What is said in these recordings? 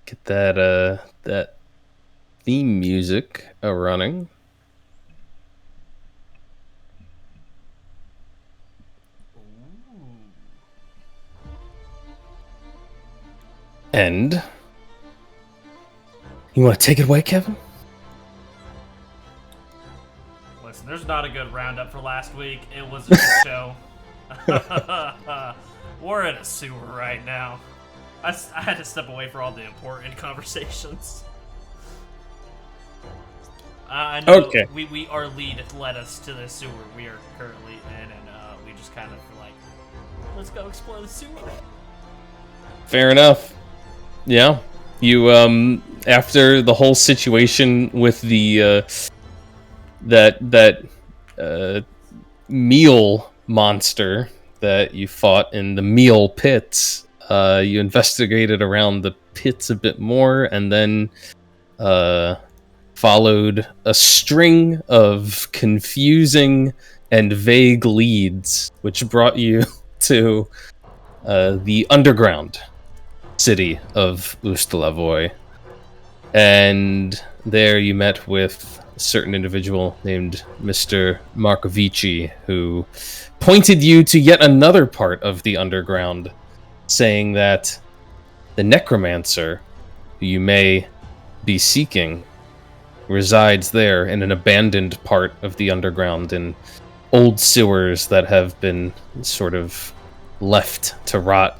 Get that theme music running. And you want to take it away, Kevin? Listen, there's not a good roundup for last week. It was a good show. We're in a sewer right now. I had to step away for all the important conversations. I know Okay. we our lead led us to the sewer we are currently in, and we just kind of were like, let's go explore the sewer. Fair enough. Yeah. You after the whole situation with the that meal monster that you fought in the meal pits, you investigated around the pits a bit more, and then followed a string of confusing and vague leads, which brought you to the underground city of Ustalavoy. And there you met with a certain individual named Mr. Markovici, who pointed you to yet another part of the underground, saying that the necromancer who you may be seeking resides there in an abandoned part of the underground in old sewers that have been sort of left to rot.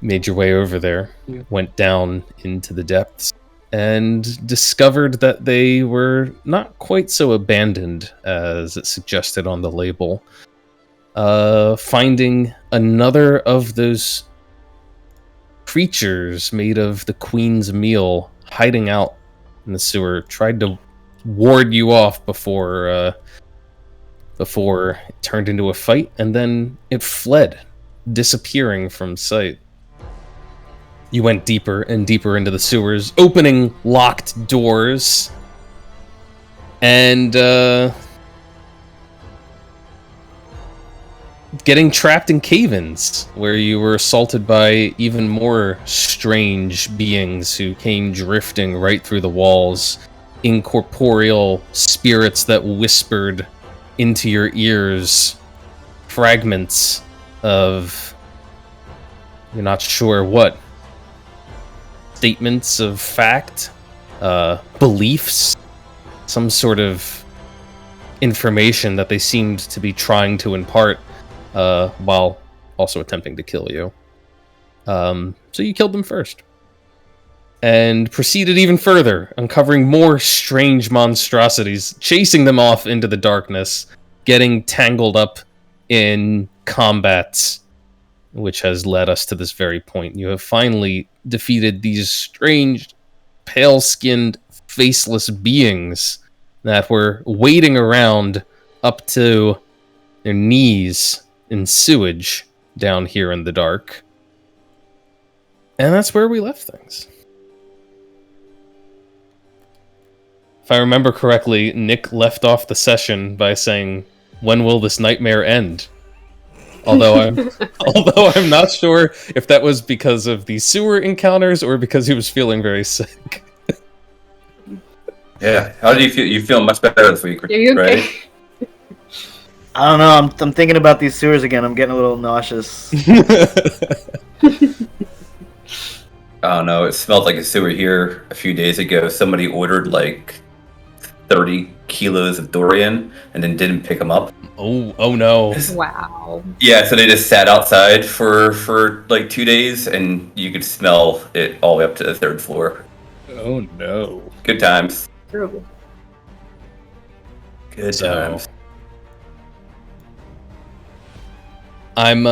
Made your way over there, went down into the depths, and discovered that they were not quite so abandoned as it suggested on the label. Finding another of those creatures made of the Queen's meal hiding out in the sewer, tried to ward you off before it turned into a fight, and then it fled, disappearing from sight. You went deeper and deeper into the sewers, opening locked doors, and getting trapped in cave-ins, where you were assaulted by even more strange beings who came drifting right through the walls, incorporeal spirits that whispered into your ears fragments of, you're not sure what, statements of fact, beliefs, some sort of information that they seemed to be trying to impart, while also attempting to kill you. So you killed them first. And proceeded even further, uncovering more strange monstrosities, chasing them off into the darkness, getting tangled up in combats, which has led us to this very point. You have finally defeated these strange, pale-skinned, faceless beings that were wading around up to their knees in sewage down here in the dark. And that's where we left things. If I remember correctly, Nick left off the session by saying, "When will this nightmare end?" Although I'm not sure if that was because of the sewer encounters or because he was feeling very sick. Yeah. How do you feel? You feel much better this week, Are you okay? right? I don't know. I'm thinking about these sewers again. I'm getting a little nauseous. I don't know. It smelled like a sewer here a few days ago. Somebody ordered like 30 kilos of durian and then didn't pick them up. Oh no. Wow. Yeah, so they just sat outside for like 2 days, and you could smell it all the way up to the third floor. Oh no. Good times. Terrible. Good So- times. I'm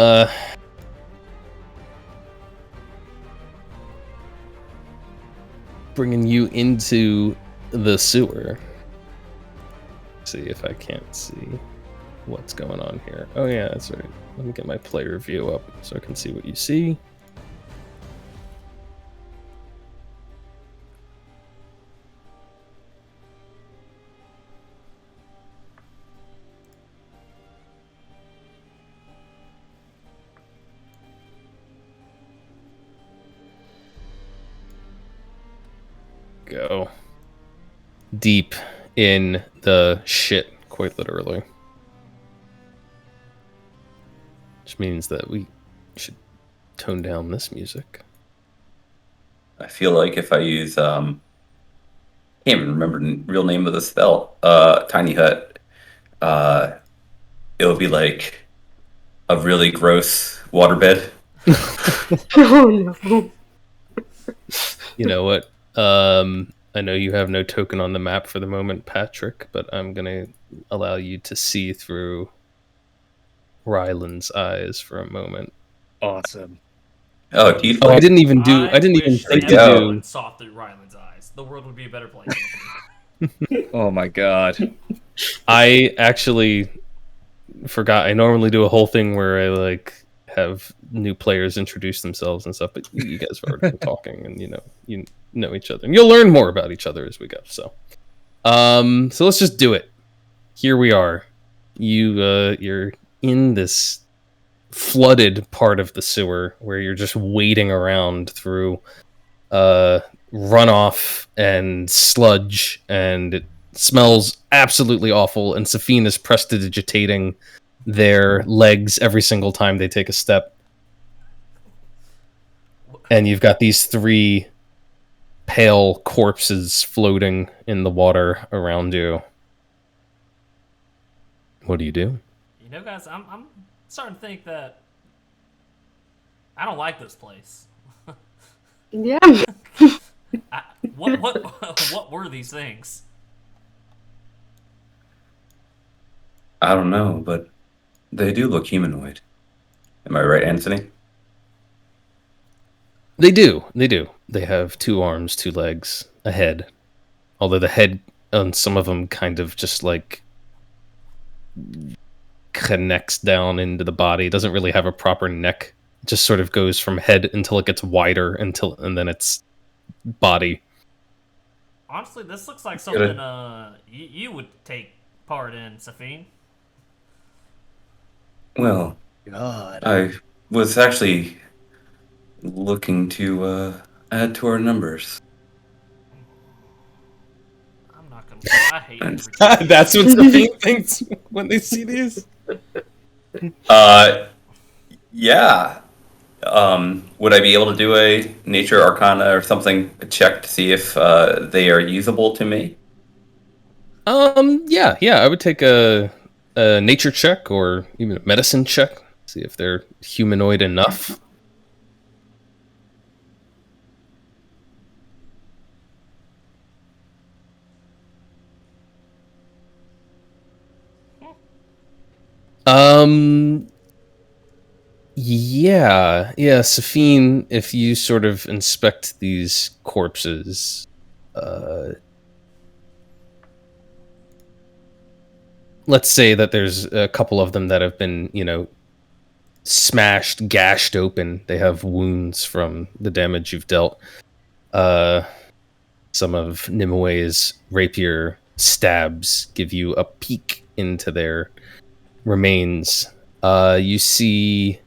bringing you into the sewer. See if I can't see what's going on here. Oh yeah, that's right. Let me get my player view up so I can see what you see. go. Deep in the shit, quite literally. Which means that we should tone down this music. I feel like if I use can't even remember the real name of the spell, Tiny Hut, it'll be like a really gross waterbed. Oh no. You know what? I know you have no token on the map for the moment, Patrick, but I'm gonna allow you to see through Ryland's eyes for a moment. Awesome. Oh, Tiefling. Oh, I didn't even wish think to everyone do. saw through Ryland's eyes. The world would be a better place. Oh my god. I actually forgot. I normally do a whole thing where I like have new players introduce themselves and stuff, but you guys have already been talking, and you know each other, and you'll learn more about each other as we go. So let's just do it. Here we are. You're in this flooded part of the sewer where you're just wading around through runoff and sludge, and it smells absolutely awful, and Safine is prestidigitating their legs every single time they take a step. And you've got these 3 pale corpses floating in the water around you. What do you do? You know, guys, I'm starting to think that I don't like this place. Yeah. What were these things? I don't know, but they do look humanoid. Am I right, Anthony? They do. They have 2 arms, 2 legs, a head. Although the head on some of them kind of just like connects down into the body. It doesn't really have a proper neck. It just sort of goes from head until it gets wider and then it's body. Honestly, this looks like something you would take part in, Safine. Well, God. I was actually looking to add to our numbers. I'm not gonna. I hate everything. That's what Safine thinks when they see these. Yeah. Would I be able to do a nature arcana or something, a check to see if they are usable to me? Yeah. I would take a nature check or even a medicine check. See if they're humanoid enough. Yeah, Safine, if you sort of inspect these corpses, let's say that there's a couple of them that have been, smashed, gashed open. They have wounds from the damage you've dealt. Some of Nimue's rapier stabs give you a peek into their remains. You see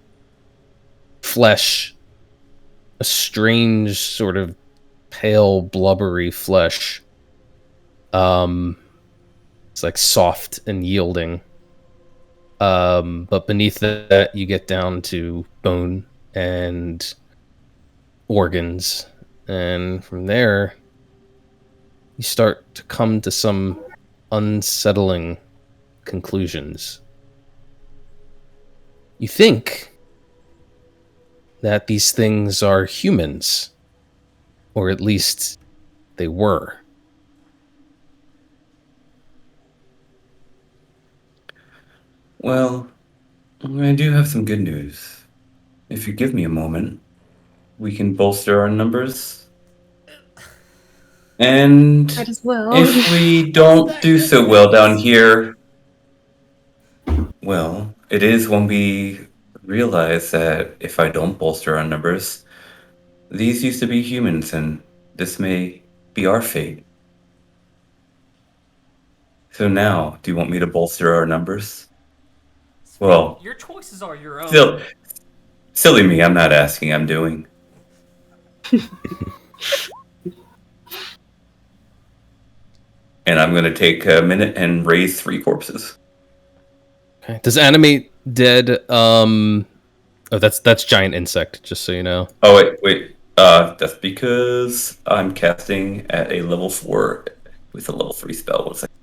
flesh, a strange sort of pale, blubbery flesh. It's like soft and yielding. But beneath that, you get down to bone and organs. And from there, you start to come to some unsettling conclusions. You think that these things are humans, or at least they were. Well, I do have some good news. If you give me a moment, we can bolster our numbers. And Might as well. if we don't do so well down here, well, it is when we realize that if I don't bolster our numbers, these used to be humans, and this may be our fate. So now, do you want me to bolster our numbers? Well, Your choices are your own. still, silly me, I'm not asking, I'm doing. And I'm going to take a minute and raise 3 corpses. Okay. Does animate dead? Oh, that's giant insect. Just so you know. Oh, wait. That's because I'm casting at a level 4 with a level 3 spell. One second.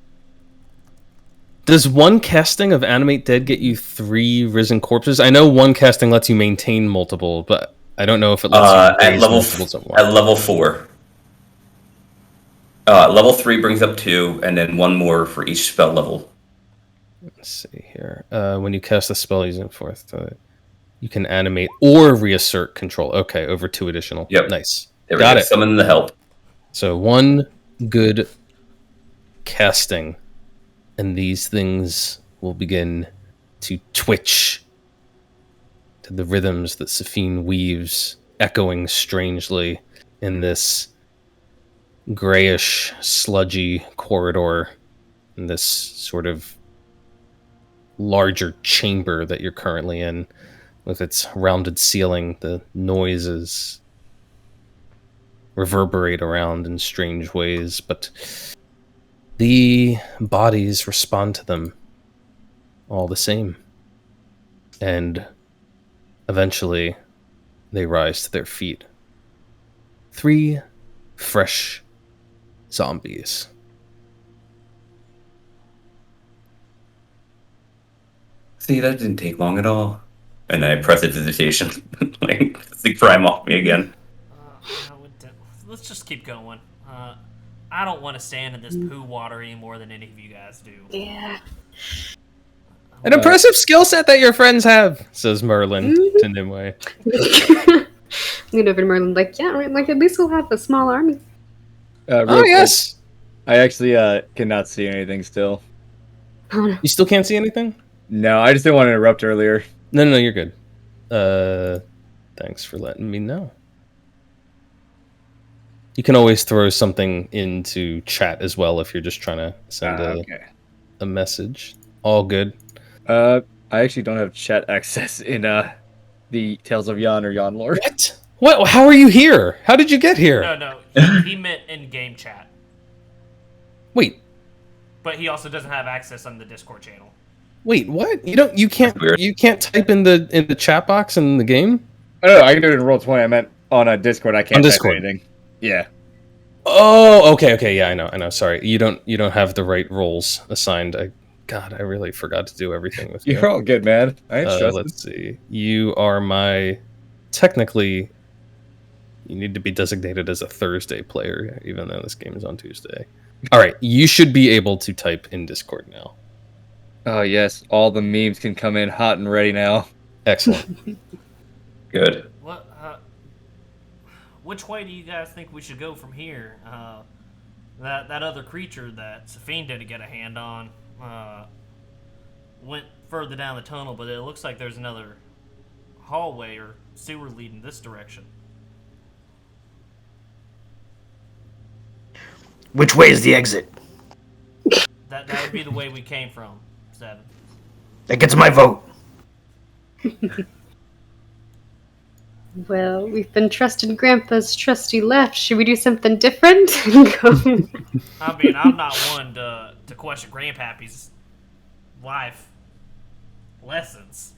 Does one casting of animate dead get you 3 risen corpses? I know one casting lets you maintain multiple, but I don't know if it lets you raise multiples at once. At level 4. Level 3 brings up 2, and then 1 more for each spell level. Let's see here. When you cast a spell using fourth, you can animate or reassert control. Okay, over 2 additional. Yep. Nice. There we Got go. it. Summon the help. So 1 good casting, and these things will begin to twitch to the rhythms that Safine weaves, echoing strangely in this grayish, sludgy corridor, in this sort of larger chamber that you're currently in, with its rounded ceiling. The noises reverberate around in strange ways, but the bodies respond to them all the same. And eventually, they rise to their feet. 3 fresh zombies. See, that didn't take long at all. And I press it visitation. Like, the crime off me again. Let's just keep going. I don't want to stand in this poo water any more than any of you guys do. Yeah. An impressive skill set that your friends have, says Merlin to Nimue. Lean over to Merlin, like, yeah, right, like, at least we'll have a small army. Real Oh, quick, yes! I actually cannot see anything still. Oh, no. You still can't see anything? No, I just didn't want to interrupt earlier. No, you're good. Thanks for letting me know. You can always throw something into chat as well if you're just trying to send Okay. a message. All good. I actually don't have chat access in the Tales of Yon or Yon lore. What? How are you here? How did you get here? No, he meant in-game chat. Wait, But he also doesn't have access on the Discord channel. wait, what? You can't type in the chat box in the game? Oh, I can do it in Roll20. I meant on a Discord. I can't On type Discord. anything. Yeah. Oh, okay, yeah, I know. Sorry, you don't have the right roles assigned. God, I really forgot to do everything with you. You're all good, man. I ain't stressing. Let's see. You are my technically. You need to be designated as a Thursday player, even though this game is on Tuesday. All right, you should be able to type in Discord now. Oh, yes. All the memes can come in hot and ready now. Excellent. Good. What? Which way do you guys think we should go from here? That other creature that Safine didn't get a hand on went further down the tunnel, but it looks like there's another hallway or sewer leading this direction. Which way is the exit? That would be the way we came from, Seven. That gets my vote. Well, we've been trusting Grandpa's trusty left. Should we do something different? I mean, I'm not one to question Grandpappy's life lessons.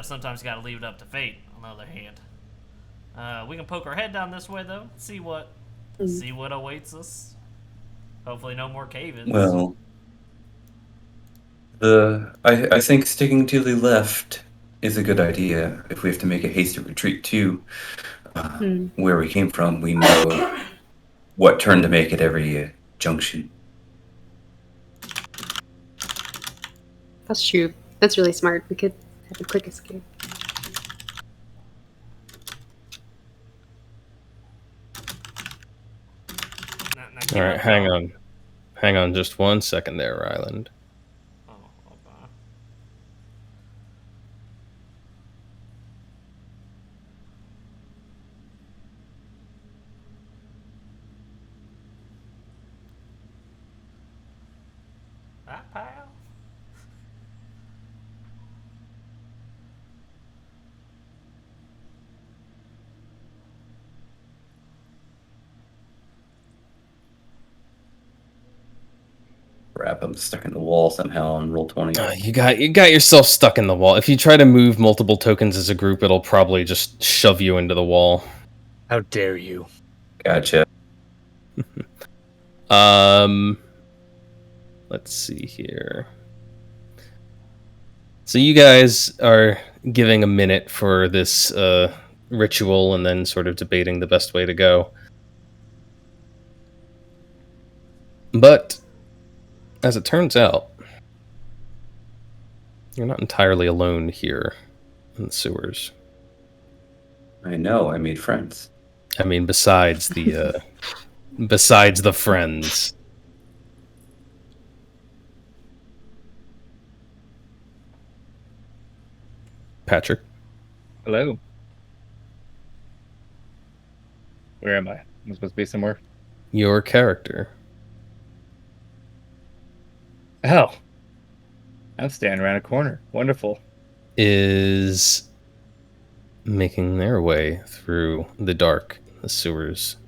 Sometimes you gotta leave it up to fate, on the other hand. We can poke our head down this way, though. See what awaits us. Hopefully no more cave-ins. Well, I think sticking to the left is a good idea. If we have to make a hasty retreat to where we came from, we know what turn to make at every junction. That's true. That's really smart. We could have a quick escape. Now, All right, hang on, just 1 second there, Ryland. Oh, okay. That pal. Crap, I'm stuck in the wall somehow on roll 20. You got yourself stuck in the wall. If you try to move multiple tokens as a group, it'll probably just shove you into the wall. How dare you? Gotcha. Let's see here. So you guys are giving a minute for this ritual and then sort of debating the best way to go. But as it turns out, you're not entirely alone here in the sewers. I know, I made friends. I mean, besides the friends. Patrick, Hello. Where am I? I'm supposed to be somewhere. your character Oh. I'm standing around a corner. Wonderful. is making their way through the dark, the sewers.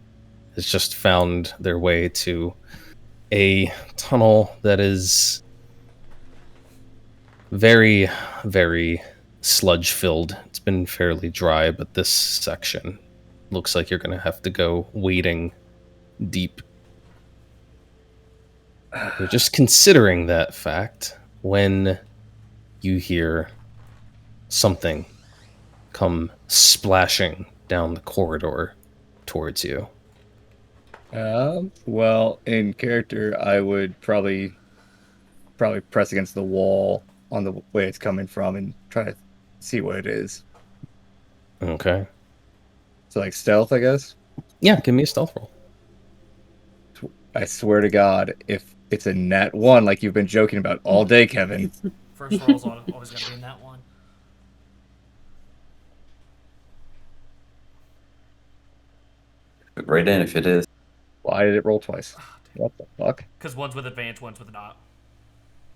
Has just found their way to a tunnel that is very, very sludge filled. It's been fairly dry, but this section looks like you're going to have to go wading deep. You're just considering that fact when you hear something come splashing down the corridor towards you. Well, in character, I would probably press against the wall on the way it's coming from and try to see what it is. Okay. So, like stealth, I guess. Yeah, give me a stealth roll. I swear to God, if it's a nat 1, like you've been joking about all day, Kevin. First roll's always going to be in that one. Put right in if it is. Why did it roll twice? What the fuck? Because one's with advantage, one's with not.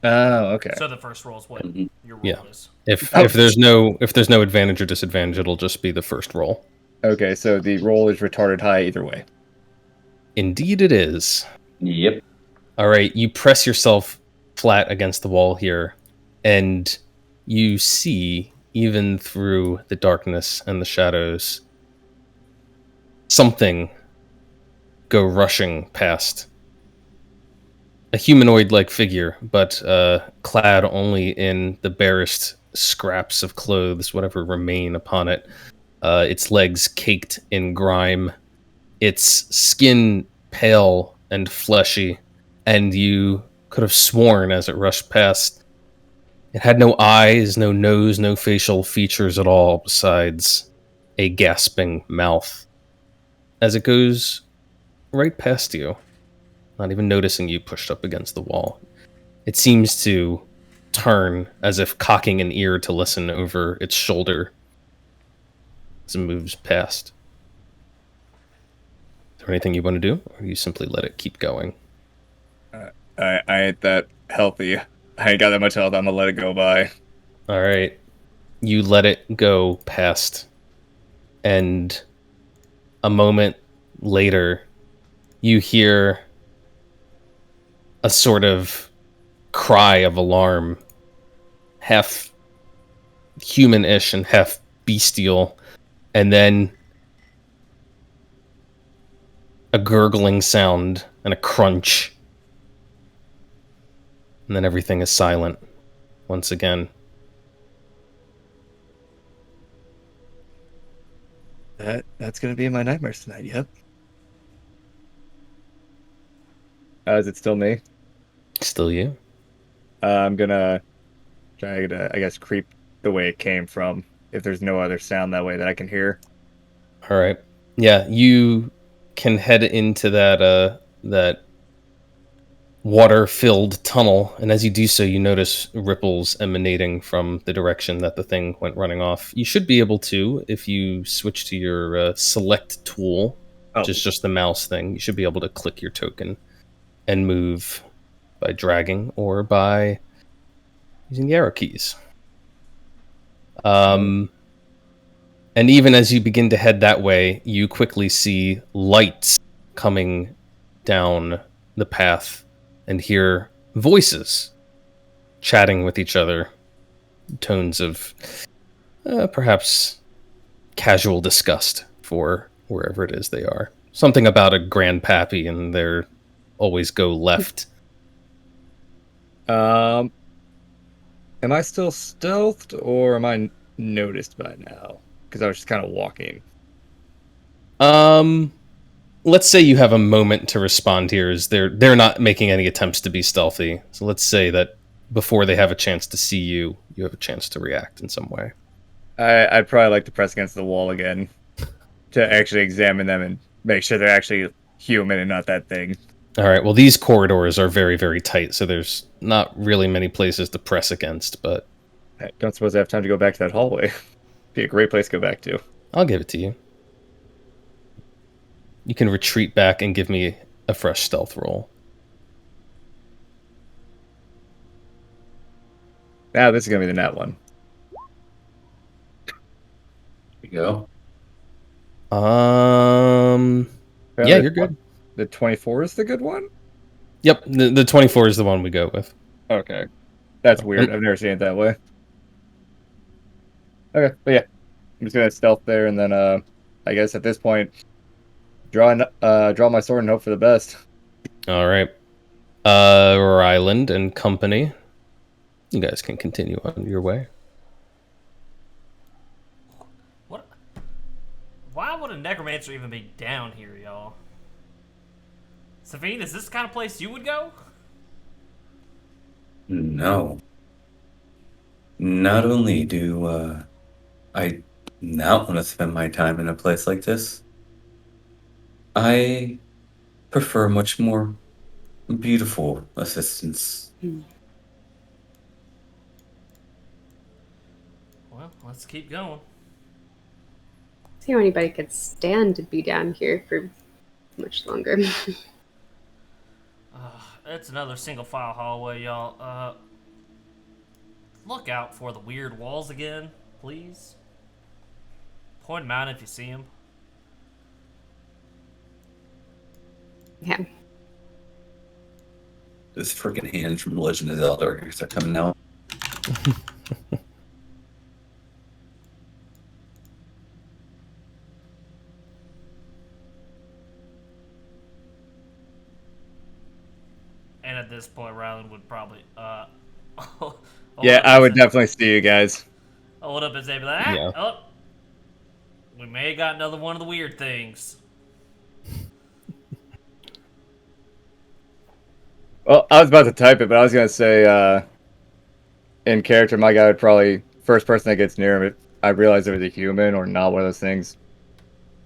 Oh, okay. So the first roll is what Mhm. your roll Yeah. is. If there's no advantage or disadvantage, it'll just be the first roll. Okay, so the roll is retarded high either way. Indeed it is. Yep. All right, you press yourself flat against the wall here, and you see, even through the darkness and the shadows, something go rushing past. A humanoid-like figure, but clad only in the barest scraps of clothes, whatever remain upon it. Its legs caked in grime, its skin pale and fleshy, and you could have sworn as it rushed past, it had no eyes, no nose, no facial features at all, besides a gasping mouth. As it goes right past you, not even noticing you pushed up against the wall, it seems to turn as if cocking an ear to listen over its shoulder as it moves past. Is there anything you want to do, or do you simply let it keep going? I ain't that healthy. I ain't got that much health. I'm gonna let it go by. All right. You let it go past, and a moment later, you hear a sort of cry of alarm, half human-ish and half bestial, and then a gurgling sound and a crunch. And then everything is silent once again. That's gonna be in my nightmares tonight. Yep. Is it still me? Still you? I'm gonna try to, I guess, creep the way it came from. If there's no other sound that way that I can hear. All right. Yeah, you can head into that water-filled tunnel, and as you do so, you notice ripples emanating from the direction that the thing went running off. You should be able to, if you switch to your select tool, which is just the mouse thing, you should be able to click your token and move by dragging or by using the arrow keys. And even as you begin to head that way, you quickly see lights coming down the path and hear voices chatting with each other, tones of perhaps casual disgust for wherever it is they are. Something about a grandpappy and their always go left. Am I still stealthed or am I noticed by now? Because I was just kind of walking. Let's say you have a moment to respond here. Is they're not making any attempts to be stealthy. So let's say that before they have a chance to see you, you have a chance to react in some way. I'd probably like to press against the wall again to actually examine them and make sure they're actually human and not that thing. All right. Well, these corridors are very, very tight, so there's not really many places to press against, but I don't suppose I have time to go back to that hallway. Be a great place to go back to. I'll give it to you. You can retreat back and give me a fresh stealth roll. Now this is going to be the nat one. Here you go. Yeah, you're good. The 24 is the good one? Yep, the 24 is the one we go with. Okay. That's weird. I've never seen it that way. Okay, but yeah. I'm just going to stealth there, and then, I guess at this point, draw my sword and hope for the best. All right. Ryland and company. You guys can continue on your way. What? Why would a necromancer even be down here, y'all? Savine, is this the kind of place you would go? No. Not only do I not want to spend my time in a place like this, I prefer much more beautiful assistance. Well, let's keep going. See how anybody could stand to be down here for much longer. It's another single file hallway, y'all. Look out for the weird walls again, please. Point them out if you see them. Yeah. This freaking hand from Legend of Zelda are gonna start coming out. And at this point, Ryland would probably, Yeah, I would definitely see you guys. hold up his head, be like, ah, Yeah. oh, we may have got another one of the weird things. Well, I was about to type it, but I was going to say, in character, my guy would probably, first person that gets near him, if I realized it was a human or not one of those things,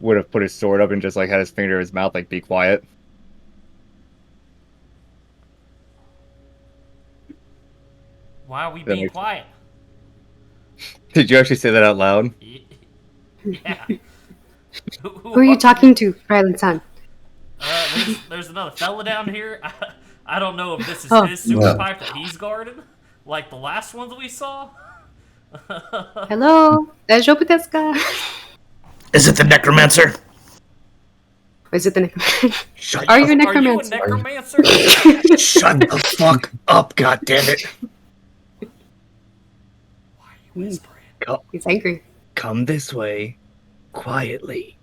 would have put his sword up and just, like, had his finger in his mouth, like, be quiet. Why are we That being makes- quiet? Did you actually say that out loud? Yeah. Who are you talking to, Ryland San? There's another fella down here. I don't know if this is Oh. his super Yeah. pipe that he's guarding, like the last ones we saw. Hello? Daijoubu desu ka? Is it the necromancer? Or is it the necromancer? Shut Are you a Are you a necromancer? necromancer? Shut the fuck up, goddammit. Why are you whispering? He's angry. Come this way, quietly.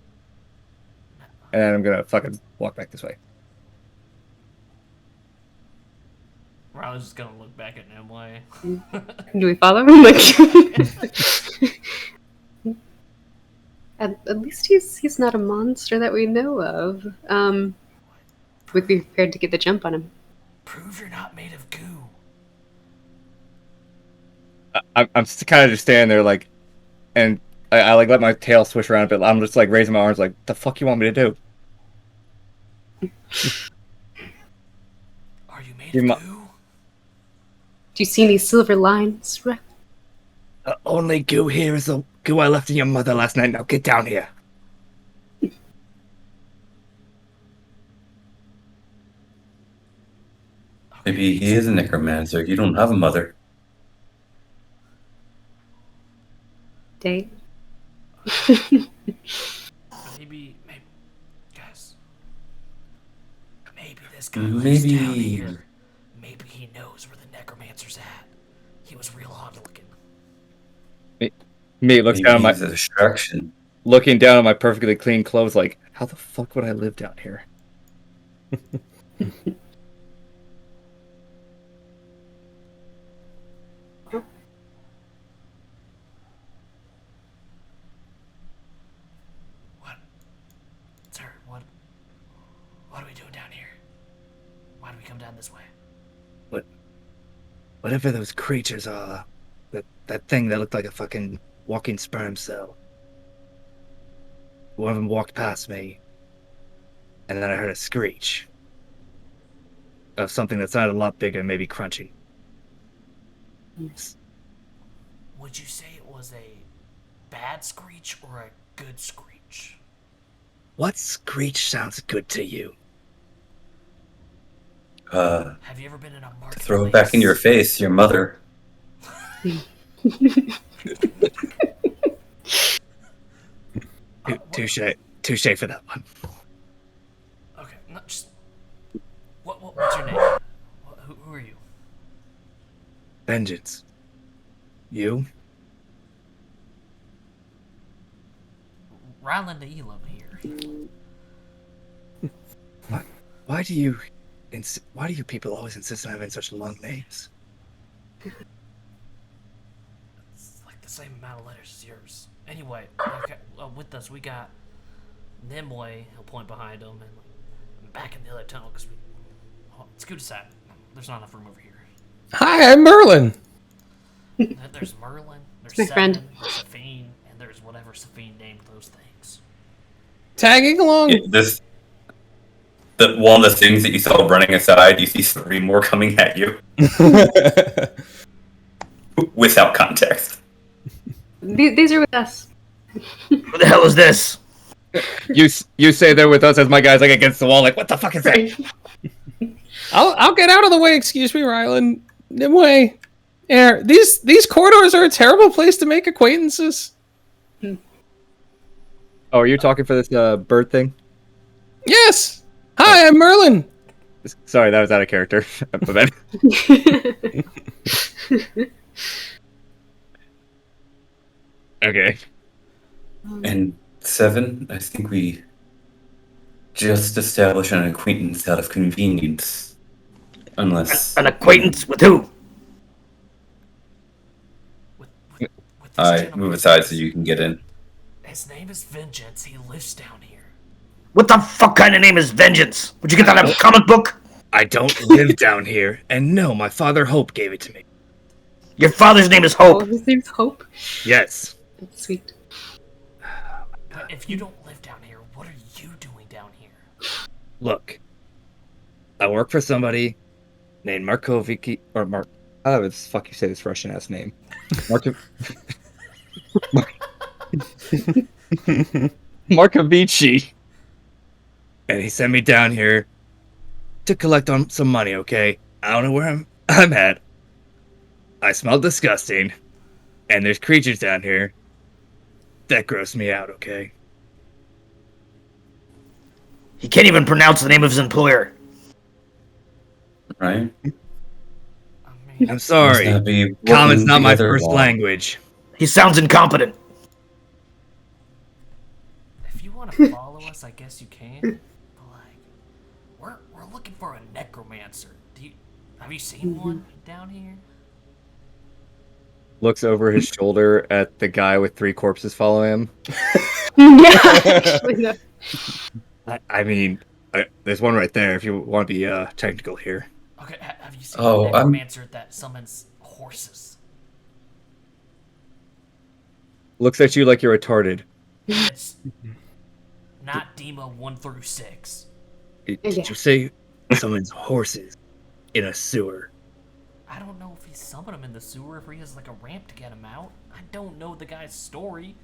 And I'm going to fucking walk back this way. Riley's just gonna look back at Nimue. Do we follow him? At least he's not a monster that we know of. We'd be prepared to get the jump on him. Prove you're not made of goo. I'm kind of just standing there, like, and I like let my tail swish around a bit. I'm just like raising my arms, like, the fuck you want me to do? Are you made You of mu- goo? Do you see any silver lines? The only goo here is the goo I left in your mother last night. Now get down here. Maybe he is a necromancer. You don't have a mother. Date? Maybe, guys. Maybe this guy lives down Maybe. here. Maybe he knows He was real odd looking. Me looks Maybe down at he's a distraction. looking down at my perfectly clean clothes, like, how the fuck would I live down here? What? Sir, what are we doing down here? Why do we come down this way? Whatever those creatures are, that thing that looked like a fucking walking sperm cell. One of them walked past me, and then I heard a screech of something that sounded a lot bigger, maybe crunchy. Would you say it was a bad screech or a good screech? What screech sounds good to you? Have you ever been in a marketplace? Throw it back in your face, your mother. Touche for that one. Okay, not just. What's your name? Who are you? Vengeance. You? Ryland the Elam here. Why do you people always insist on having such long names? It's like the same amount of letters as yours. Anyway, okay, with us we got Nimue. He'll point behind him, and back in the other tunnel because scoot aside. There's not enough room over here. Hi, I'm Merlin. There's Merlin. There's My Seven, friend. There's Safine, and there's whatever Safine named those things. Tagging along. One of the things that you saw running aside, you see 3 more coming at you without context. These are with us. Who the hell is this? You say they're with us as my guy's like against the wall, like, what the fuck is that? I'll get out of the way. Excuse me, Rylan. Nimue. Air. These corridors are a terrible place to make acquaintances. Oh, are you talking for this bird thing? Yes. Hi, I'm Merlin. Sorry, that was out of character. Okay. And 7, I think we just established an acquaintance out of convenience. Unless An acquaintance with who? With this I gentleman. move aside so you can get in. His name is Vengeance. He lives down here. What the fuck kind of name is Vengeance? Would you get that out of a comic book? I don't live down here, and no, my father Hope gave it to me. Your father's name is Oh, Hope? his name's Hope. Yes. That's sweet. But if you don't live down here, what are you doing down here? Look, I work for somebody named Markoviki, or Mark. How the fuck you say this Russian ass name? Markovici. And he sent me down here to collect on some money, okay? I don't know where I'm at. I smell disgusting, and there's creatures down here that gross me out, okay? He can't even pronounce the name of his employer. Right? I mean, I'm sorry. Must not be Common's working not my together first well. language. He sounds incompetent. if you want to follow us, I guess you can. But like, we're looking for a necromancer. Have you seen one down here? Looks over his shoulder at the guy with 3 corpses following him. Yeah, actually, no. I mean, there's one right there if you want to be technical here. Okay, have you seen Oh, a necromancer that summons horses? Looks at you like you're retarded. It's not Dima 1 through 6. Did Yeah. you say someone's horses in a sewer? I don't know if he summoned him in the sewer, if he has like a ramp to get him out. I don't know the guy's story.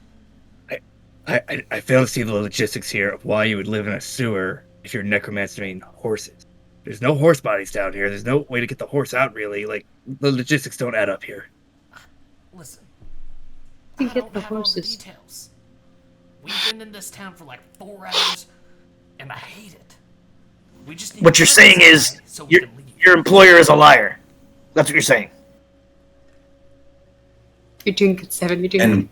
I fail to see the logistics here of why you would live in a sewer if you're necromancing horses. There's no horse bodies down here. There's no way to get the horse out, really. Like, the logistics don't add up here. Listen, You I get don't the have all the horses. details. We've been in this town for like 4 hours, and I hate it. We just need What to you're kill saying this is guy so we can leave. your employer is a liar. That's what you're saying. You're doing good, Seven. You're doing good.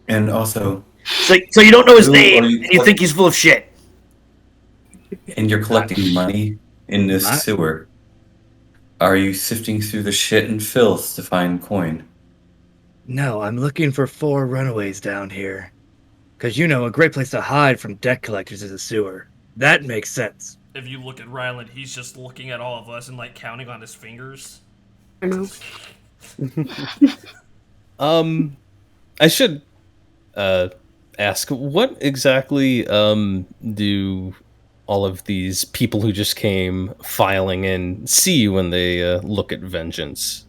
And also, So you don't know his Who name, are you and you think he's full of shit. and you're collecting money in this I- sewer. Are you sifting through the shit and filth to find coin? No, I'm looking for 4 runaways down here. Because a great place to hide from debt collectors is a sewer. That makes sense. If you look at Ryland, he's just looking at all of us and like counting on his fingers. I know. I should ask, what exactly do all of these people who just came filing in see when they look at vengeance?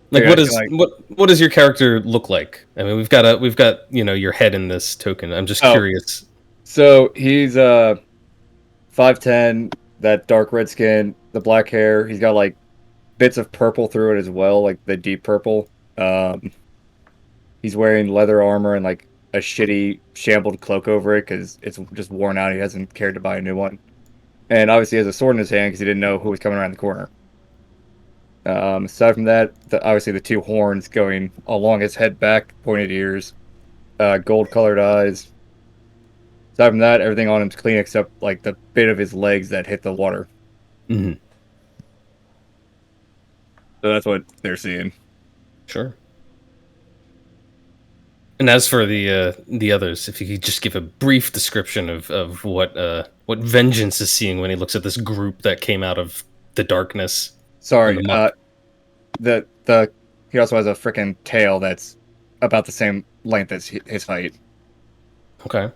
Like, Yeah, what I is feel like- what does your character look like? I mean, we've got your head in this token. I'm just curious. So he's 5'10", that dark red skin, the black hair. He's got like bits of purple through it as well, like the deep purple. He's wearing leather armor and like a shitty shambled cloak over it because it's just worn out. He hasn't cared to buy a new one, and obviously he has a sword in his hand because he didn't know who was coming around the corner. Aside from that, obviously the 2 horns going along his head back, pointed ears, gold-colored eyes. Aside from that, everything on him's clean except like the bit of his legs that hit the water. Hmm. So that's what they're seeing. Sure. And as for the others, if you could just give a brief description of what Vengeance is seeing when he looks at this group that came out of the darkness. Sorry, And the muck. the he also has a freaking tail that's about the same length as his height. Okay.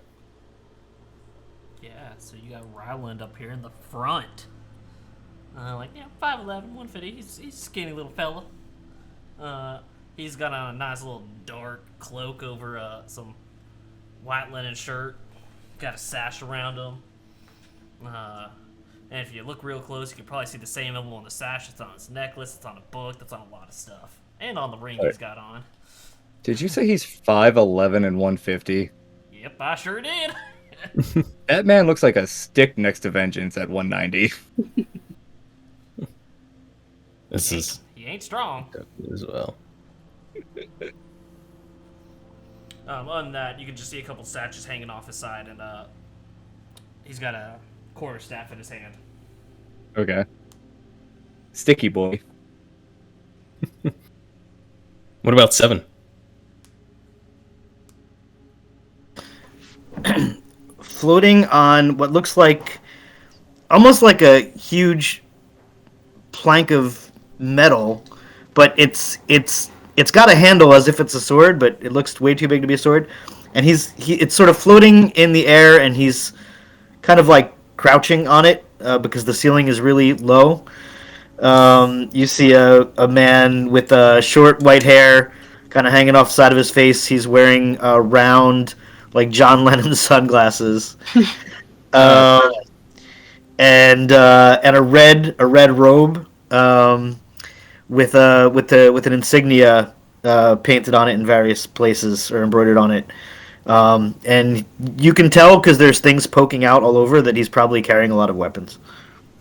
Yeah, so you got Ryland up here in the front. 5'11", 150. He's a skinny little fella. He's got on a nice little dark cloak over some white linen shirt. Got a sash around him. And if you look real close, you can probably see the same emblem on the sash. It's on his necklace. It's on a book. That's on a lot of stuff. And on the ring he's got on. Did you say he's 5'11" and 150? Yep, I sure did. That man looks like a stick next to Vengeance at 190. This is He ain't strong. as well. Other than that, you can just see a couple sashes hanging off his side, and he's got a quarterstaff in his hand. Okay. Sticky boy. What about 7? Floating on what looks like almost like a huge plank of metal, but it's got a handle as if it's a sword, but it looks way too big to be a sword. And it's sort of floating in the air, and he's kind of like crouching on it because the ceiling is really low. You see a man with short white hair kind of hanging off the side of his face. He's wearing round, like John Lennon sunglasses, and a red robe with an insignia painted on it in various places or embroidered on it. And you can tell because there's things poking out all over that he's probably carrying a lot of weapons.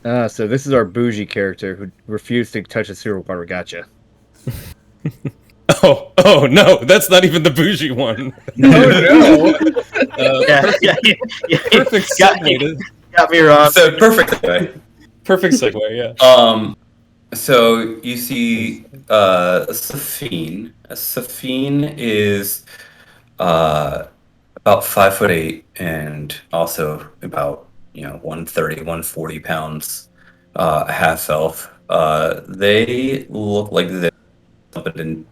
So this is our bougie character who refused to touch the sewer water. Gotcha. Oh no, that's not even the bougie one. No. Yeah. Perfect segue. Got me wrong. So perfect segue. Perfect segue. Yeah. So you see, Safine. Safine is about 5'8" and also about 130, 140 pounds, a half elf. They look like they something in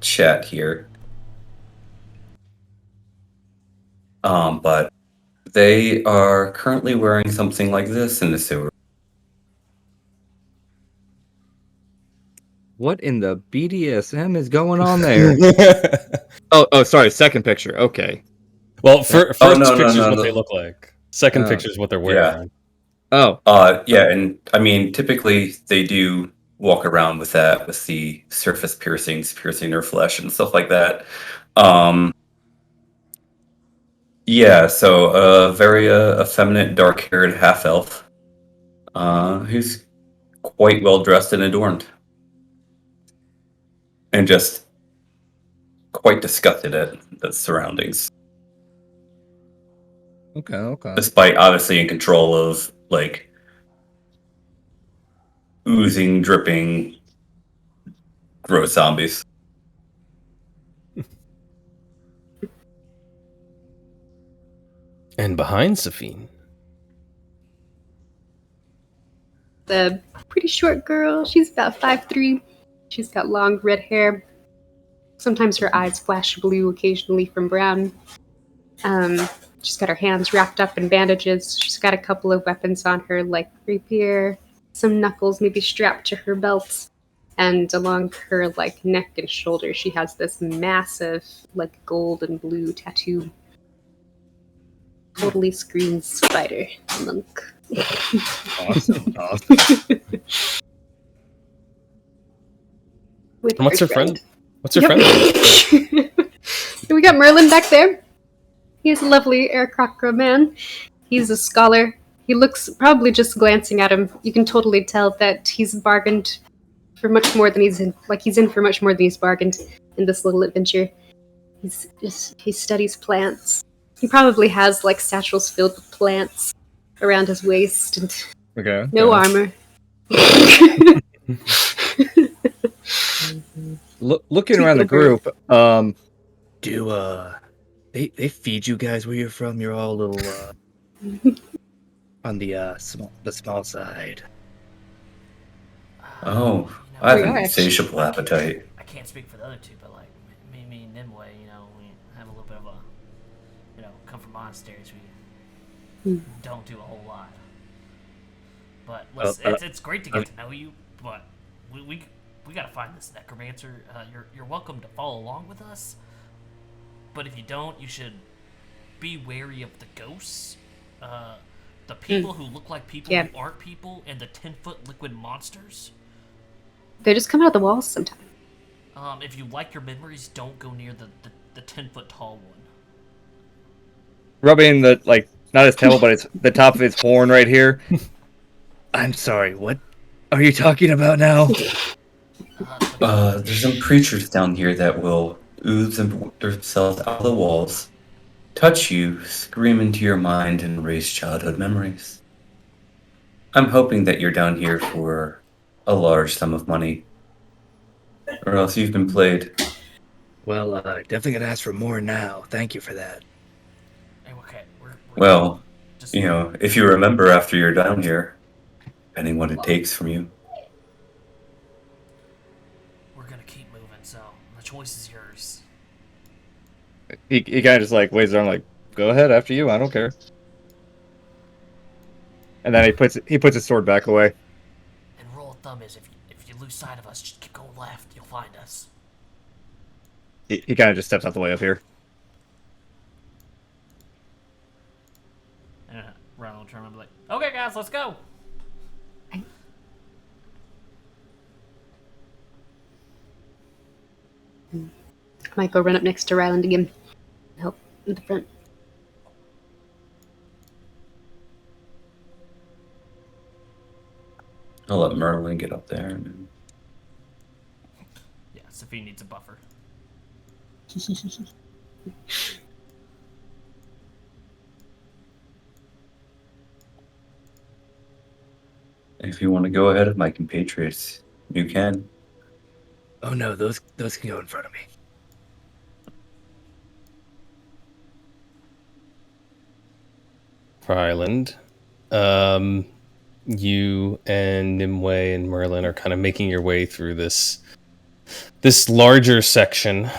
chat here. But they are currently wearing something like this in the sewer. What in the BDSM is going on there? oh, sorry. Second picture. Okay. Well, first no, picture's no, what no. they look like. Second picture's what they're wearing. Oh. Yeah, and I mean, typically they do walk around with that, with the surface piercings, piercing their flesh and stuff like that. Yeah, so a very effeminate, dark-haired half-elf. Who's quite well dressed and adorned. And just quite disgusted at the surroundings. Okay. Despite obviously in control of, like, oozing, dripping, gross zombies. And behind Safine, The pretty short girl. She's about 5'3". She's got long red hair. Sometimes her eyes flash blue, occasionally from brown. She's got her hands wrapped up in bandages. She's got a couple of weapons on her, like rapier, some knuckles maybe strapped to her belt. And along her like neck and shoulder, she has this massive, like gold and blue tattoo. Totally screams spider monk. Awesome. With and what's her friend? What's her Yep. friend? We got Merlin back there. He's a lovely Aarakocra man. He's a scholar. He looks, probably just glancing at him, you can totally tell that he's bargained for much more than he's in. Like, he's in for much more than he's bargained in this little adventure. He studies plants. He probably has, like, satchels filled with plants around his waist and Okay. no armor. Looking around the group, do they feed you guys where you're from? You're all a little on the small side. Oh, You know, I have We an are, actually. insatiable appetite. I can't speak for the other two, but like me and Nimue, you know, we have a little bit of a, you know, come from monasteries. We don't do a whole lot. But listen, it's great to get to know you. But we gotta find this necromancer. You're welcome to follow along with us. But if you don't, you should be wary of the ghosts, the people who look like people Yeah. who aren't people, and the 10-foot liquid monsters. They just come out of the walls sometimes. If you like your memories, don't go near the 10-foot tall one. Rubbing the not his tail, but it's the top of his horn right here. I'm sorry. What are you talking about now? There's some creatures down here that will ooze themselves out of the walls, touch you, scream into your mind, and erase childhood memories. I'm hoping that you're down here for a large sum of money, or else you've been played. Well, definitely gonna ask for more now. Thank you for that. Hey, okay, we're Well, just if you remember after you're down here, depending what it takes from you. we're gonna keep moving. So the choice is yours. He kind of just waves his arm go ahead after you. I don't care. And then he puts his sword back away. And rule of thumb is if you lose sight of us, just keep going left. You'll find us. He kind of just steps out the way up here. And Ron will turn around and be like, "Okay, guys, let's go." I might go run up next to Ryland again. Help in the front. I'll let Merlin get up there. And Yeah, Sophie needs a buffer. if you want to go ahead of my compatriots, you can. Oh no, those can go in front of me. Ryland, you and Nimue and Merlin are kind of making your way through this larger section,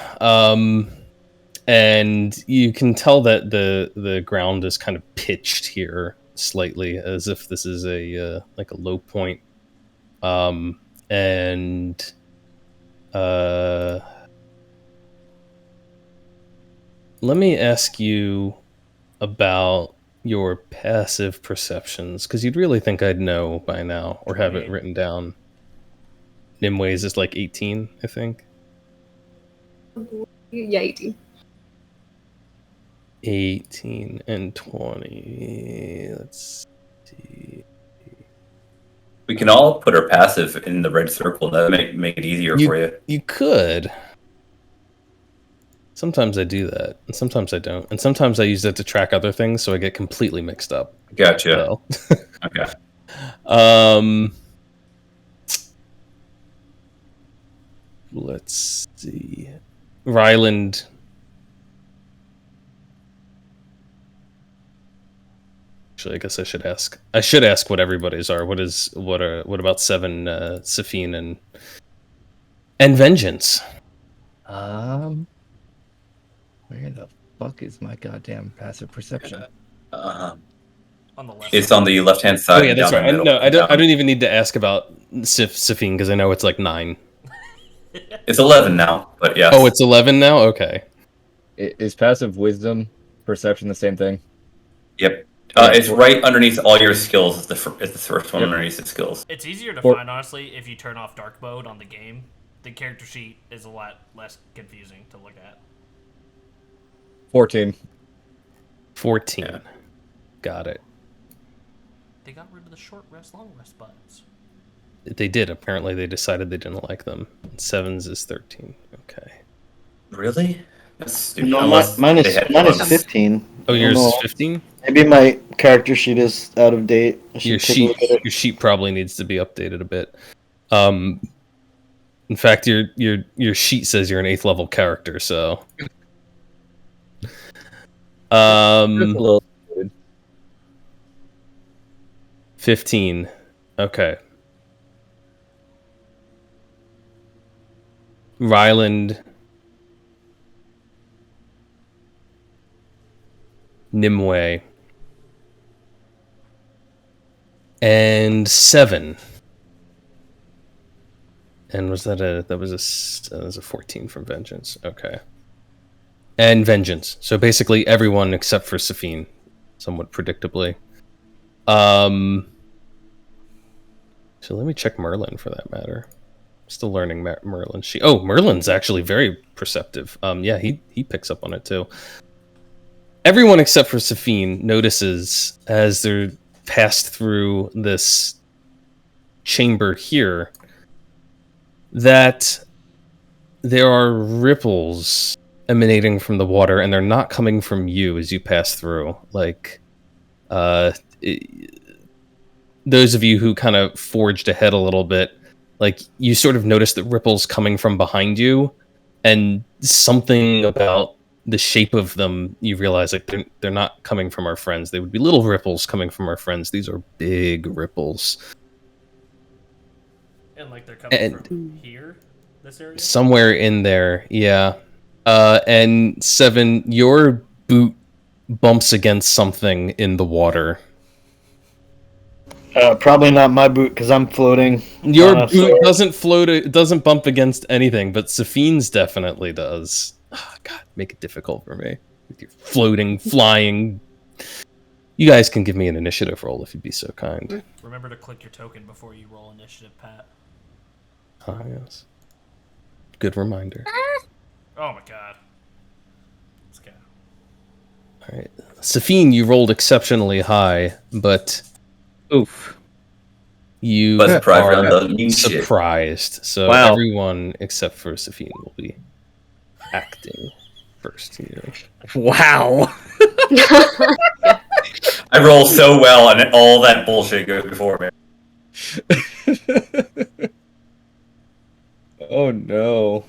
and you can tell that the ground is kind of pitched here slightly, as if this is a low point, and let me ask you about your passive perceptions, because you'd really think I'd know by now, or have it written down. Nimue's is 18, I think. Yeah, 18. 18 and 20. Let's see. We can all put our passive in the red circle. That make it easier for you. You could. Sometimes I do that, and sometimes I don't. And sometimes I use it to track other things, so I get completely mixed up. Gotcha. So. Okay. Let's see. Ryland. Actually, I guess I should ask. I should ask what everybody's are. What about Seven, Safine, and Vengeance? Where the fuck is my goddamn passive perception? On the left. It's on the left-hand side. Oh yeah, that's down right. the middle, No, I don't. down. I don't even need to ask about Safine because I know it's like 9. It's 11 now, but yes. Oh, it's 11 now. Okay. Is passive wisdom perception the same thing? Yep. It's right underneath all your skills. It's the first one underneath the skills. It's easier to find, honestly, if you turn off dark mode on the game. The character sheet is a lot less confusing to look at. 14. 14. Yeah. Got it. They got rid of the short rest, long rest buttons. They did. Apparently, they decided they didn't like them. 7s is 13. Okay. Really? That's stupid. No, Unless mine they had is bugs. 15. Oh, yours I don't is know. 15? Maybe my character sheet is out of date. I should Your take a look at it. sheet probably needs to be updated a bit. In fact, your sheet says you're an 8th level character, so. Just a little stupid. 15. Okay. Ryland. Nimue. And 7. And was that was a 14 from Vengeance. Okay. And Vengeance. So basically everyone except for Safine, somewhat predictably. So let me check Merlin for that matter. Still learning Merlin. Merlin's actually very perceptive. Yeah, he picks up on it too. Everyone except for Safine notices as they're passed through this chamber here that there are ripples emanating from the water, and they're not coming from you as you pass through. Like, those of you who kind of forged ahead a little bit, like, you sort of notice the ripples coming from behind you, and something about the shape of them, you realize, like, they're not coming from our friends. They would be little ripples coming from our friends. These are big ripples. And like they're coming from here, this area? Somewhere in there, yeah. And 7, your boot bumps against something in the water. Probably not my boot because I'm floating. Your boot doesn't float. It doesn't bump against anything, but Safine's definitely does. Oh, God, make it difficult for me with your floating, flying. You guys can give me an initiative roll if you'd be so kind. Remember to click your token before you roll initiative, Pat. Ah, yes. Good reminder. Oh my god. Let's go. All right, Safine, you rolled exceptionally high, but Oof. you But surprise round are doesn't mean shit. surprised. So Wow. everyone except for Safine will be acting first here. Wow. I roll so well, and all that bullshit goes before me. Oh no.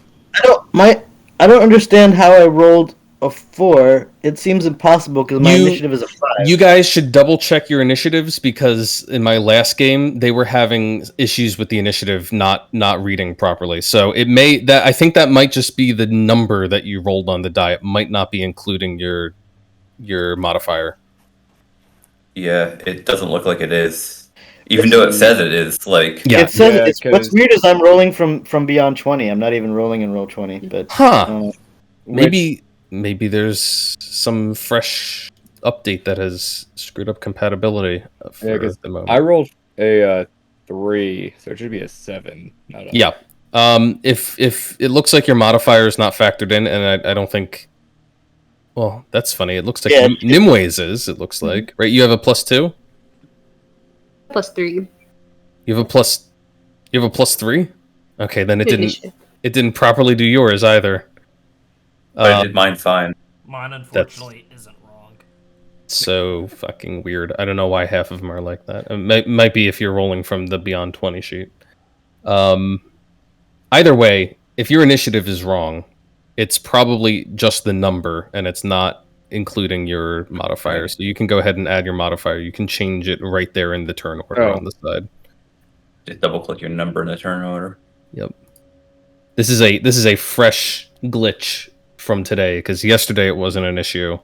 I don't understand how I rolled a 4. It seems impossible because my initiative is a 5. You guys should double check your initiatives because in my last game they were having issues with the initiative not reading properly. So I think that might just be the number that you rolled on the die. It might not be including your modifier. Yeah, it doesn't look like it is. Even though it says it is, like... Yeah. It says Yeah, what's 'cause- weird is I'm rolling from beyond 20. I'm not even rolling in roll 20. But Huh. Which- Maybe there's some fresh update that has screwed up compatibility for Yeah, 'cause the moment. I rolled a 3, so it should be a 7. Not a... Yeah. If it looks like your modifier is not factored in, and I don't think. Well, that's funny. It looks like Yeah. Nimwe's is. It looks like right. You have a +2. +3. You You have a plus. You have a +3. Okay, then it didn't. Initiative. It didn't properly do yours either. But I did mine fine. Mine, unfortunately, isn't wrong. So fucking weird. I don't know why half of them are like that. It might be if you're rolling from the Beyond 20 sheet. Either way, if your initiative is wrong, it's probably just the number, and it's not including your modifier. So you can go ahead and add your modifier. You can change it right there in the turn order on the side. Just double click your number in the turn order. Yep. This is a fresh glitch from today, because yesterday it wasn't an issue,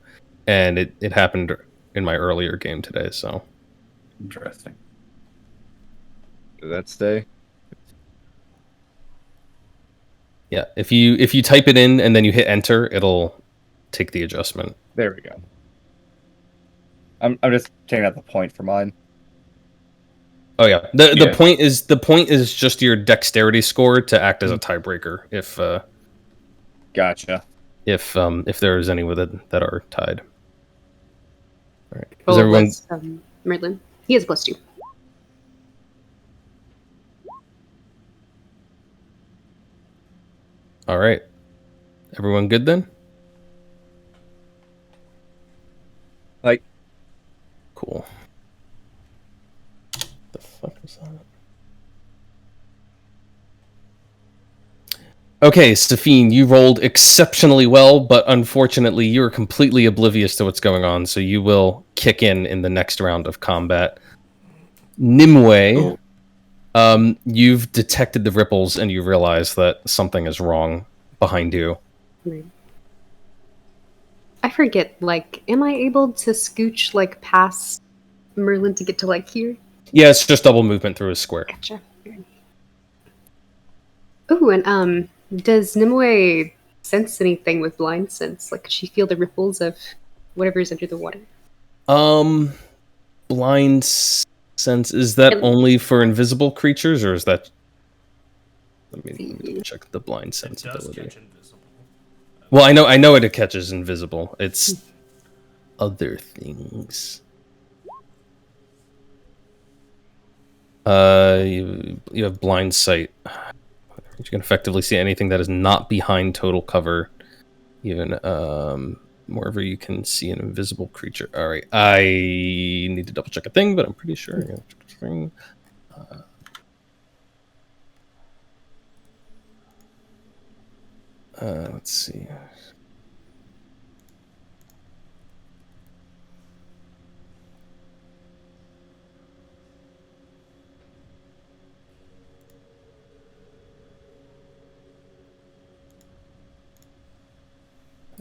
and it happened in my earlier game today. So Interesting. Did that stay? yeah, if you type it in and then you hit enter, it'll take the adjustment. There we go. I'm just taking out the point for mine. Oh yeah, the point is just your dexterity score to act as a tiebreaker if Gotcha. if there's any with it that are tied. All right, Roll is everyone? plus, Merlin. He has +2. All right, everyone good then? Like, Cool. The fuck is that? Okay, Stephine, you rolled exceptionally well, but unfortunately you're completely oblivious to what's going on, so you will kick in the next round of combat. Nimue, you've detected the ripples and you realize that something is wrong behind you. Right. I forget, like, am I able to scooch, like, past Merlin to get to, like, here? Yeah, it's just double movement through a square. Gotcha. Ooh, and, does Nimue sense anything with blind sense? Like, could she feel the ripples of whatever's under the water? Blind sense, is that only for invisible creatures, or is that... Let me check the blind sense It does ability. catch invisible. Well, I know it catches invisible. It's other things. You have blind sight. You can effectively see anything that is not behind total cover. Even wherever you can see an invisible creature. All right, I need to double check a thing, but I'm pretty sure. Let's see.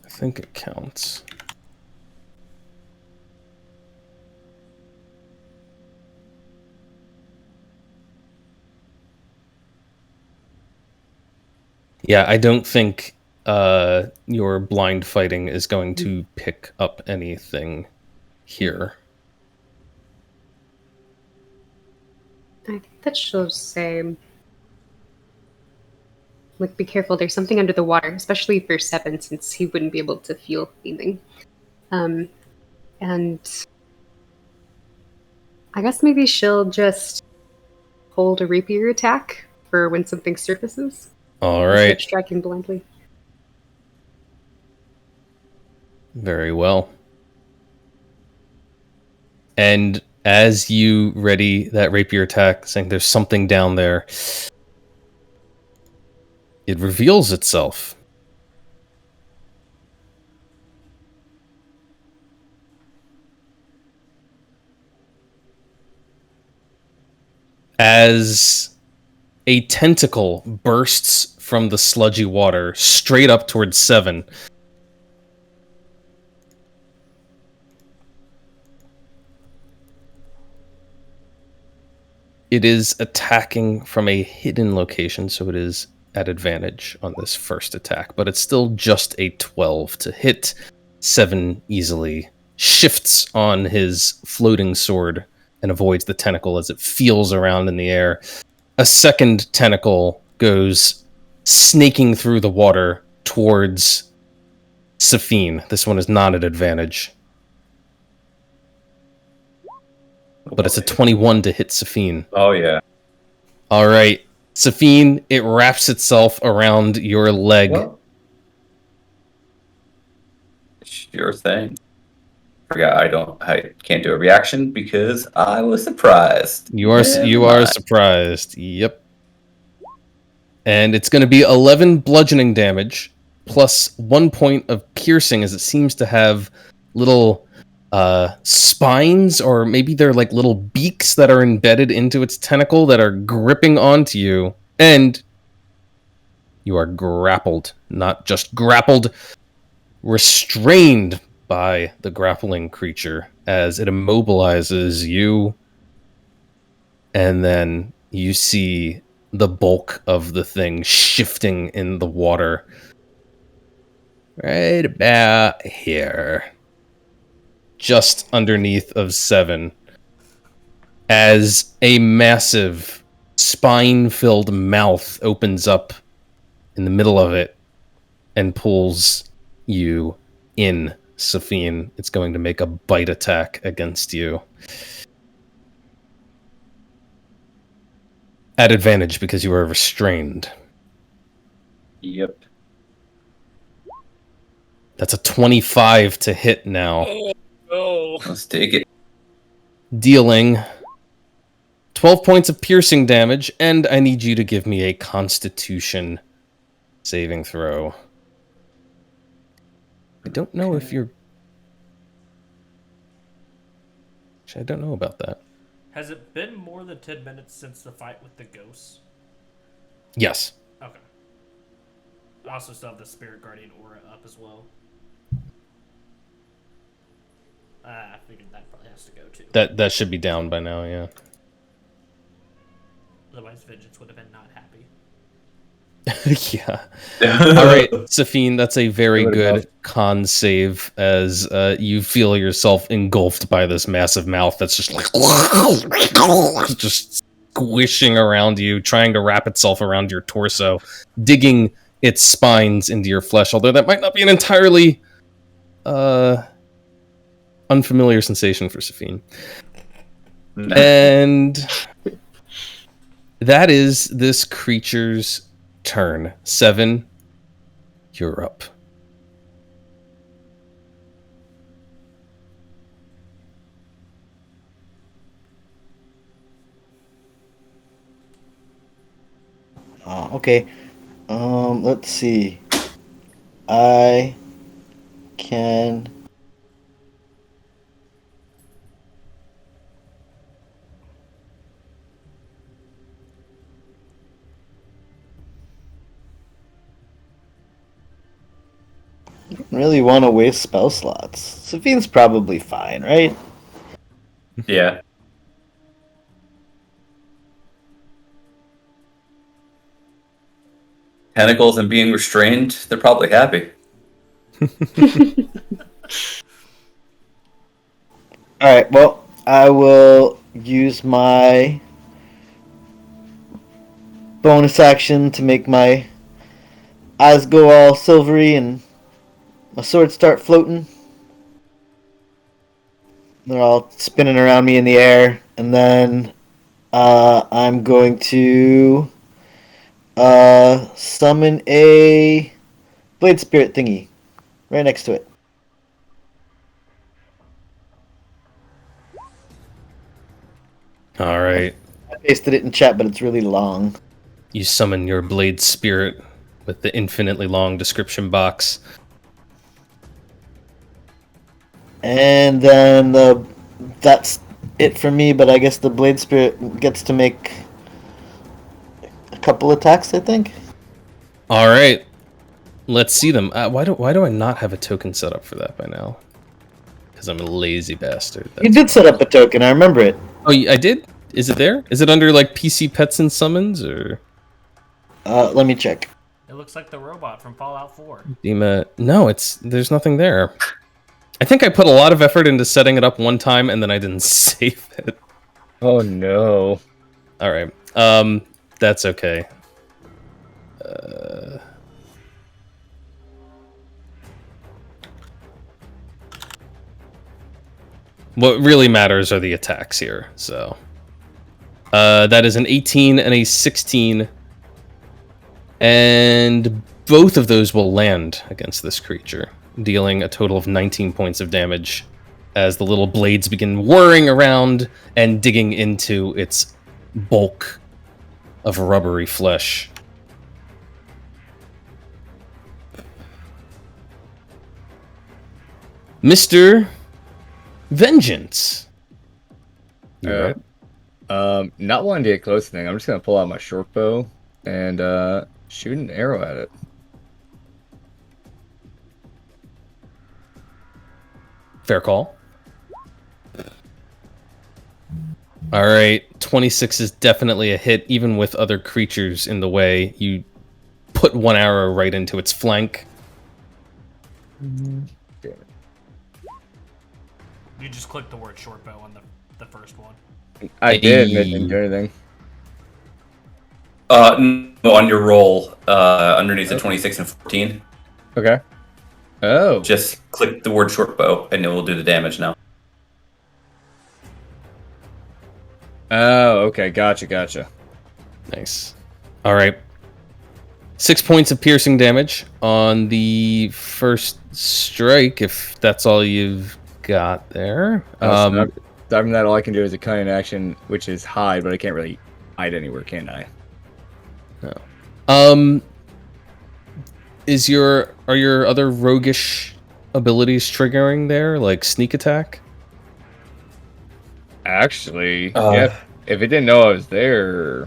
I think it counts. Yeah, I don't think your blind fighting is going to pick up anything here. I think that she'll say, like, be careful, there's something under the water, especially for Seven, since he wouldn't be able to feel anything. And I guess maybe she'll just hold a rapier attack for when something surfaces. All Instead right. of striking blindly. Very well. And as you ready that rapier attack, saying there's something down there, it reveals itself. As a tentacle bursts from the sludgy water straight up towards Seven. It is attacking from a hidden location, so it is at advantage on this first attack, but it's still just a 12 to hit. Seven easily shifts on his floating sword and avoids the tentacle as it feels around in the air. A second tentacle goes snaking through the water towards Safine. This one is not at advantage. But it's a 21 to hit Safine. Oh, yeah. All right, Safine, it wraps itself around your leg. Well, sure thing. Forgot I can't do a reaction because I was surprised. You are Never mind. surprised. Yep. And it's going to be 11 bludgeoning damage plus 1 point of piercing, as it seems to have little spines, or maybe they're like little beaks that are embedded into its tentacle that are gripping onto you. And you are grappled. Not just grappled, restrained by the grappling creature as it immobilizes you. And then you see the bulk of the thing shifting in the water. Right about here. Just underneath of 7. As a massive spine-filled mouth opens up in the middle of it and pulls you in, Safine. It's going to make a bite attack against you. At advantage because you are restrained. Yep. That's a 25 to hit now. Oh. Let's take it. Dealing 12 points of piercing damage, and I need you to give me a Constitution saving throw. I don't know if you're... Actually, I don't know about that. Has it been more than 10 minutes since the fight with the ghosts? Yes. Okay. I also still have the Spirit Guardian aura up as well. I figured that probably has to go too. That should be down by now, yeah. Otherwise, Vengeance would have been not happy. Yeah. All right, Safine, that's a very Good good enough. con save as you feel yourself engulfed by this massive mouth that's just like just squishing around you, trying to wrap itself around your torso, digging its spines into your flesh, although that might not be an entirely unfamiliar sensation for Safine. And that is this creature's turn. 7, you're up. Okay. Let's see. I can. Really want to waste spell slots. Safine's probably fine, right? Yeah. Tentacles and being restrained, they're probably happy. Alright, well, I will use my bonus action to make my eyes go all silvery and my sword start floating. They're all spinning around me in the air, and then I'm going to summon a blade spirit thingy right next to it. All right. I pasted it in chat, but it's really long. You summon your blade spirit with the infinitely long description box. And then that's it for me, but I guess the blade spirit gets to make a couple attacks, I think. All right. Let's see them. Why do I not have a token set up for that by now? Because I'm a lazy bastard. You did set up a token, I remember it. Oh, I did? Is it there? Is it under like PC pets and summons or? Let me check. It looks like the robot from Fallout 4. Dima? No, there's nothing there. I think I put a lot of effort into setting it up one time and then I didn't save it. Oh no. All right. That's okay. What really matters are the attacks here, so. That is an 18 and a 16. And both of those will land against this creature, dealing a total of 19 points of damage as the little blades begin whirring around and digging into its bulk of rubbery flesh. Mr. Vengeance. You're up. Not wanting to get close to thing. I'm just gonna pull out my short bow and shoot an arrow at it. Fair call. All right, 26 is definitely a hit, even with other creatures in the way. You put one arrow right into its flank. You just clicked the word short bow on the first one. I did, but it didn't do anything. No, on your roll, underneath the 26 and 14, Okay. Oh. just click the word short bow, and it will do the damage now. Oh, okay. Gotcha. Nice. All right. 6 points of piercing damage on the first strike, if that's all you've got there. Other than that, all I can do is a cunning action, which is hide, but I can't really hide anywhere, can I? No. Are your other roguish abilities triggering there, like sneak attack? Actually, yeah. If it didn't know I was there,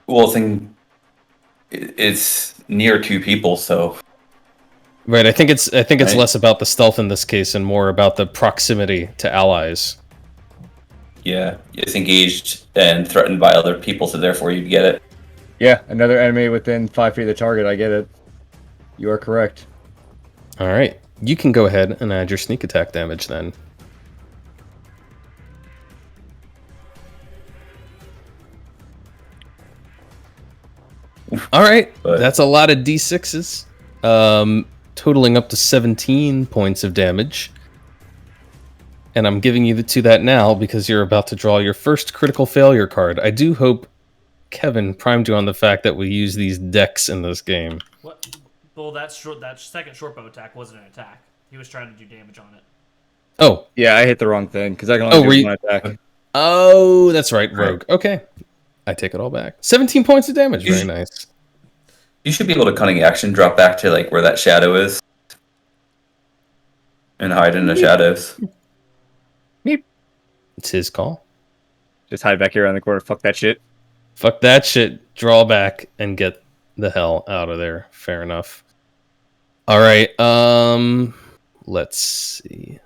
Well, it's near two people, so Right. I think it's Right. less about the stealth in this case and more about the proximity to allies. yeah, it's engaged and threatened by other people, so therefore you'd get it. yeah, another enemy within 5 feet of the target. I get it. You are correct. All right. You can go ahead and add your sneak attack damage then. All right. But- That's a lot of d6s. Totaling up to 17 points of damage. And I'm giving you to that now because you're about to draw your first critical failure card. I do hope Kevin primed you on the fact that we use these decks in this game. What? Well, that second short bow attack wasn't an attack. He was trying to do damage on it. Oh. Yeah, I hit the wrong thing because I can Oh, only do one attack. Oh, that's right, Rogue. Okay. I take it all back. 17 points of damage. Very nice. You should be able to cunning action drop back to like where that shadow is, and hide in the shadows. It's his call. Just hide back here around the corner. Fuck that shit. Fuck that shit. Draw back and get the hell out of there. Fair enough. All right. Let's see.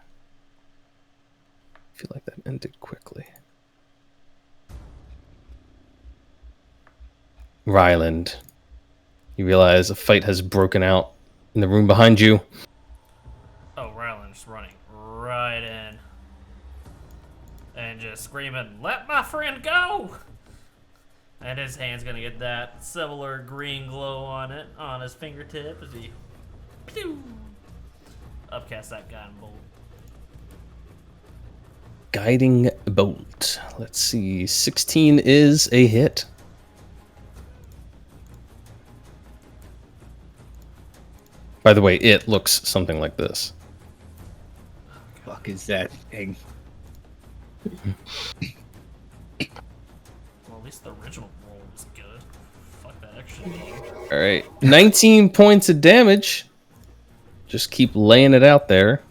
I feel like that ended quickly. Ryland. You realize a fight has broken out in the room behind you. Oh, Ryland's running right in. And just screaming, "Let my friend go!" And his hand's gonna get that similar green glow on it, on his fingertip, as he pew, upcast that guiding bolt. Guiding bolt. Let's see. 16 is a hit. By the way, it looks something like this. Fuck is that thing? Well, at least the original roll was good. Fuck that extra. All right. 19 points of damage. Just keep laying it out there.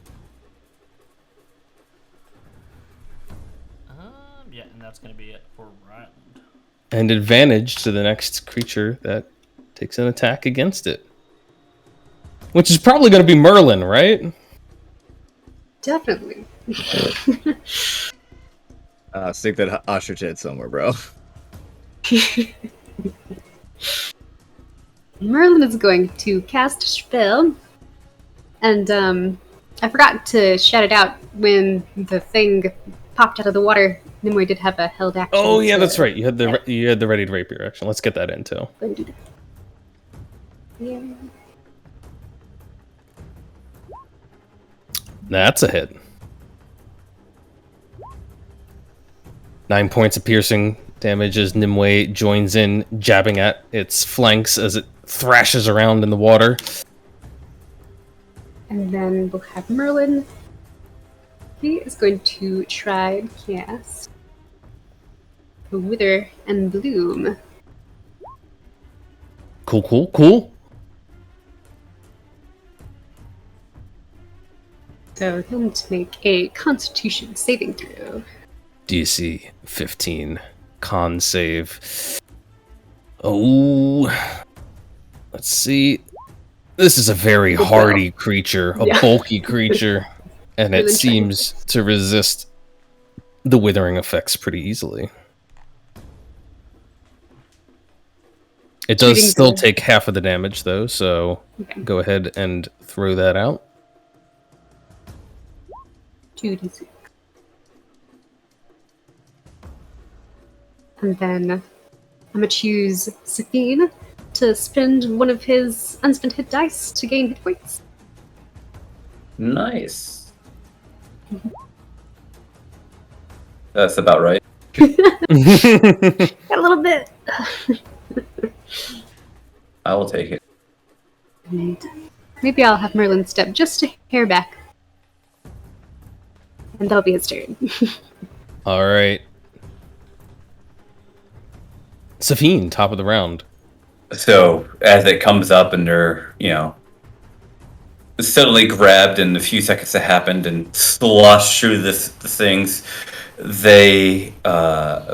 Yeah, and that's gonna be it for Ryland. And advantage to the next creature that takes an attack against it. Which is probably going to be Merlin, right? Definitely. Stick that ostrich head somewhere, bro. Merlin is going to cast a spell, and I forgot to shout it out when the thing popped out of the water. Nimue did have a held action. Oh yeah, to- that's right. You had the readied rapier action. Let's get that in too. Go and do that. Yeah. That's a hit. 9 points of piercing damage as Nimue joins in, jabbing at its flanks as it thrashes around in the water. And then we'll have Merlin. He is going to try and cast Wither and Bloom. Cool. So he'll need to make a Constitution saving throw. DC 15 con save. Oh, let's see. This is a very hardy creature, a bulky creature, and it seems to resist the withering effects pretty easily. It does still take half of the damage, though, so go ahead and throw that out. 2d6. And then I'm going to choose Safine to spend one of his unspent hit dice to gain hit points. Nice. That's about right. Got a little bit. I will take it. And maybe I'll have Merlin step just a hair back. And that'll be his turn. All right. Safine, top of the round. So as it comes up and they're, suddenly grabbed in the few seconds that happened and slosh through the things, they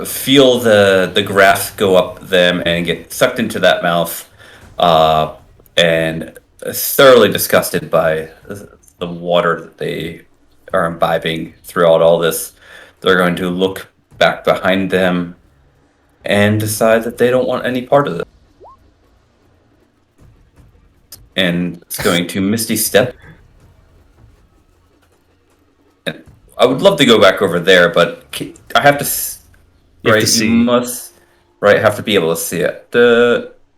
feel the grasp go up them and get sucked into that mouth, and thoroughly disgusted by the water that they are imbibing throughout all this. They're going to look back behind them and decide that they don't want any part of it. And it's going to Misty Step. And I would love to go back over there, but I have to. You must have to be able to see it.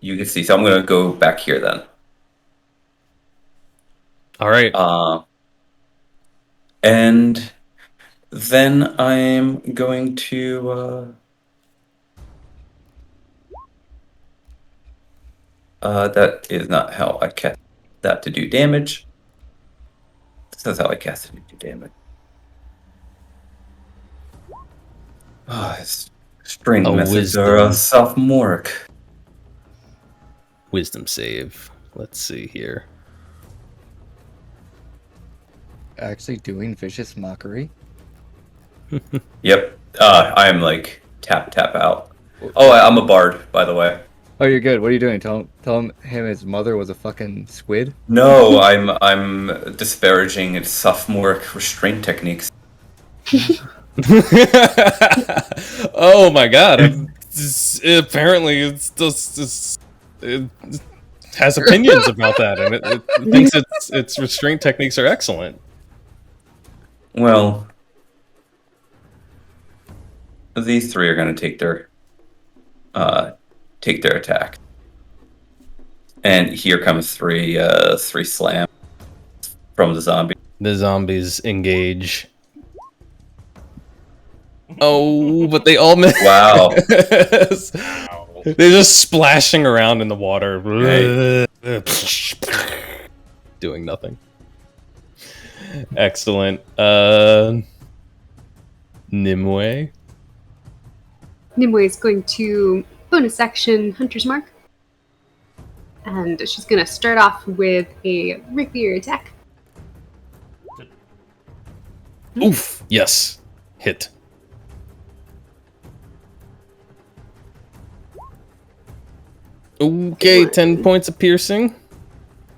You can see, so I'm going to go back here then. All right. And then I'm going to. That is not how I cast that to do damage. This is how I cast it to do damage. String methods are sophomoric. Wisdom save. Let's see here. Actually doing vicious mockery? Yep. I'm like tap out. Oh, I'm a bard, by the way. Oh, you're good. What are you doing? Tell him his mother was a fucking squid? No, I'm disparaging its sophomoric restraint techniques. Oh my god! Apparently, it has opinions about that, and it thinks its restraint techniques are excellent. Well, these three are going to take their attack, and here comes three slams from the zombie. The zombies engage. Oh, but they all miss. Wow. They're just splashing around in the water. Doing nothing. Excellent. Nimue. Nimue is going to bonus action Hunter's Mark. And she's going to start off with a rapier attack. Oof. Yes. Hit. Okay, 10 points of piercing.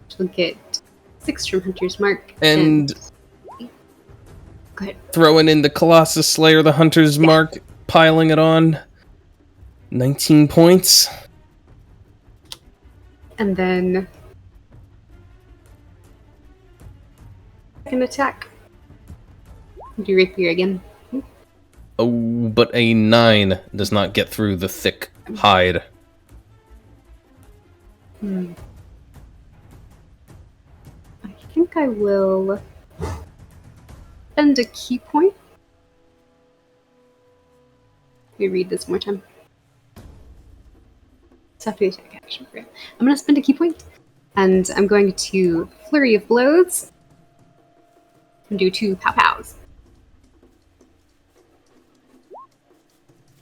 She'll get 6 from Hunter's Mark. And go ahead. Throwing in the Colossus Slayer, the Hunter's Mark, piling it on. 19 points. And then second attack. Do rapier again. Oh, but a 9 does not get through the thick hide. I think I will spend a key point me read this one more time. After the attack action. I'm going to spend a key point, and I'm going to Flurry of Blows and do 2 pow-pows.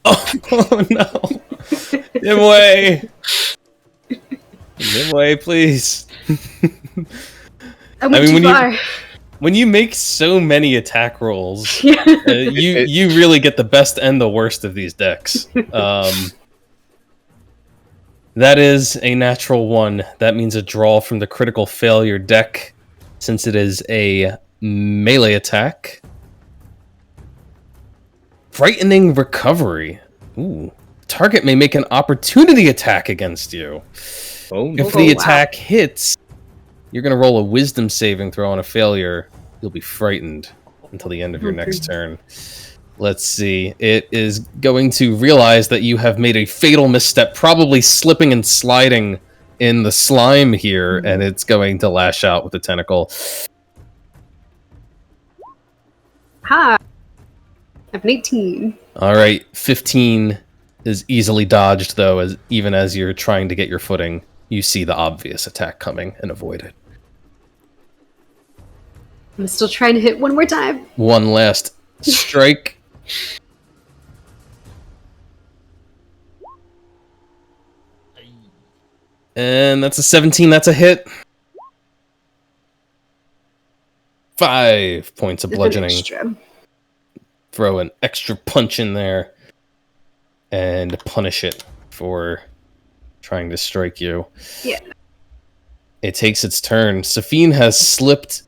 Oh no! Nimue! Nimue, please. I went too far. When you make so many attack rolls, you really get the best and the worst of these decks. That is a natural 1. That means a draw from the critical failure deck, since it is a melee attack. Frightening Recovery. Ooh. Target may make an opportunity attack against you. Oh, If the attack hits, you're going to roll a wisdom saving throw on a failure. You'll be frightened until the end of your next turn. Let's see. It is going to realize that you have made a fatal misstep, probably slipping and sliding in the slime here, and it's going to lash out with the tentacle. Ha! I have an 18. All right, 15 is easily dodged, though, even as you're trying to get your footing, you see the obvious attack coming and avoid it. I'm still trying to hit one more time. One last strike. And that's a 17. That's a hit. 5 points of bludgeoning. Extra. Throw an extra punch in there and punish it for trying to strike you. Yeah. It takes its turn. Safine has slipped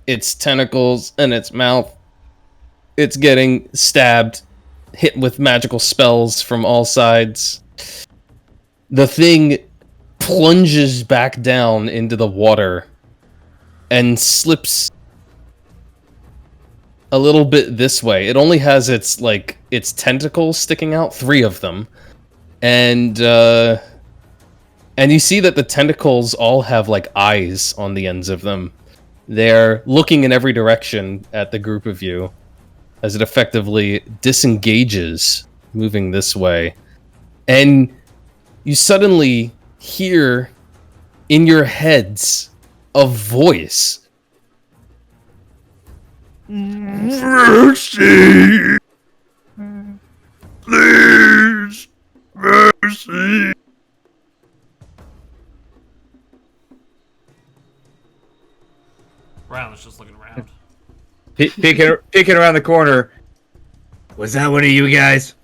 its tentacles in its mouth. It's getting stabbed, hit with magical spells from all sides. The thing plunges back down into the water and slips a little bit this way. It only has its tentacles sticking out, 3 of them. And you see that the tentacles all have eyes on the ends of them. They're looking in every direction at the group of you as it effectively disengages, moving this way. And you suddenly hear in your heads a voice. Mercy! Please! Mercy! Brown is just looking around. Peeking around the corner. Was that one of you guys?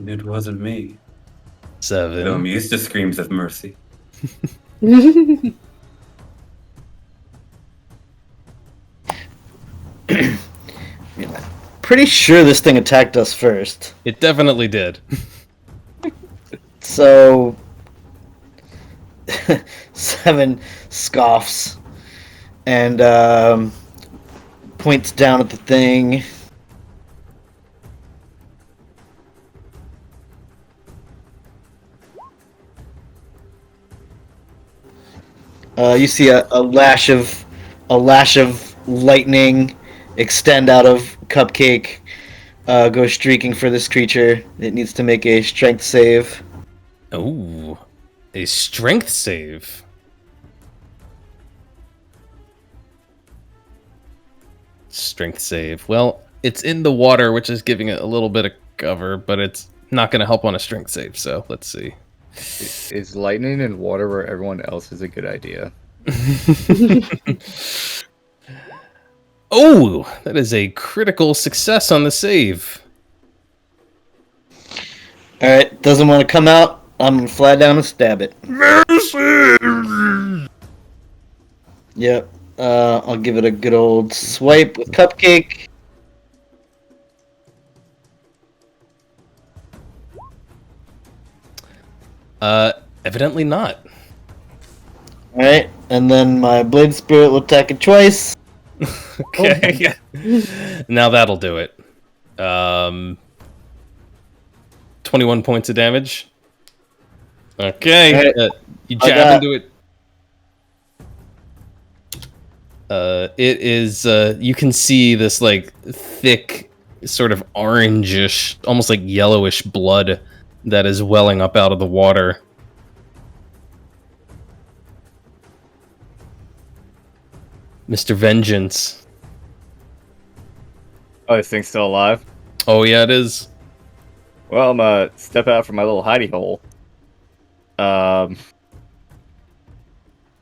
It wasn't me. 7. I'm used to screams of mercy. Pretty sure this thing attacked us first. It definitely did. So 7 scoffs and points down at the thing. You see a lash of lightning extend out of Cupcake, go streaking for this creature. It needs to make a strength save. Ooh, a strength save. Strength save. Well, it's in the water, which is giving it a little bit of cover, but it's not going to help on a strength save, so let's see. Is lightning in water where everyone else is a good idea? Oh, that is a critical success on the save. Alright, doesn't want to come out. I'm going to fly down and stab it. Mercy! Yep. I'll give it a good old swipe with Cupcake. Evidently not. Alright, and then my Blade Spirit will attack it twice. Okay. Now that'll do it. 21 points of damage. Okay. Right. You jab into it. It is. You can see this like thick, sort of orangish, almost like yellowish blood that is welling up out of the water. Mr. Vengeance. Oh, this thing's still alive? Oh yeah, it is. Well, I'm gonna step out from my little hidey hole.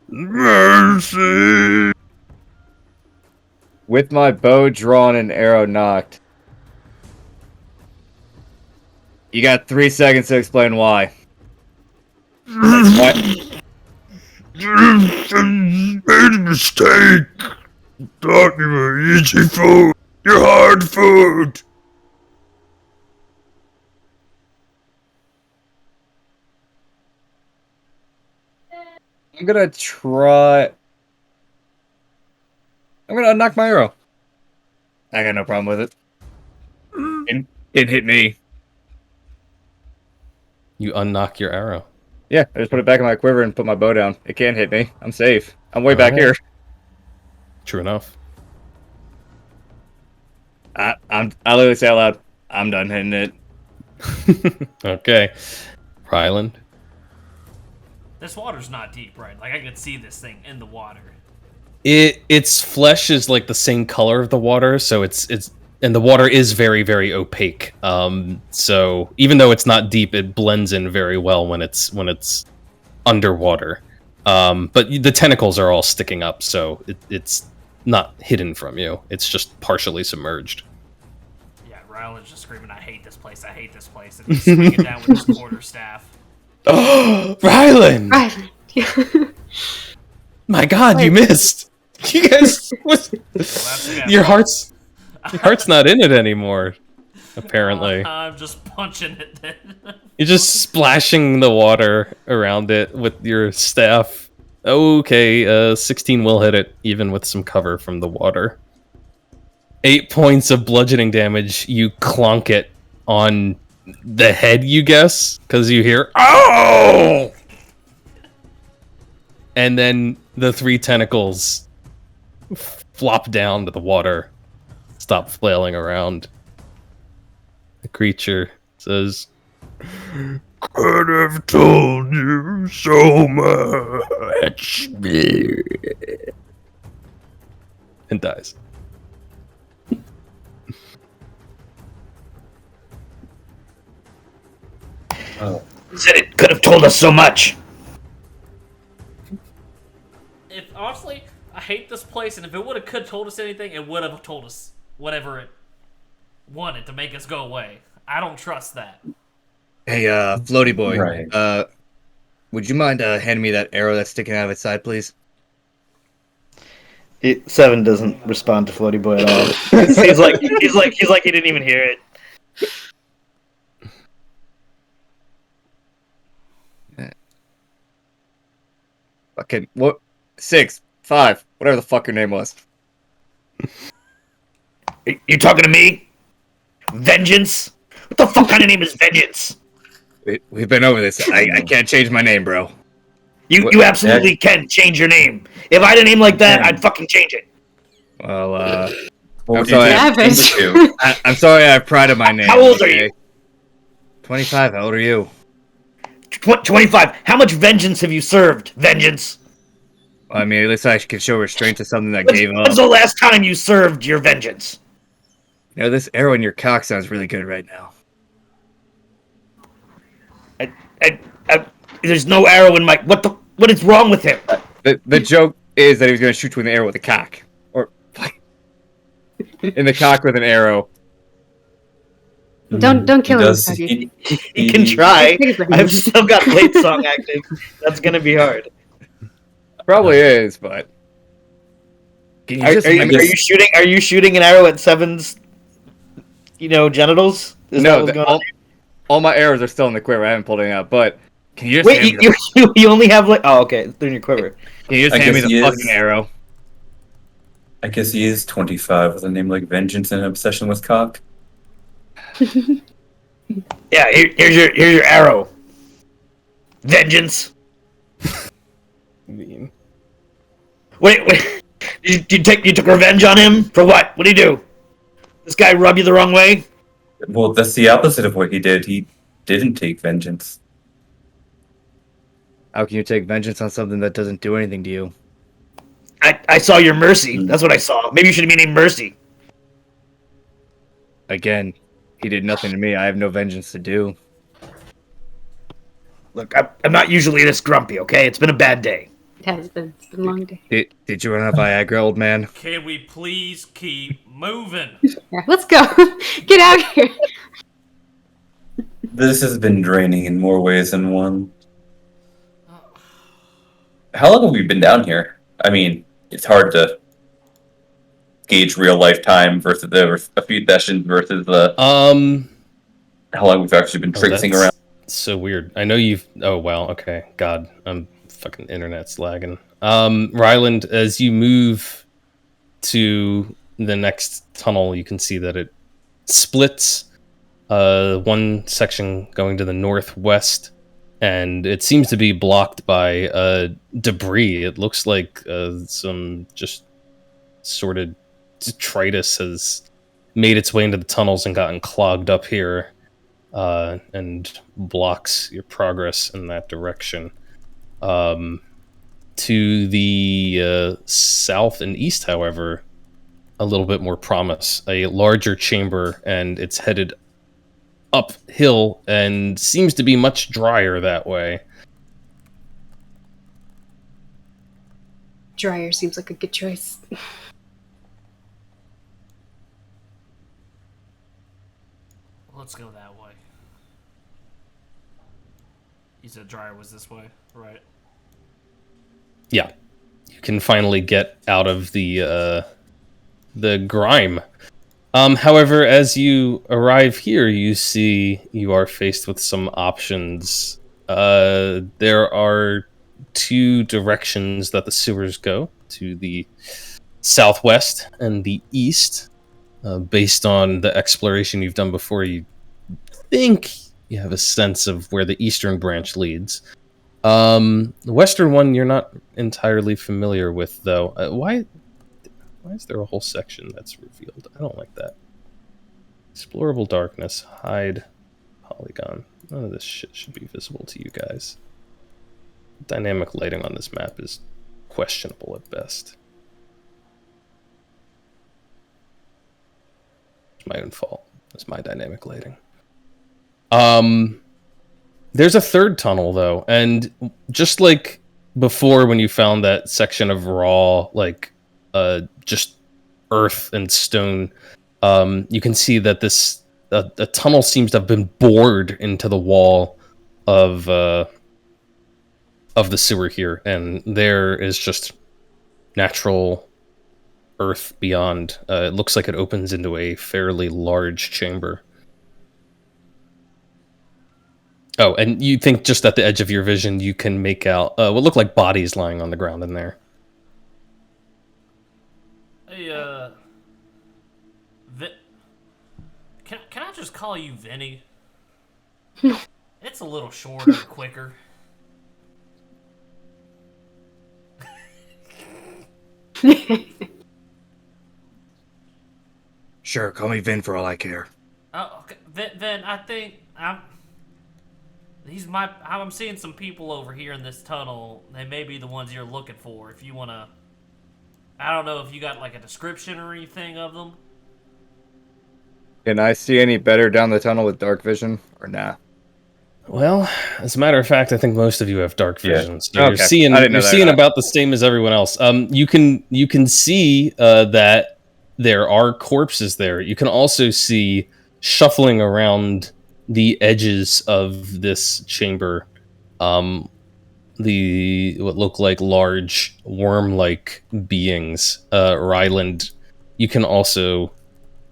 Mercy! With my bow drawn and arrow knocked. You got 3 seconds to explain why. Made a mistake. Thought you were easy food. You're hard food. I'm gonna try. I'm gonna knock my arrow. I got no problem with it. It hit me. You unknock your arrow. Yeah, I just put it back in my quiver and put my bow down. It can't hit me. I'm safe. I'm way back here. True enough. I literally say out loud, I'm done hitting it. Okay. Ryland. This water's not deep, right? Like I could see this thing in the water. Its flesh is like the same color of the water, so it's and the water is very, very opaque. So even though it's not deep, it blends in very well when it's underwater. But the tentacles are all sticking up, so it's not hidden from you. It's just partially submerged. Yeah, Ryland's just screaming, "I hate this place! I hate this place!" And he's swinging down with his quarterstaff. Oh, Ryland! Ryland. My God, you missed. You guys, your heart's not in it anymore. Apparently, I'm just punching it. Then you're just splashing the water around it with your staff. Okay, 16 will hit it, even with some cover from the water. 8 points of bludgeoning damage. You clonk it on the head, you guess, because you hear "Oh!" And then the 3 tentacles flop down to the water, stop flailing around. The creature says, "Could have told you so much," and dies. Oh. Said it could have told us so much. if honestly, I hate this place, and if it would have could told us anything, it would have told us whatever it wanted to make us go away. I don't trust that. Hey, floaty boy. Right. Would you mind handing me that arrow that's sticking out of its side, please? Seven doesn't respond to Floaty Boy at all. he's like he didn't even hear it. Fucking what? 6, 5, whatever the fuck your name was. You talking to me? Vengeance? What the fuck kind of name is Vengeance? We've been over this. I can't change my name, bro. You absolutely can change your name. If I had a name like that, I'd fucking change it. Well, What I'm would sorry. you do? I'm sorry I have pride in my name. How old are you? 25. How old are you? 25. How much vengeance have you served? Vengeance. I mean, at least I can show restraint to something that gave up. When's the last time you served your vengeance? You know, this arrow in your cock sounds really good right now. There's no arrow in my... What is wrong with him? The joke is that he was going to shoot you in the arrow with a cock. Or, in the cock with an arrow. Don't kill him, Does Peggy. He can try. I've still got Blade Song active. That's gonna be hard. Probably is, but... Can you Are just you shooting an arrow at Seven's, genitals? Is that No, what's going on? all my arrows are still in the quiver. I haven't pulled any out, but... Can you just Wait, hand me you only have oh, okay, they're in your quiver. can you just I hand me guess the he fucking is. arrow? I guess he is 25 with a name like Vengeance and an obsession with cock. Yeah, here's your arrow. Vengeance. Mean. Wait. You took revenge on him for what? What did he do? This guy rub you the wrong way? Well, that's the opposite of what he did. He didn't take vengeance. How can you take vengeance on something that doesn't do anything to you? I saw your mercy. Mm. That's what I saw. Maybe you should have been named Mercy. Again, he did nothing to me. I have no vengeance to do. Look, I'm not usually this grumpy, okay? It's been a bad day. It has been. It's been a long day. Did you run out of Viagra, old man? Can we please keep moving? Yeah, let's go. Get out of here. This has been draining in more ways than one. How long have we been down here? I mean, it's hard to gauge real life time versus a few sessions versus how long we've actually been traipsing around. So weird. I know you've. Oh wow. Okay. God, I'm fucking internet's lagging. Ryland, as you move to the next tunnel, you can see that it splits. One section going to the northwest, and it seems to be blocked by debris. It looks like some just sort of detritus has made its way into the tunnels and gotten clogged up here, and blocks your progress in that direction. To the south and east, however, a little bit more promise. A larger chamber, and it's headed uphill and seems to be much drier that way. Dryer seems like a good choice. Let's go that way. You said dryer was this way, right? Yeah, you can finally get out of the grime. However, as you arrive here, you see you are faced with some options. There are two directions that the sewers go, to the southwest and the east. Based on the exploration you've done before, you think you have a sense of where the eastern branch leads. The western one you're not entirely familiar with, though. Why is there a whole section that's revealed? I don't like that. Explorable darkness, hide, polygon. None of this shit should be visible to you guys. Dynamic lighting on this map is questionable at best. It's my own fault. It's my dynamic lighting. There's a third tunnel, though, and just like before when you found that section of raw, like, just earth and stone, you can see that this a tunnel seems to have been bored into the wall of the sewer here, and there is just natural earth beyond. It looks like it opens into a fairly large chamber. Oh, and you think just at the edge of your vision you can make out what look like bodies lying on the ground in there. Hey, can I just call you Vinny? It's a little shorter, quicker. Sure, call me Vin for all I care. Oh, okay. Then I think I'm seeing some people over here in this tunnel. They may be the ones you're looking for. If you wanna, I don't know if you got like a description or anything of them. Can I see any better down the tunnel with dark vision, or nah? Well, as a matter of fact, I think most of you have dark vision, so Okay. you're seeing about the same as everyone else. You can see that there are corpses there. You can also see shuffling around the edges of this chamber, what look like large worm-like beings. Ryland, you can also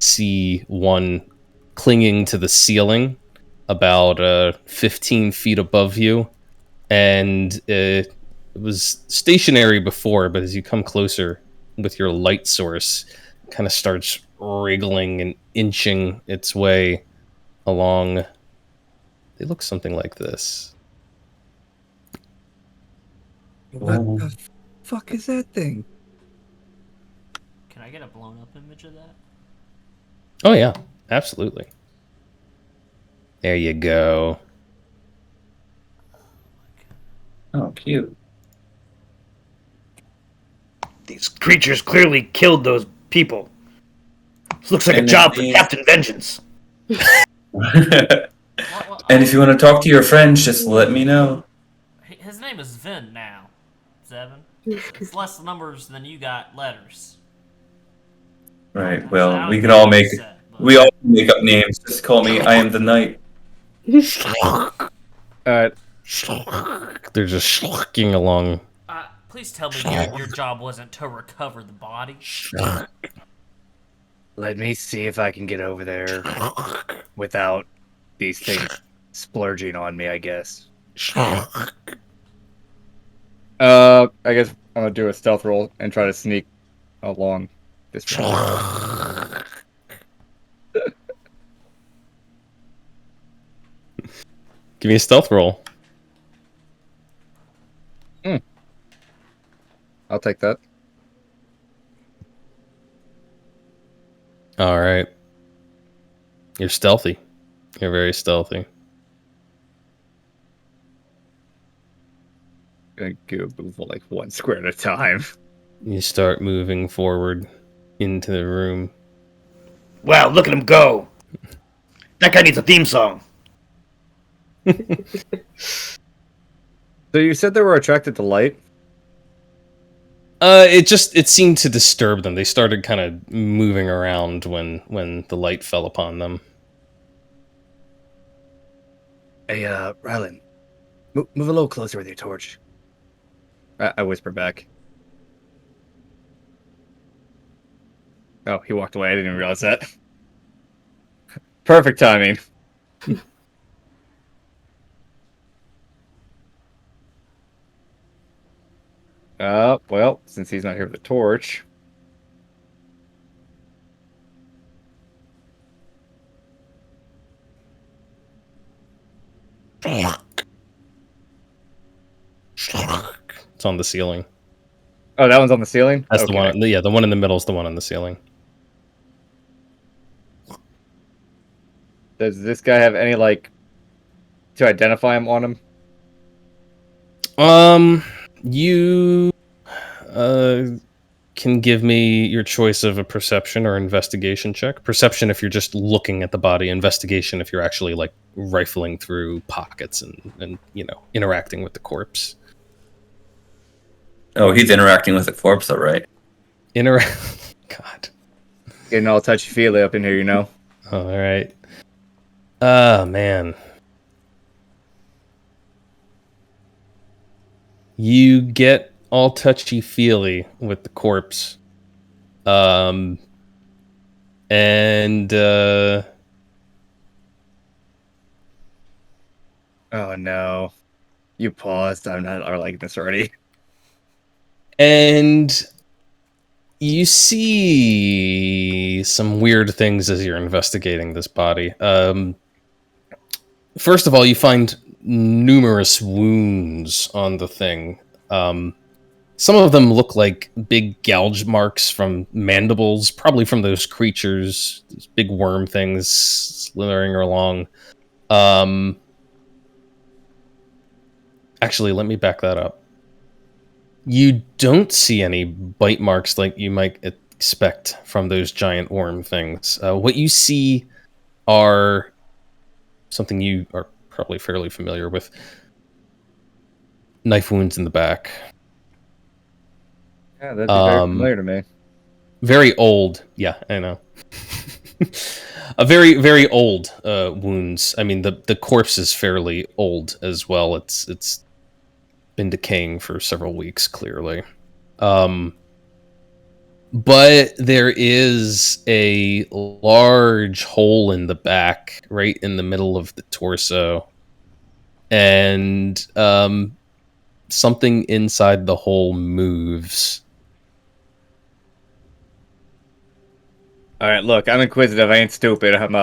see one clinging to the ceiling about 15 feet above you, and it was stationary before, but as you come closer with your light source, it kind of starts wriggling and inching its way along. They look something like this. What the fuck is that thing? Can I get a blown up image of that? Oh yeah, absolutely. There you go. Oh, cute. These creatures clearly killed those people. This looks like a And job for his name- Captain Vengeance. And if you want to talk to your friends, just let me know. His name is Vin now, Zevin. It's less numbers than you got letters. Right. I Well, don't we care can all what make you said, but- we all make up names. Just call me. I am the knight. Alright. They're just schlucking along. Please tell me your job wasn't to recover the body. Let me see if I can get over there without these things splurging on me, I guess. I guess I'm gonna do a stealth roll and try to sneak along this way. Give me a stealth roll. I'll take that. All right. You're stealthy. You're very stealthy. Gonna go move like 1 square at a time. You start moving forward into the room. Wow, look at him go. That guy needs a theme song. So you said they were attracted to light? It seemed to disturb them. They started kind of moving around when the light fell upon them. Hey, Rylan, move a little closer with your torch. I whisper back. Oh, he walked away. I didn't even realize that. Perfect timing. Well, since he's not here with the torch. It's on the ceiling. Oh, that one's on the ceiling? That's Okay. the one. Yeah, the one in the middle is the one on the ceiling. Does this guy have any, like, to identify him on him? You can give me your choice of a perception or investigation check. Perception if you're just looking at the body. Investigation if you're actually like rifling through pockets and interacting with the corpse. Oh, he's interacting with the corpse, all right. God. Getting all touchy-feely up in here, you know? All right. Ah, man. You get all touchy-feely with the corpse. And Oh, no. You paused. I'm not liking this already. And you see some weird things as you're investigating this body. First of all, you find numerous wounds on the thing. Some of them look like big gouge marks from mandibles, probably from those creatures, these big worm things slithering along. Actually, let me back that up. You don't see any bite marks like you might expect from those giant worm things. What you see are something you are probably fairly familiar with. Knife wounds in the back. Yeah, that'd be very familiar to me. Very old. Yeah, I know. A very, very old wounds. I mean, the corpse is fairly old as well. It's been decaying for several weeks, clearly. But there is a large hole in the back, right in the middle of the torso. And something inside the hole moves. Alright, look, I'm inquisitive. I ain't stupid. I'm,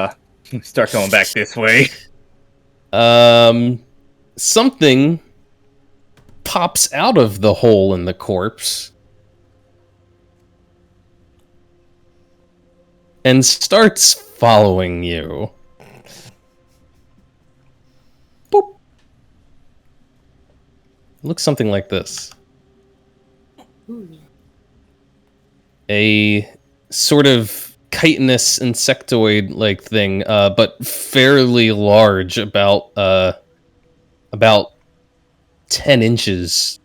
start going back this way. Something pops out of the hole in the corpse and starts following you. Boop. Looks something like this. A sort of chitinous insectoid-like thing, but fairly large, about 10 inches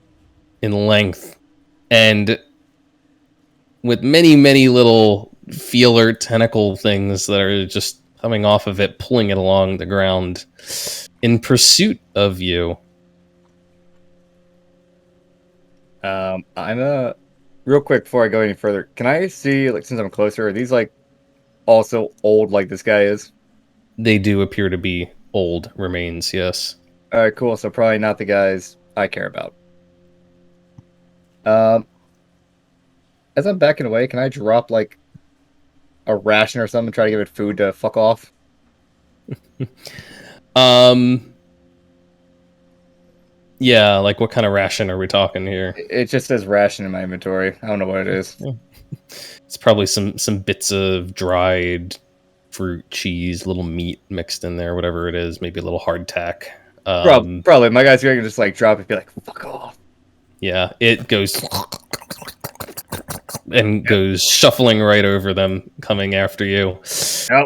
in length, and with many, many little feeler tentacle things that are just coming off of it, pulling it along the ground in pursuit of you. I'm real quick before I go any further. Can I see, like, since I'm closer, are these like also old like this guy is? They do appear to be old remains, yes. All right, cool. So probably not the guys I care about. As I'm backing away, can I drop like a ration or something, try to give it food to fuck off? Yeah, like what kind of ration are we talking here? It just says ration in my inventory. I don't know what it is. It's probably some bits of dried fruit, cheese, little meat mixed in there, whatever it is, maybe a little hardtack. Probably. My guys here can just like drop it and be like, fuck off. Yeah, it goes and goes shuffling right over them, coming after you.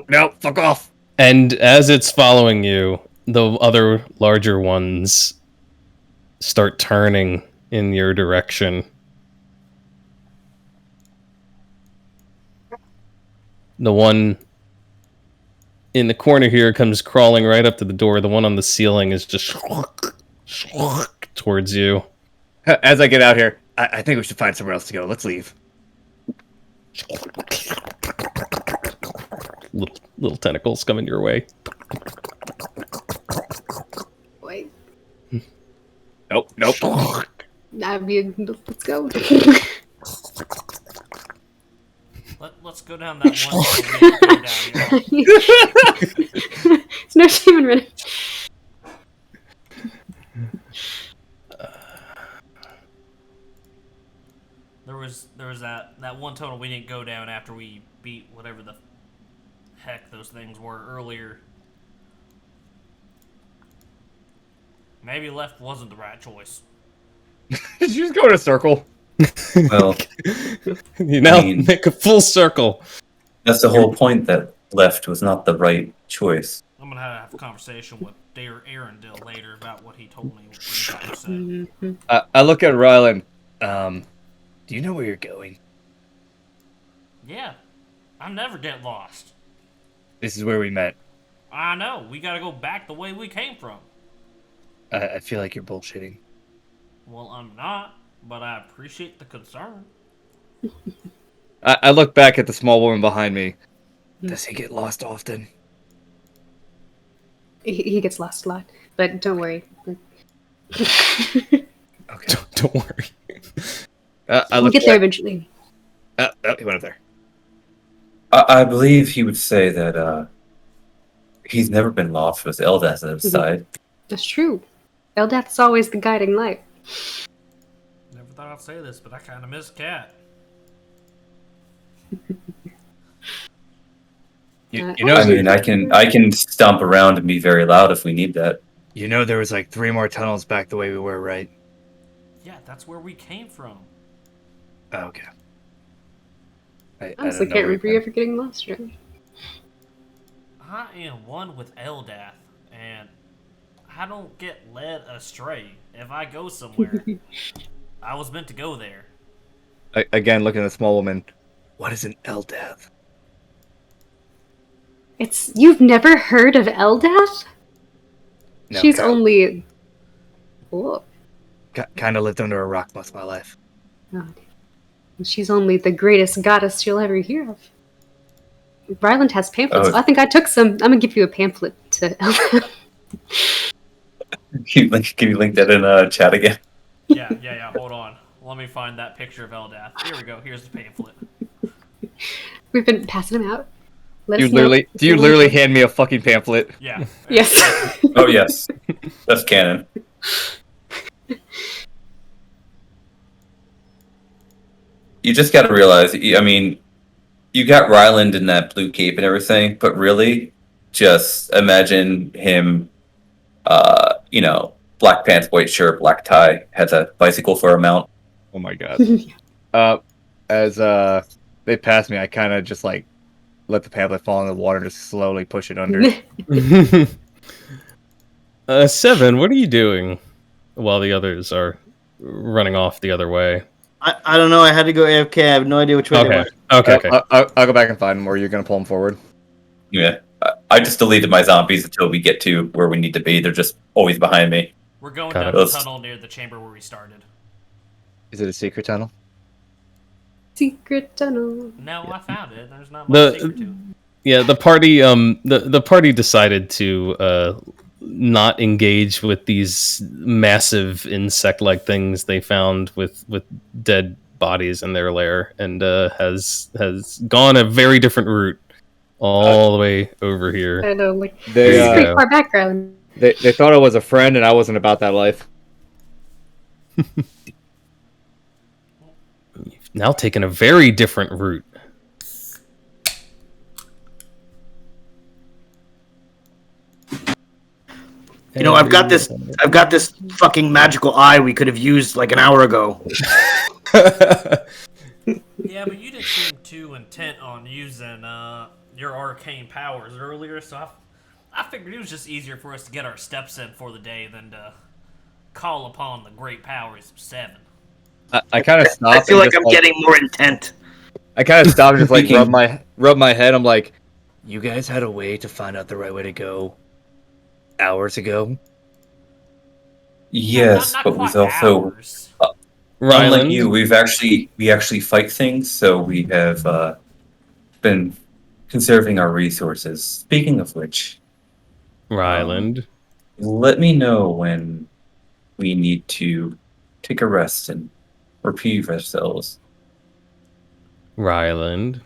Nope, fuck off. And as it's following you, the other larger ones start turning in your direction. The one in the corner here comes crawling right up to the door. The one on the ceiling is just towards you. As I get out here, I think we should find somewhere else to go. Let's leave. Little tentacles coming your way. Wait. Nope. I mean, let's go. Let's go down that one. Go down here. There's no shame in running. There was that one tunnel we didn't go down after we beat whatever the heck those things were earlier. Maybe left wasn't the right choice. Did you just go in a circle? Well, You now make a full circle. that's the whole point, that left was not the right choice. I'm gonna have a conversation with Arendelle later about what he told me. What he tried to say. I look at Rylan. Do you know where you're going? Yeah, I never get lost. This is where we met. I know. We gotta go back the way we came from. I feel like you're bullshitting. Well, I'm not, but I appreciate the concern. I look back at the small woman behind me. Does he get lost often? He gets lost a lot, but don't worry. Okay. Don't worry. I We'll look get there eventually. Oh, he went up there. I believe he would say that he's never been lost with Eldath at his side. That's true. Eldath's always the guiding light. Never thought I'd say this, but I kind of miss Cat. You know, I mean, I can stomp around and be very loud if we need that. you know, there was like 3 more tunnels back the way we were, right? Yeah, that's where we came from. Oh, okay. I Honestly, don't know can't where remember you ever getting lost, right? I am one with Eldath, and I don't get led astray. If I go somewhere, I was meant to go there. again, looking at the small woman. What is an Eldath? You've never heard of Eldath? No, She's only. Oh, kind of lived under a rock most of my life. God. She's only the greatest goddess you'll ever hear of. Ryland has pamphlets. Oh. I think I took some. I'm gonna give you a pamphlet to Eldath. Can you link that in chat again? Yeah. Hold on. Let me find that picture of Eldath. Here we go. Here's the pamphlet. We've been passing them out. Let Do us know if you want literally to- hand me a fucking pamphlet? Yeah. Yes. Oh yes, that's canon. You just got to realize. I mean, you got Ryland in that blue cape and everything, but really, just imagine him, black pants, white shirt, black tie, has a bicycle for a mount. Oh my god. As they pass me, I kind of just like let the pamphlet fall in the water, and just slowly push it under. 7, what are you doing while the others are running off the other way? I don't know. I had to go AFK. I have no idea which way they went. Okay. I'll go back and find them, or you're gonna pull them forward. Yeah, I just deleted my zombies until we get to where we need to be. They're just always behind me. We're going Got down it. the tunnel near the chamber where we started. Is it a secret tunnel? Secret tunnel. No, I found it. There's not much secret to it. Yeah, the party the party decided to not engage with these massive insect-like things they found with dead bodies in their lair, and has gone a very different route all the way over here. I know, like, They, this is pretty far background. They thought I was a friend, and I wasn't about that life. You've now taken a very different route. You know, I've got this fucking magical eye we could have used like an hour ago. Yeah, but you didn't seem too intent on using your arcane powers earlier, so I figured it was just easier for us to get our steps in for the day than to call upon the great powers of 7. I kind of stopped. I feel like I'm getting more intent. I kind of stopped and just like rub my head. I'm like, you guys had a way to find out the right way to go hours ago. Yes, Not but quite we've also, hours. unlike Ryland, you, we actually fight things, so we have been conserving our resources. Speaking of which, Ryland, let me know when we need to take a rest and reprieve ourselves. Ryland.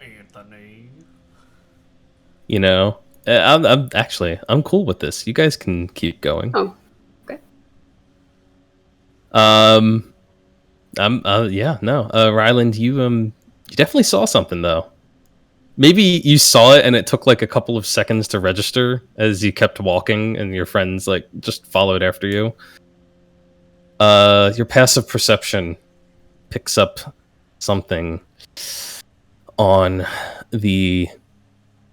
Anthony. You know, I'm cool with this. You guys can keep going. Oh, okay. Ryland, you definitely saw something though. Maybe you saw it and it took like a couple of seconds to register as you kept walking and your friends like just followed after you. Your passive perception picks up something on the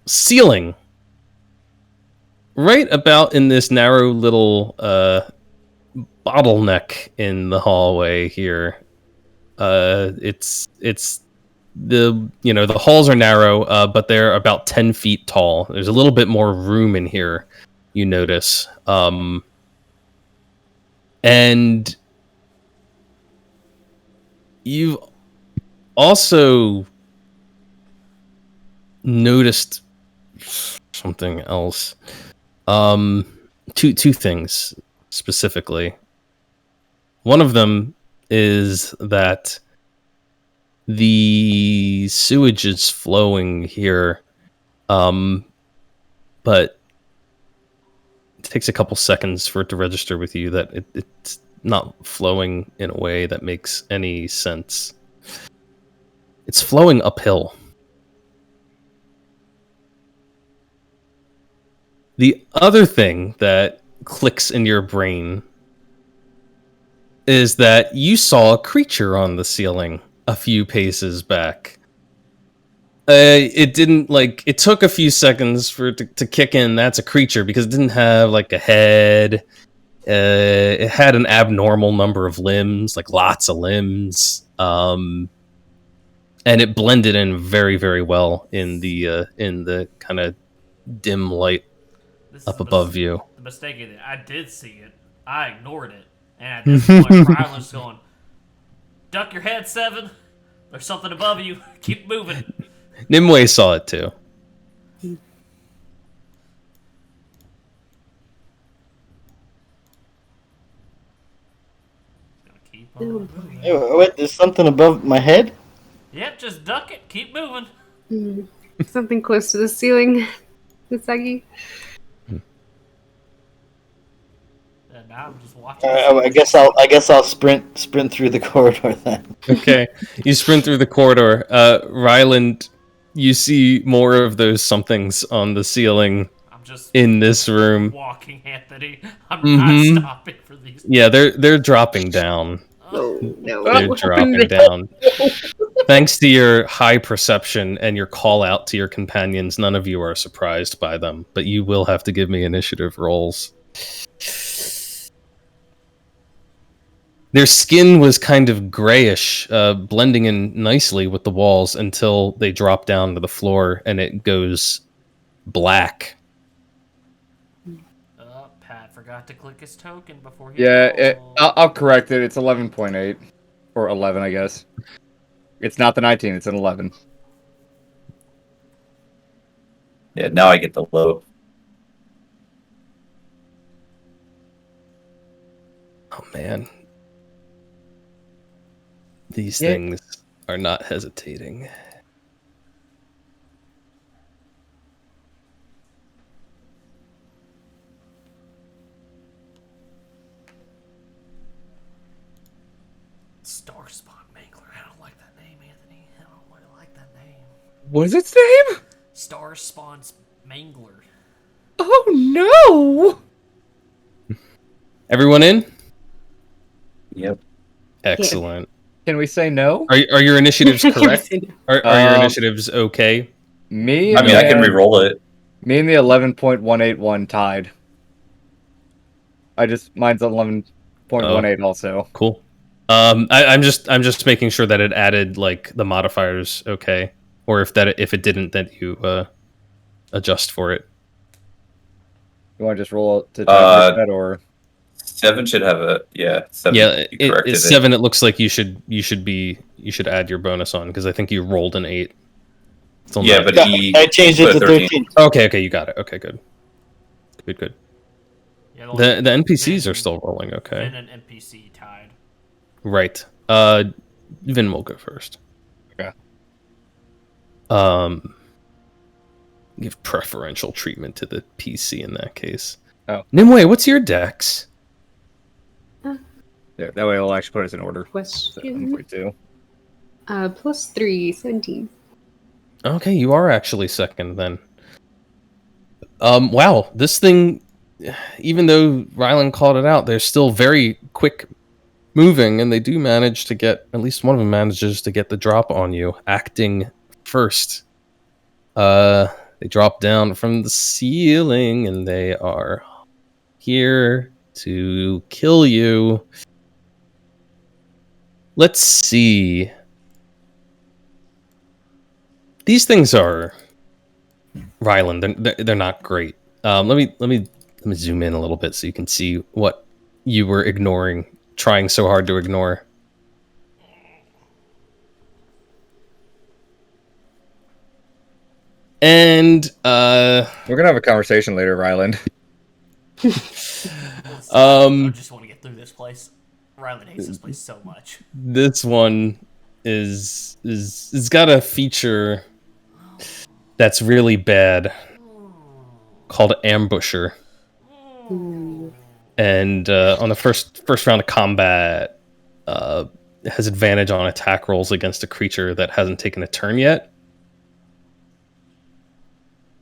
ceiling right about in this narrow little bottleneck in the hallway here. It's the halls are narrow, but they're about 10 feet tall. There's a little bit more room in here, you notice. And you've also noticed something else. Two things specifically. One of them is that the sewage is flowing here, but it takes a couple seconds for it to register with you that it's not flowing in a way that makes any sense. It's flowing uphill. The other thing that clicks in your brain is that you saw a creature on the ceiling a few paces back. It didn't it took a few seconds for it to kick in. That's a creature because it didn't have like a head. It had an abnormal number of limbs, like lots of limbs. And it blended in very, very well in the kind of dim light up above you. The mistake is that I did see it. I ignored it. And at this point, Ryland's going, duck your head, 7. There's something above you. Keep moving. Nimue saw it too. Keep on moving. Wait, there's something above my head? Yep, just duck it. Keep moving. Something close to the ceiling. Usagi. And now I'm just watching. I guess I'll sprint through the corridor then. Okay, you sprint through the corridor. Ryland, you see more of those somethings on the ceiling I'm just in this room. walking, Anthony. I'm Mhm. not stopping for these. Yeah, they're dropping down. Oh no. They're dropping down. Thanks to your high perception and your call out to your companions, none of you are surprised by them, but you will have to give me initiative rolls. Their skin was kind of grayish, blending in nicely with the walls until they drop down to the floor and it goes black. Pat forgot to click his token before he rolled. I'll correct it. It's 11.8. Or 11, I guess. It's not the 19, it's an 11. Yeah, now I get the low. Oh man. These things are not hesitating. Star Spawn Mangler. I don't like that name, Anthony. I don't really like that name. What is its name? Star Spawn's Mangler. Oh no! Everyone in? Yep. Excellent. Can we say no? Are your initiatives correct? Are your Um, initiatives okay? Me? I mean, I can re-roll it. Me and the 11.181 tied. Mine's 11.18 also. Cool. I'm just making sure that it added like the modifiers okay, or if it didn't, then you adjust for it. You want to just roll it to tie that, or 7 should have a 7. Yeah, you corrected it's 7. It looks like you should add your bonus on because I think you rolled an 8. Still Yeah, not- but he I changed it put to 13. 13. Okay, you got it. Okay, good. Yeah, The NPCs are still rolling. Okay, Vin and NPC tied. right. Vin will go first. Okay. Give preferential treatment to the PC in that case. Oh. Nimue, what's your dex? yeah, that way it'll actually put us in order. Question. 7.2. Plus 3, 17. Okay, you are actually second then. Wow, this thing, even though Rylan called it out, they're still very quick moving, and they do manage to get, at least one of them manages to get the drop on you, acting first. They drop down from the ceiling, and they are here to kill you. Let's see. These things are Ryland. They're not great. Let me zoom in a little bit so you can see what you were ignoring, trying so hard to ignore. And We're gonna have a conversation later, Ryland. I just want to get through this place. Rylan hates this place so much. This one is it's got a feature that's really bad called Ambusher. And on the first round of combat, has advantage on attack rolls against a creature that hasn't taken a turn yet.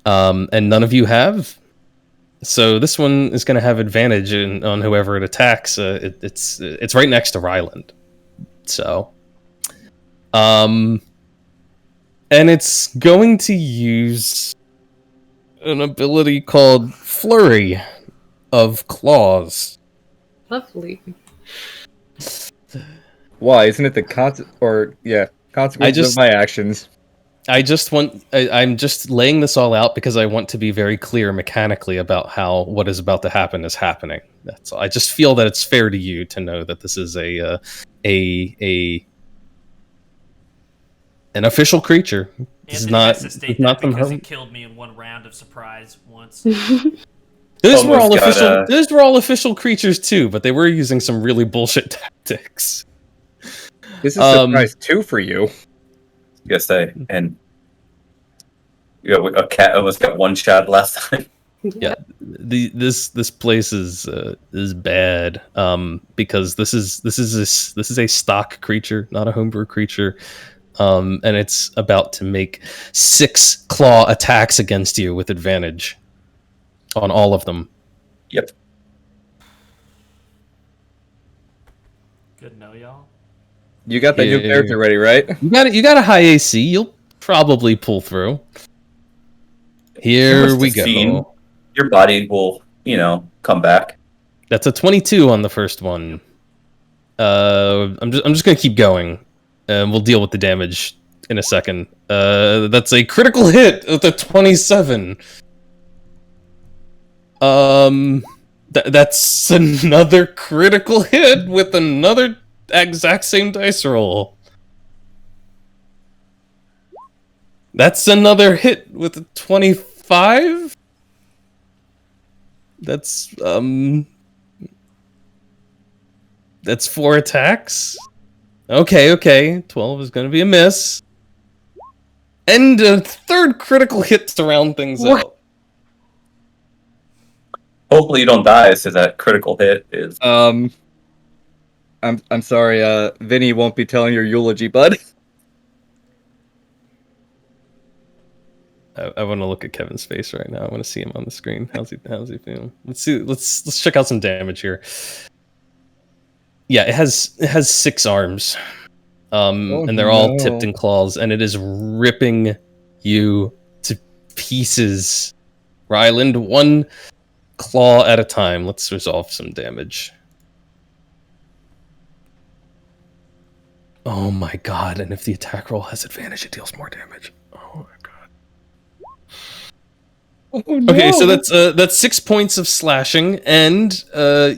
And none of you have. So this one is going to have advantage on whoever it attacks. It's right next to Ryland. So, and it's going to use an ability called Flurry of Claws. Lovely. Why? Isn't it the consequences of my actions? I'm just laying this all out because I want to be very clear mechanically about how what is about to happen is happening. That's all. I just feel that it's fair to you to know that this is an official creature. This is not because some he killed me in one round of surprise once. Those were all Almost got, official. Those were all official creatures too, but they were using some really bullshit tactics. This is surprise 2 for you. You gotta say, and a cat almost got one shot last time. Yeah, this place is bad. Because this is a stock creature, not a homebrew creature. And it's about to make 6 claw attacks against you with advantage on all of them. Yep. Good to know, y'all. You got that new Yeah. character ready, right? You got a high AC. You'll probably pull through. Here we go. Your body will, come back. That's a 22 on the first one. I'm just gonna keep going, and we'll deal with the damage in a second. That's a critical hit with a 27. That's another critical hit with another exact same dice roll. That's another hit with a 25. That's 4 attacks. Okay. 12 is going to be a miss. And a third critical hit to round things out. Hopefully you don't die, so that critical hit is... I'm sorry, Vinny won't be telling your eulogy, bud. I want to look at Kevin's face right now. I want to see him on the screen. How's he feeling? Let's see. Let's check out some damage here. Yeah, it has 6 arms. And they're all tipped in claws, and it is ripping you to pieces. Ryland, 1 claw at a time. Let's resolve some damage. Oh my god, and if the attack roll has advantage, it deals more damage. Oh my god. Oh, no. Okay, so that's 6 points of slashing, and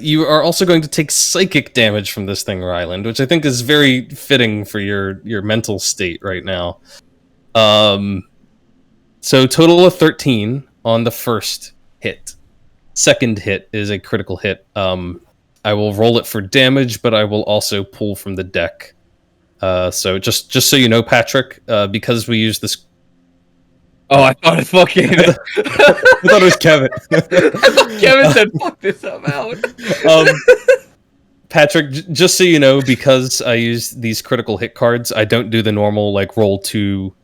you are also going to take psychic damage from this thing, Ryland, which I think is very fitting for your mental state right now. So total of 13 on the first hit. Second hit is a critical hit. I will roll it for damage, but I will also pull from the deck. So just so you know, Patrick, because we use this. Oh, I thought it fucking. I thought it was Kevin. I thought Kevin said, "Fuck this, I'm out." Patrick, just so you know, because I use these critical hit cards, I don't do the normal roll two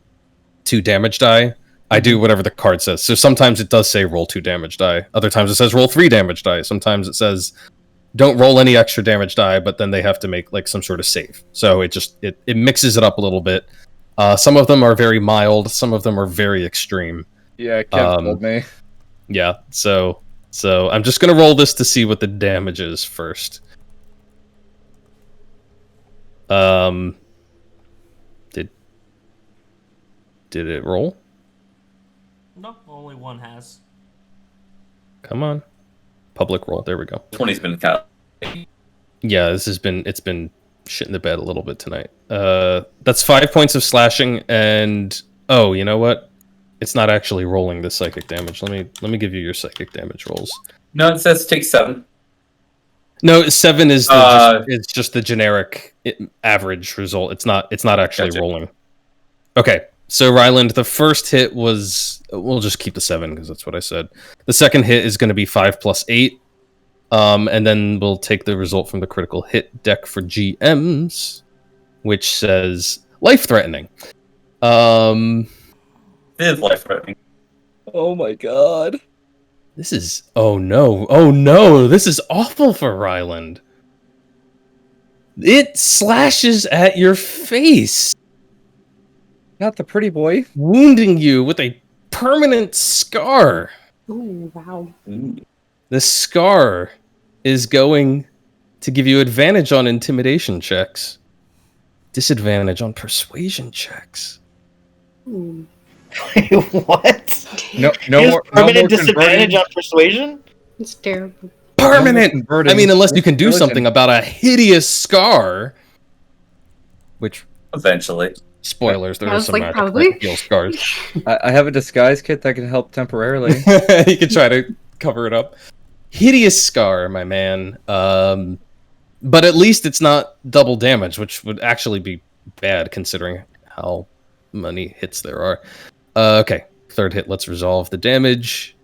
damage die. I do whatever the card says. So sometimes it does say roll 2 damage die. Other times it says roll 3 damage die. Sometimes it says don't roll any extra damage die, but then they have to make some sort of save. So it mixes it up a little bit. Some of them are very mild. Some of them are very extreme. Yeah, Kevin told me. Yeah, so I'm just gonna roll this to see what the damage is first. Did it roll? No, only one has. Come on, public roll. There we go. 20's been kind of... Yeah, it's been shit in the bed a little bit tonight. That's 5 points of slashing, and oh, you know what? It's not actually rolling the psychic damage. Let me give you your psychic damage rolls. No, it says take 7. No, 7 is it's just the generic average result. It's not actually Gotcha. rolling. Okay, so Ryland, the first hit was, we'll just keep the 7 because that's what I said. The second hit is going to be 5 plus 8. And then we'll take the result from the critical hit deck for GMs, which says life-threatening. It is life-threatening. Oh my god. This is... Oh no, this is awful for Ryland. It slashes at your face, Not the pretty boy. wounding you with a permanent scar. Oh, wow. Ooh. The scar is going to give you advantage on intimidation checks, disadvantage on persuasion checks. Ooh. What? No He has more permanent disadvantage on persuasion? It's terrible. Permanent! converting I mean, unless you can do religion. something about a hideous scar. Which, Eventually. spoilers, there I are was some like, magic probably. that heal scars. I have a disguise kit that can help temporarily. You can try to cover it up. Hideous scar, my man. But at least it's not double damage, which would actually be bad considering how many hits there are. Okay, third hit, let's resolve the damage.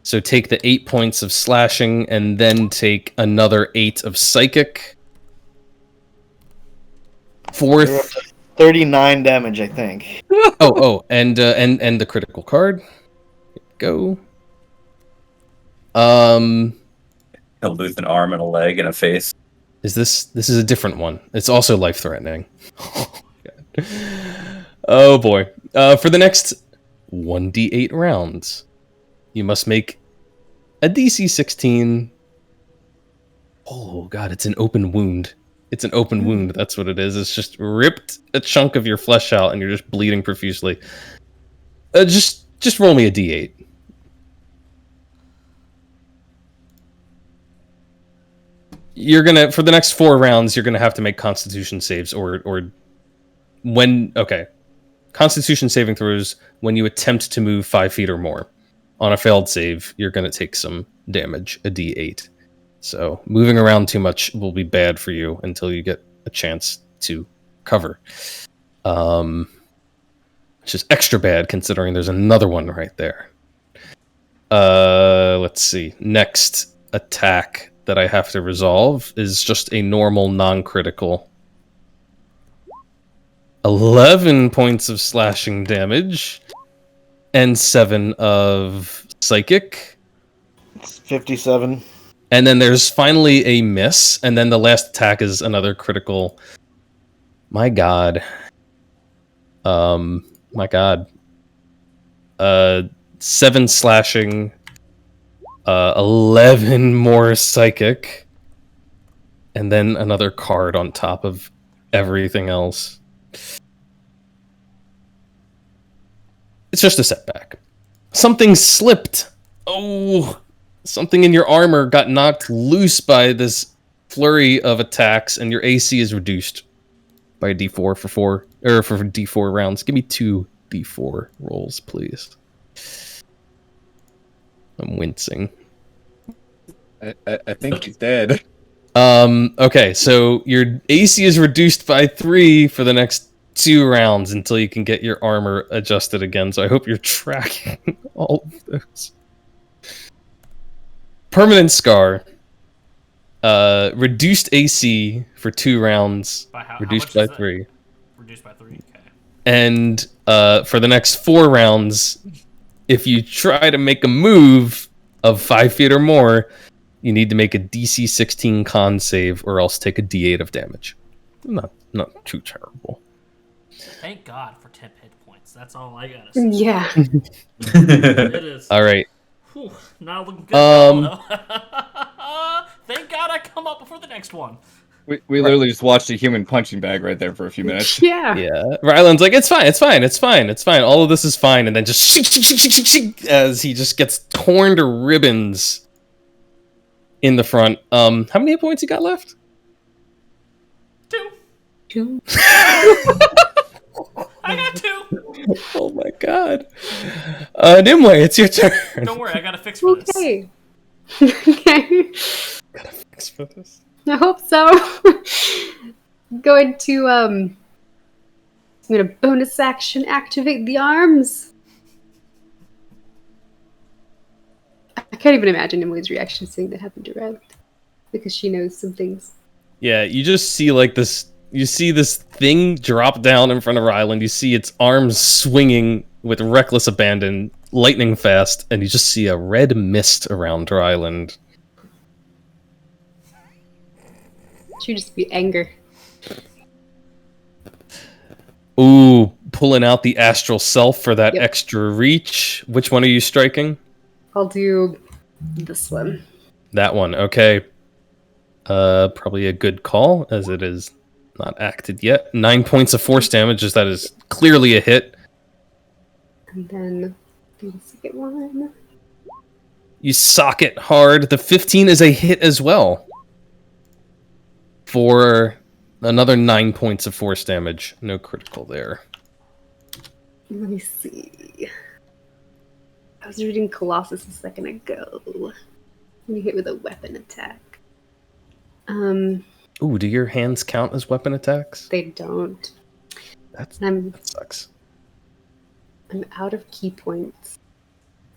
So take the 8 points of slashing, and then take another 8 of psychic. You're up Fourth. to 39 damage, I think. And the critical card. Go. He'll lose an arm and a leg and a face. This is a different one. It's also life-threatening. Oh boy. For the next 1d8 rounds, you must make a DC 16. Oh god, it's an open wound. It's an open wound. That's what it is. It's just ripped a chunk of your flesh out, and you're just bleeding profusely. Just roll me a d8. You're gonna, for the next 4 rounds, you're gonna have to make Constitution saves, or when Constitution saving throws when you attempt to move 5 feet or more. On a failed save, you're gonna take some damage, a d8. So moving around too much will be bad for you until you get a chance to cover. Which is extra bad considering there's another one right there. Let's see. Next attack that I have to resolve is just a normal non-critical. 11 points of slashing damage and 7 of psychic. It's 57. And then there's finally a miss, and then the last attack is another critical. My god. My god. 7 slashing, 11 more psychic, and then another card on top of everything else. It's just a setback. Something slipped. Oh, something in your armor got knocked loose by this flurry of attacks, and your AC is reduced by a D4 for D4 rounds. Give me 2 D4 rolls, please. I'm wincing. I think he's dead. Okay, so your AC is reduced by 3 for the next 2 rounds until you can get your armor adjusted again. So I hope you're tracking all of those. Permanent scar. Reduced AC for 2 rounds. Reduced by 3. Reduced by 3, okay. And for the next 4 rounds, if you try to make a move of 5 feet or more, you need to make a DC 16 con save or else take a D8 of damage. Not too terrible. Thank God for 10 hit points. That's all I gotta say. Yeah. It is. All right. Whew, not looking good. No. Thank God I come up before the next one. We literally just watched a human punching bag right there for a few minutes. Yeah. Yeah. Ryland's like, it's fine. All of this is fine. And then just as he just gets torn to ribbons in the front. How many hit points you got left? 2. I got 2. Oh my god. Nimue, it's your turn. Don't worry, I got a fix for this. Okay. Okay. Got a fix for this. I hope so. Going to I'm gonna bonus action activate the arms. I can't even imagine Emily's reaction to seeing that happen to Red, because she knows some things. Yeah, you just see like this. You see this thing drop down in front of Ryland. You see its arms swinging with reckless abandon, lightning fast, and you just see a red mist around Ryland. Should just be anger. Ooh, pulling out the astral self for that Yep. extra reach. Which one are you striking? I'll do this one. That one, okay. Probably a good call, as it is not acted yet. 9 points of force damage, as that is clearly a hit. And then do the second one. You sock it hard. The 15 is a hit as well. For another 9 points of force damage. No critical there. Let me see. I was reading Colossus a second ago. When you hit with a weapon attack. Ooh, do your hands count as weapon attacks? They don't. That sucks. I'm out of key points.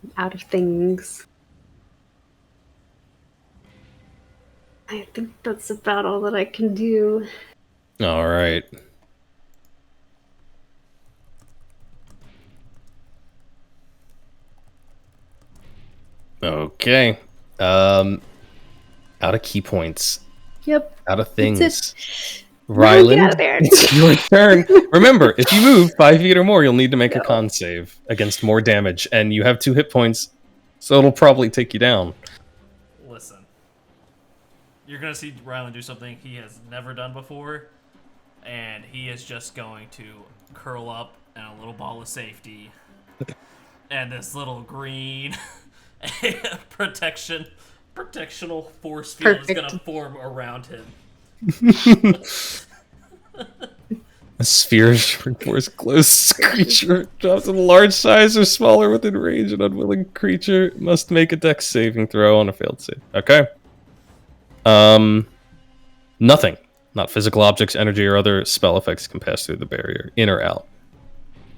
I'm out of things. I think that's about all that I can do. All right. Okay. Out of key points. Yep. Out of That's things. Ryland, get Ryland, out of there. it's your turn. Remember, if you move 5 feet or more, you'll need to make a con save against more damage, and you have 2 hit points, so it'll probably take you down. Listen. You're going to see Ryland do something he has never done before, and he is just going to curl up in a little ball of safety, and this little green protectional force field is going to form around him. A sphere force close creature drops in large size or smaller within range. An unwilling creature must make a dex saving throw on a failed save. Okay. Nothing. Not physical objects, energy, or other spell effects can pass through the barrier, in or out.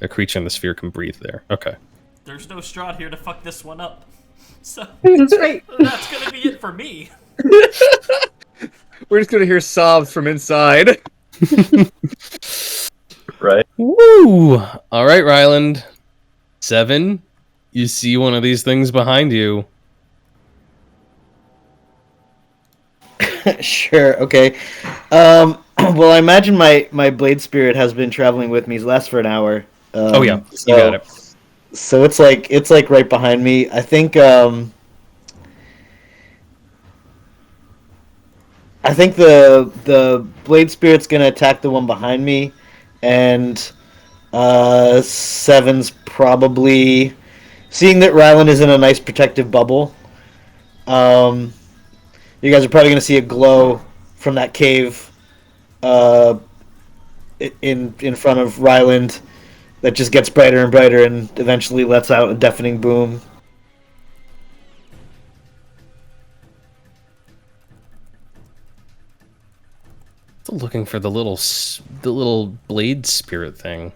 A creature in the sphere can breathe there. Okay. There's no Strahd here to fuck this one up. So That's right. that's gonna be it for me. We're just gonna hear sobs from inside. Right. Woo! All right, Ryland. 7. You see one of these things behind you. Sure. Okay. Well, I imagine my blade spirit has been traveling with me. He's last for an hour. Oh yeah, you got it. So it's like right behind me. I think the blade spirit's gonna attack the one behind me, and 7's probably seeing that Ryland is in a nice protective bubble. You guys are probably gonna see a glow from that cave in front of Ryland that just gets brighter and brighter and eventually lets out a deafening boom. Still looking for the little blade spirit thing.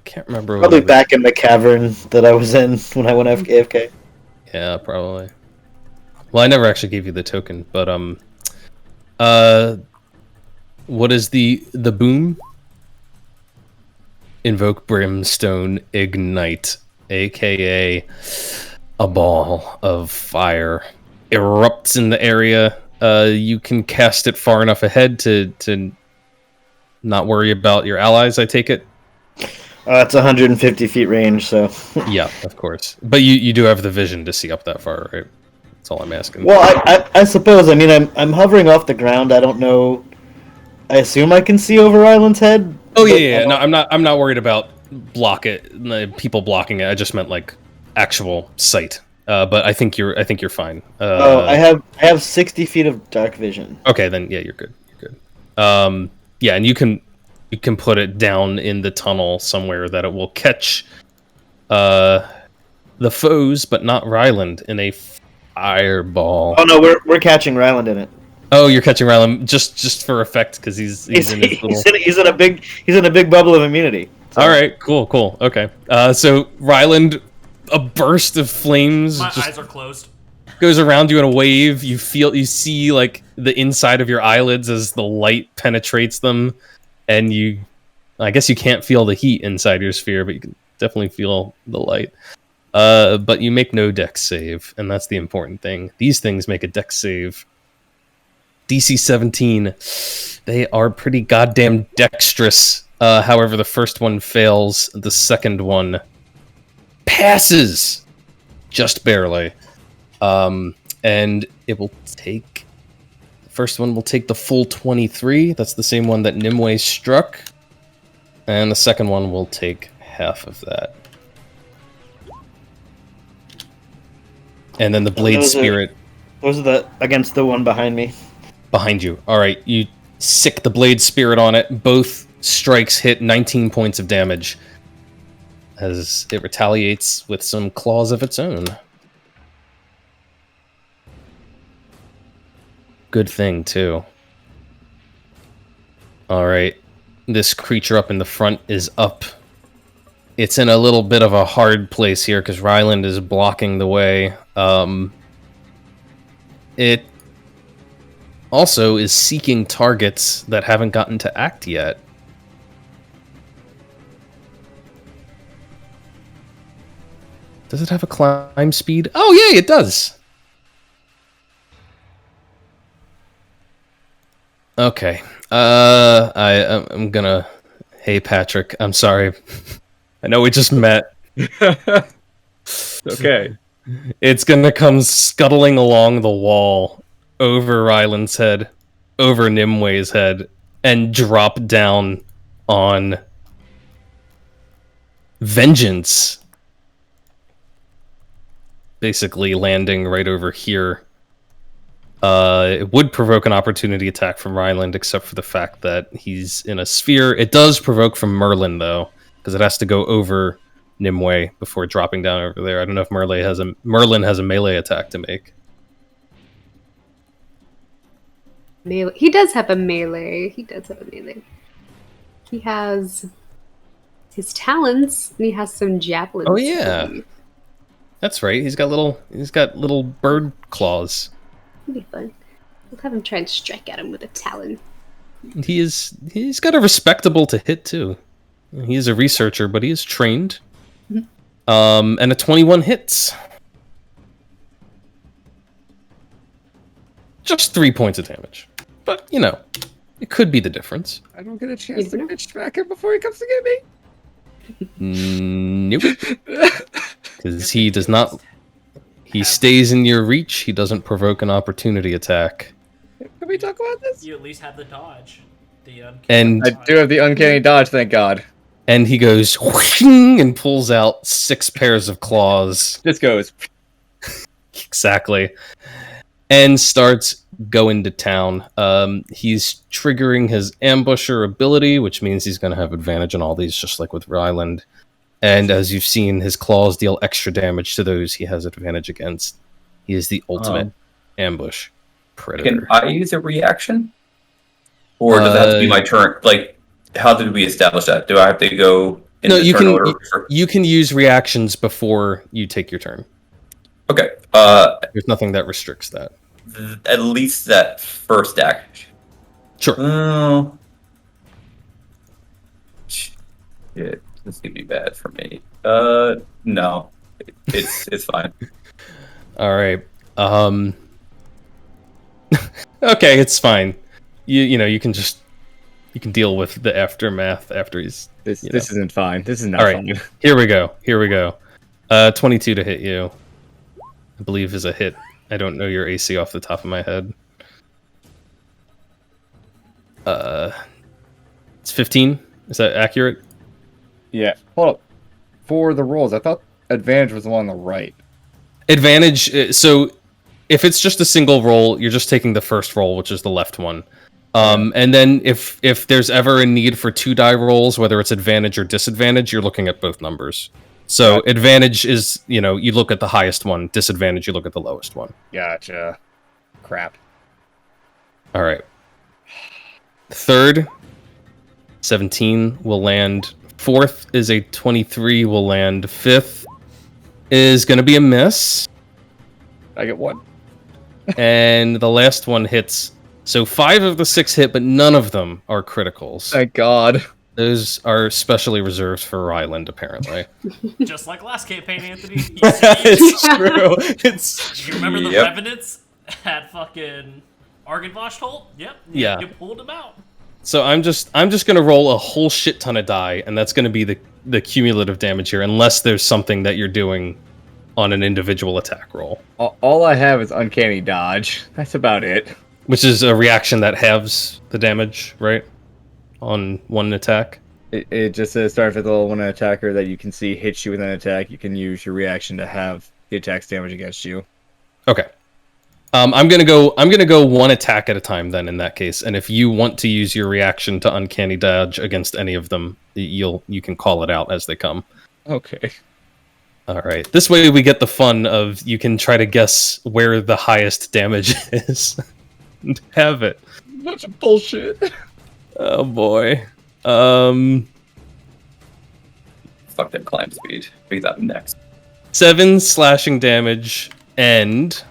Can't remember. Probably what back in the cavern that I was in when I went AFK. Yeah, probably. Well, I never actually gave you the token, but what is the boom? Invoke brimstone ignite, aka a ball of fire erupts in the area. You can cast it far enough ahead to not worry about your allies, I take it. It's 150 feet range, so. Yeah, of course. But you do have the vision to see up that far, right? That's all I'm asking. Well, I suppose. I mean, I'm hovering off the ground. I don't know. I assume I can see over Ryland's head. Oh yeah. No, I'm not worried about people blocking it. I just meant like actual sight. But I think you're fine. I have 60 feet of dark vision. Okay, then yeah, you're good. You're good. Yeah, and you can put it down in the tunnel somewhere that it will catch the foes, but not Ryland in a fireball. Oh no, we're catching Ryland in it. Oh, you're catching Ryland just for effect because he's in his little... he's in a big bubble of immunity. So. All right, cool. Okay, so Ryland, a burst of flames. My eyes are closed. Goes around you in a wave. You see like the inside of your eyelids as the light penetrates them, and I guess you can't feel the heat inside your sphere, but you can definitely feel the light. But you make no dex save, and that's the important thing. These things make a dex save. DC 17. They are pretty goddamn dexterous. However, the first one fails. The second one passes. Just barely. And it will take... The first one will take the full 23. That's the same one that Nimue struck. And the second one will take half of that. And then the Blade Spirit... Those are against the one behind me. Behind you. Alright, you sick the Blade Spirit on it. Both strikes hit 19 points of damage. As it retaliates with some claws of its own. Good thing, too. Alright. This creature up in the front is up. It's in a little bit of a hard place here because Ryland is blocking the way. It also is seeking targets that haven't gotten to act yet. Does it have a climb speed? Oh, yeah, it does. Okay. I'm gonna... Hey, Patrick, I'm sorry. I know we just met. Okay. It's gonna come scuttling along the wall, over Ryland's head, over Nimwe's head, and drop down on Vengeance. Basically landing right over here. It would provoke an opportunity attack from Ryland, except for the fact that he's in a sphere. It does provoke from Merlin, though, because it has to go over Nimue before dropping down over there. I don't know if Merlin has a melee attack to make. Melee. He does have a melee. He has his talons, and he has some javelins. Oh yeah, that's right. He's got little bird claws. It'll be fun. We'll have him try and strike at him with a talon. He's got a respectable to hit too. He is a researcher, but he is trained. And a 21 hits. Just 3 points of damage. But, it could be the difference. I don't get a chance to bitch smack him before he comes to get me. Nope. Because he does not... He stays in your reach. He doesn't provoke an opportunity attack. Can we talk about this? You at least have the dodge. And I do have the uncanny dodge, thank God. And he goes whooshing and pulls out 6 pairs of claws. This goes. Exactly. And starts going to town. He's triggering his ambusher ability, which means he's going to have advantage on all these, just like with Ryland. And as you've seen, his claws deal extra damage to those he has advantage against. He is the ultimate ambush predator. Can I use a reaction? Or does it have to be my turn? Like, how did we establish that? Do I have to go in the turn order? You can use reactions before you take your turn. Okay. There's nothing that restricts that. At least that first action. Sure. Oh. Shit. This is gonna be bad for me. No. It's fine. All right. Okay, it's fine. You can deal with the aftermath after he's... This isn't fine. This is not all right, fine. Here we go. 22 to hit you. I believe is a hit. I don't know your AC off the top of my head. It's 15. Is that accurate? Yeah. Hold up. For the rolls, I thought advantage was the one on the right. Advantage. So if it's just a single roll, you're just taking the first roll, which is the left one. And then if there's ever a need for 2 die rolls, whether it's advantage or disadvantage, you're looking at both numbers. So advantage is, you look at the highest one. Disadvantage, you look at the lowest one. Gotcha. Crap. All right. Third, 17 will land. Fourth is a 23 will land. Fifth is going to be a miss. I get 1. And the last one hits. So 5 of the 6 hit, but none of them are criticals. Thank God. Those are specially reserved for Ryland, apparently. Just like last campaign, Anthony. It's true. Do you remember the Revenants at fucking Argenvost? Yep. Yeah. You pulled them out. So I'm just gonna roll a whole shit ton of die, and that's gonna be the cumulative damage here, unless there's something that you're doing on an individual attack roll. All I have is uncanny dodge. That's about it. Which is a reaction that halves the damage, right? On one attack. It just says start with the one attacker that you can see hits you with an attack. You can use your reaction to have the attack's damage against you. Okay. I'm gonna go one attack at a time then in that case. And if you want to use your reaction to uncanny dodge against any of them, you can call it out as they come. Okay. All right. This way we get the fun of you can try to guess where the highest damage is. And have it. Bunch of bullshit. Oh boy. Fuck that climb speed. He's up next. 7 slashing damage and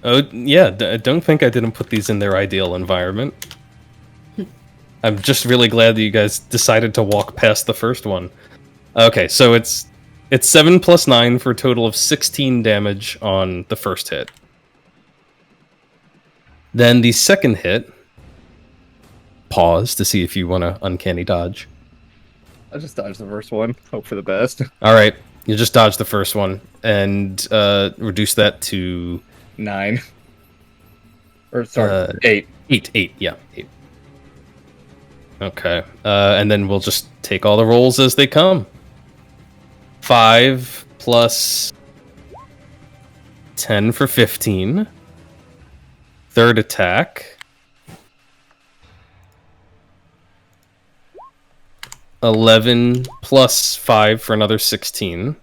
Oh, yeah, don't think I didn't put these in their ideal environment. I'm just really glad that you guys decided to walk past the first one. Okay, so it's 7 plus 9 for a total of 16 damage on the first hit. Then the second hit, pause to see if you want to uncanny dodge. I'll just dodge the first one. Hope for the best. All right, you just dodge the first one and reduce that to 9. Or sorry, 8. 8. Yeah, 8. Okay, and then we'll just take all the rolls as they come. 5 plus 10 for 15. Third attack. 11 plus 5 for another 16.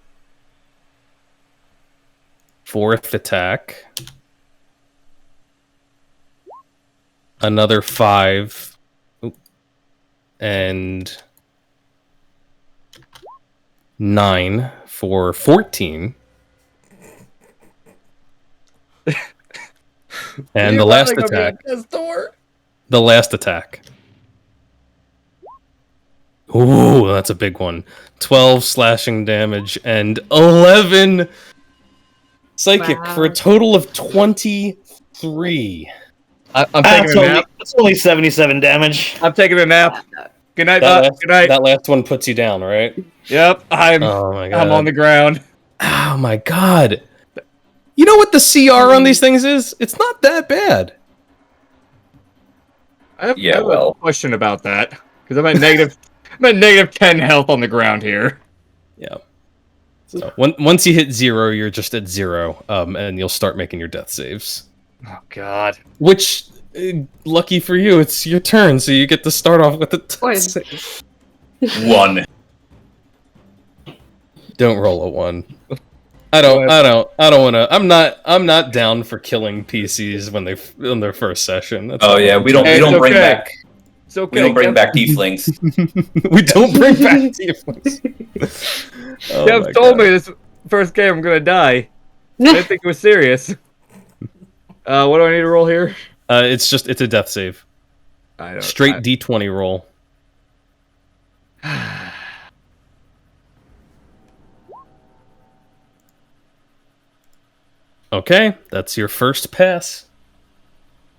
Fourth attack. Another 5. Oop. And 9 for 14. And the last attack. The last attack. Ooh, that's a big one. 12 slashing damage and 11 psychic for a total of 23. I'm taking a nap. That's only 77 damage. I'm taking a nap. Good night, That good night. last one puts you down, right? Yep, I'm on the ground. Oh my god. You know what the CR on these things is? It's not that bad. I have a question about that because I'm at negative 10 health on the ground here. Yeah. So once you hit 0, you're just at 0, and you'll start making your death saves. Oh god. Which, lucky for you, it's your turn, so you get to start off with a death save. 1. Don't roll a 1. I don't want to. I'm not down for killing PCs when in their first session. That's we don't bring back. It's okay. We don't bring back tieflings. We don't bring back tieflings. Kev told me this first game I'm gonna die. I didn't think it was serious. What do I need to roll here? It's a death save. Straight D20 roll. Okay, that's your first pass.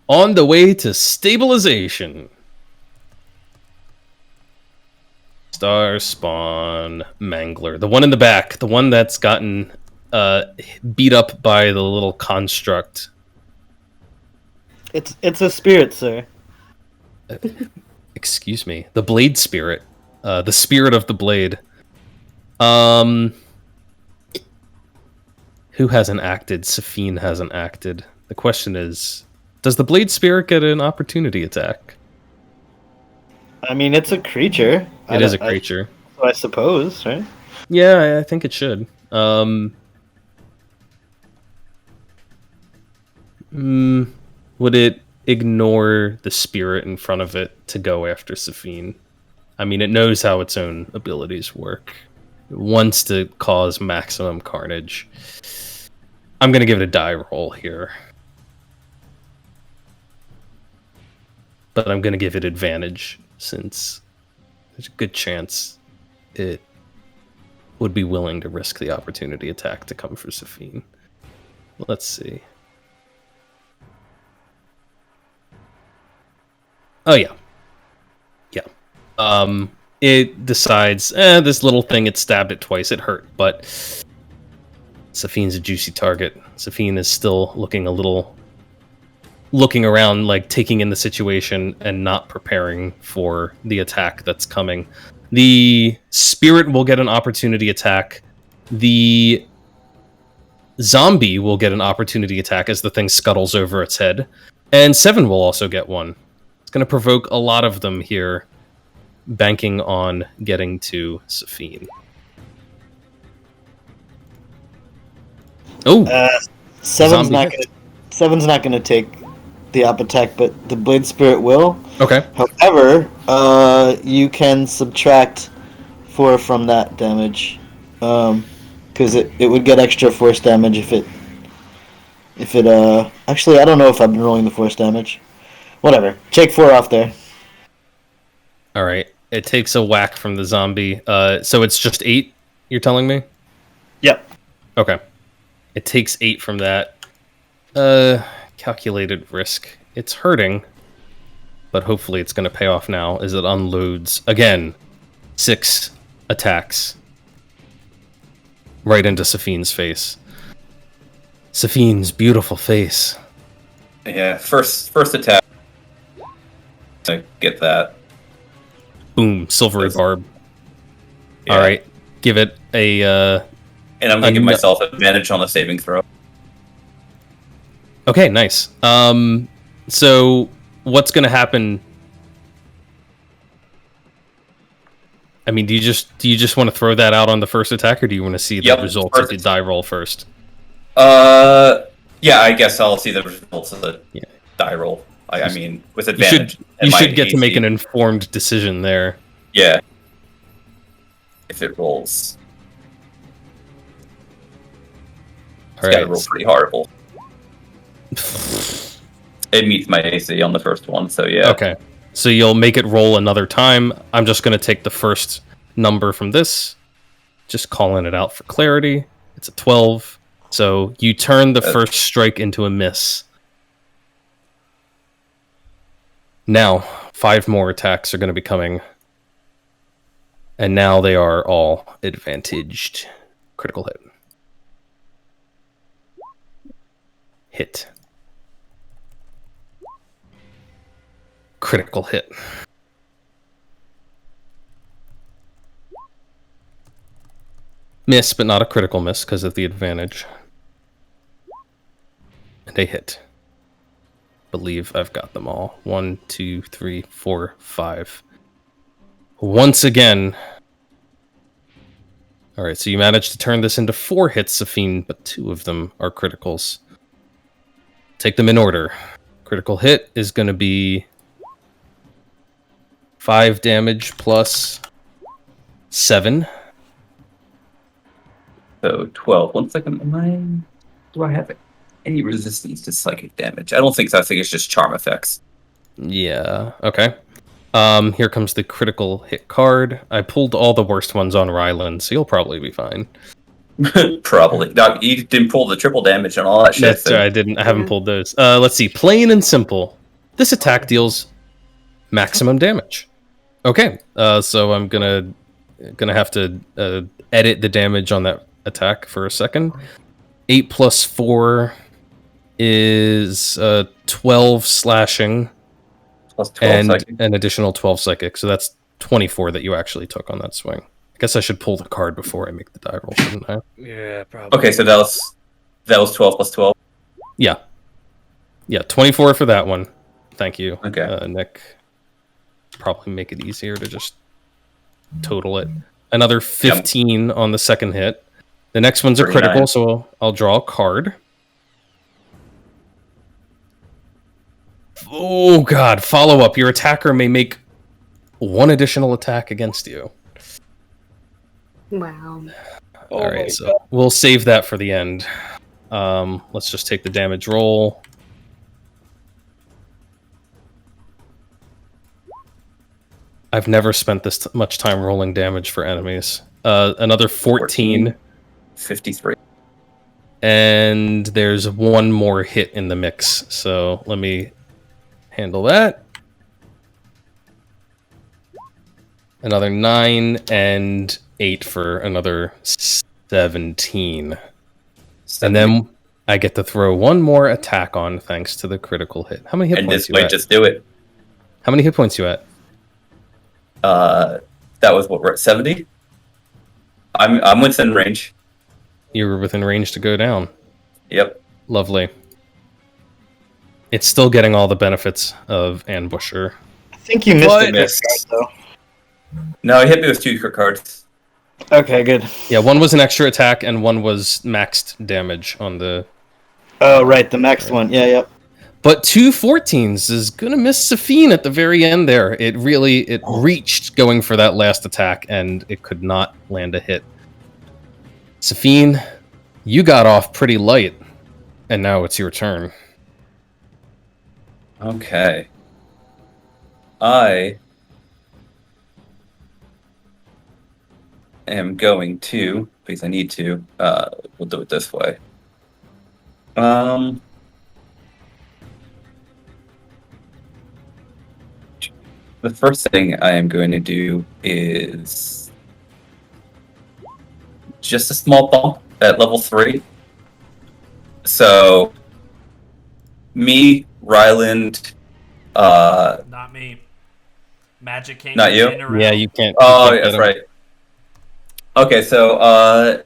On the way to stabilization. Star Spawn Mangler. The one in the back. The one that's gotten beat up by the little construct. It's a spirit, sir. Excuse me. The blade spirit. The spirit of the blade. Who hasn't acted? Safine hasn't acted. The question is, does the blade spirit get an opportunity attack? I mean, it's a creature. It is a creature. I suppose, right? Yeah, I think it should. Would it ignore the spirit in front of it to go after Safine? I mean, it knows how its own abilities work. It wants to cause maximum carnage. I'm going to give it a die roll here. But I'm going to give it advantage since there's a good chance it would be willing to risk the opportunity attack to come for Safine. Let's see. Oh, yeah. Yeah. It decides, this little thing, it stabbed it twice, it hurt, but Safine's a juicy target. Safine is still looking around, like taking in the situation and not preparing for the attack that's coming. The spirit will get an opportunity attack. The zombie will get an opportunity attack as the thing scuttles over its head. And 7 will also get one. It's going to provoke a lot of them here, banking on getting to Safine. Oh, Seven's not gonna take the up attack, but the blade spirit will. Okay. However, you can subtract 4 from that damage, because it would get extra force damage if If it actually, I don't know if I've been rolling the force damage. Whatever. Take 4 off there. All right. It takes a whack from the zombie. So it's just 8, you're telling me? Yep. Okay. It takes 8 from that. Calculated risk. It's hurting, but hopefully it's going to pay off now as it unloads. Again, 6 attacks. Right into Safine's face. Safine's beautiful face. Yeah, first attack. I get that. Boom, silvery Yes. barb. Yeah. All right, give it a... And I'm going to give myself advantage on the saving throw. Okay, nice. So what's going to happen? I mean, do you just want to throw that out on the first attack, or do you want to see the results of the die roll first? Yeah, I guess I'll see the results of the die roll. I mean, with advantage. You should get to make an informed decision there. Yeah. If it rolls. It's got to roll pretty horrible. It meets my AC on the first one, so yeah. Okay. So you'll make it roll another time. I'm just going to take the first number from this. Just calling it out for clarity. It's a 12. So you turn the first strike into a miss. Now, 5 more attacks are going to be coming. And now they are all advantaged. Critical hit. Hit. Critical hit. Miss, but not a critical miss because of the advantage. And a hit. Believe I've got them all. 1, 2, 3, 4, 5. Once again. Alright, so you managed to turn this into 4 hits, Safine, but 2 of them are criticals. Take them in order. Critical hit is going to be 5 damage plus 7. So 12. 1 second. Do I have any resistance to psychic damage? I don't think so. I think it's just charm effects. Yeah, okay. Here comes the critical hit card. I pulled all the worst ones on Ryland, so you'll probably be fine. Probably. No, you didn't pull the triple damage and all that shit. That's I didn't. I haven't pulled those. Let's see. Plain and simple. This attack deals maximum damage. Okay. So I'm gonna have to edit the damage on that attack for a second. 8 plus 4 is 12 slashing. Plus 12 and psychic. an additional 12 psychic. So that's 24 that you actually took on that swing. I guess I should pull the card before I make the die roll, shouldn't I? Yeah, probably. Okay, so that was 12 plus 12. Yeah. Yeah, 24 for that one. Thank you, Okay. Nick. Probably make it easier to just total it. Another 15 on the second hit. The next one's a 39. critical, so I'll draw a card. Oh, God. Follow up. Your attacker may make 1 additional attack against you. Wow. All right, so we'll save that for the end. Let's just take the damage roll. I've never spent this much time rolling damage for enemies. Another 14. 53. And there's 1 more hit in the mix. So let me handle that. Another 9 and 8 for another 17. And then I get to throw 1 more attack on thanks to the critical hit. How many hit points you at? And this might just do it. How many hit points you at? That was what we're at, 70? I'm within range. You were within range to go down. Yep. Lovely. It's still getting all the benefits of Ambusher. I think you missed What? the miss, though. No, he hit me with 2 crit cards. Okay, good. Yeah, 1 was an extra attack and 1 was maxed damage on the... Oh, right, the max one. Yeah, yep. But 2 14s is going to miss Safine at the very end there. It reached going for that last attack, and it could not land a hit. Safine, you got off pretty light. And now it's your turn. Okay. I am going to, because I need to, we'll do it this way. The first thing I am going to do is just a small bump at level 3. So, me, Ryland, Not me. Magic can't Not get you? in or Yeah, out. you can't. oh, you can't that's get him. right. Okay, so,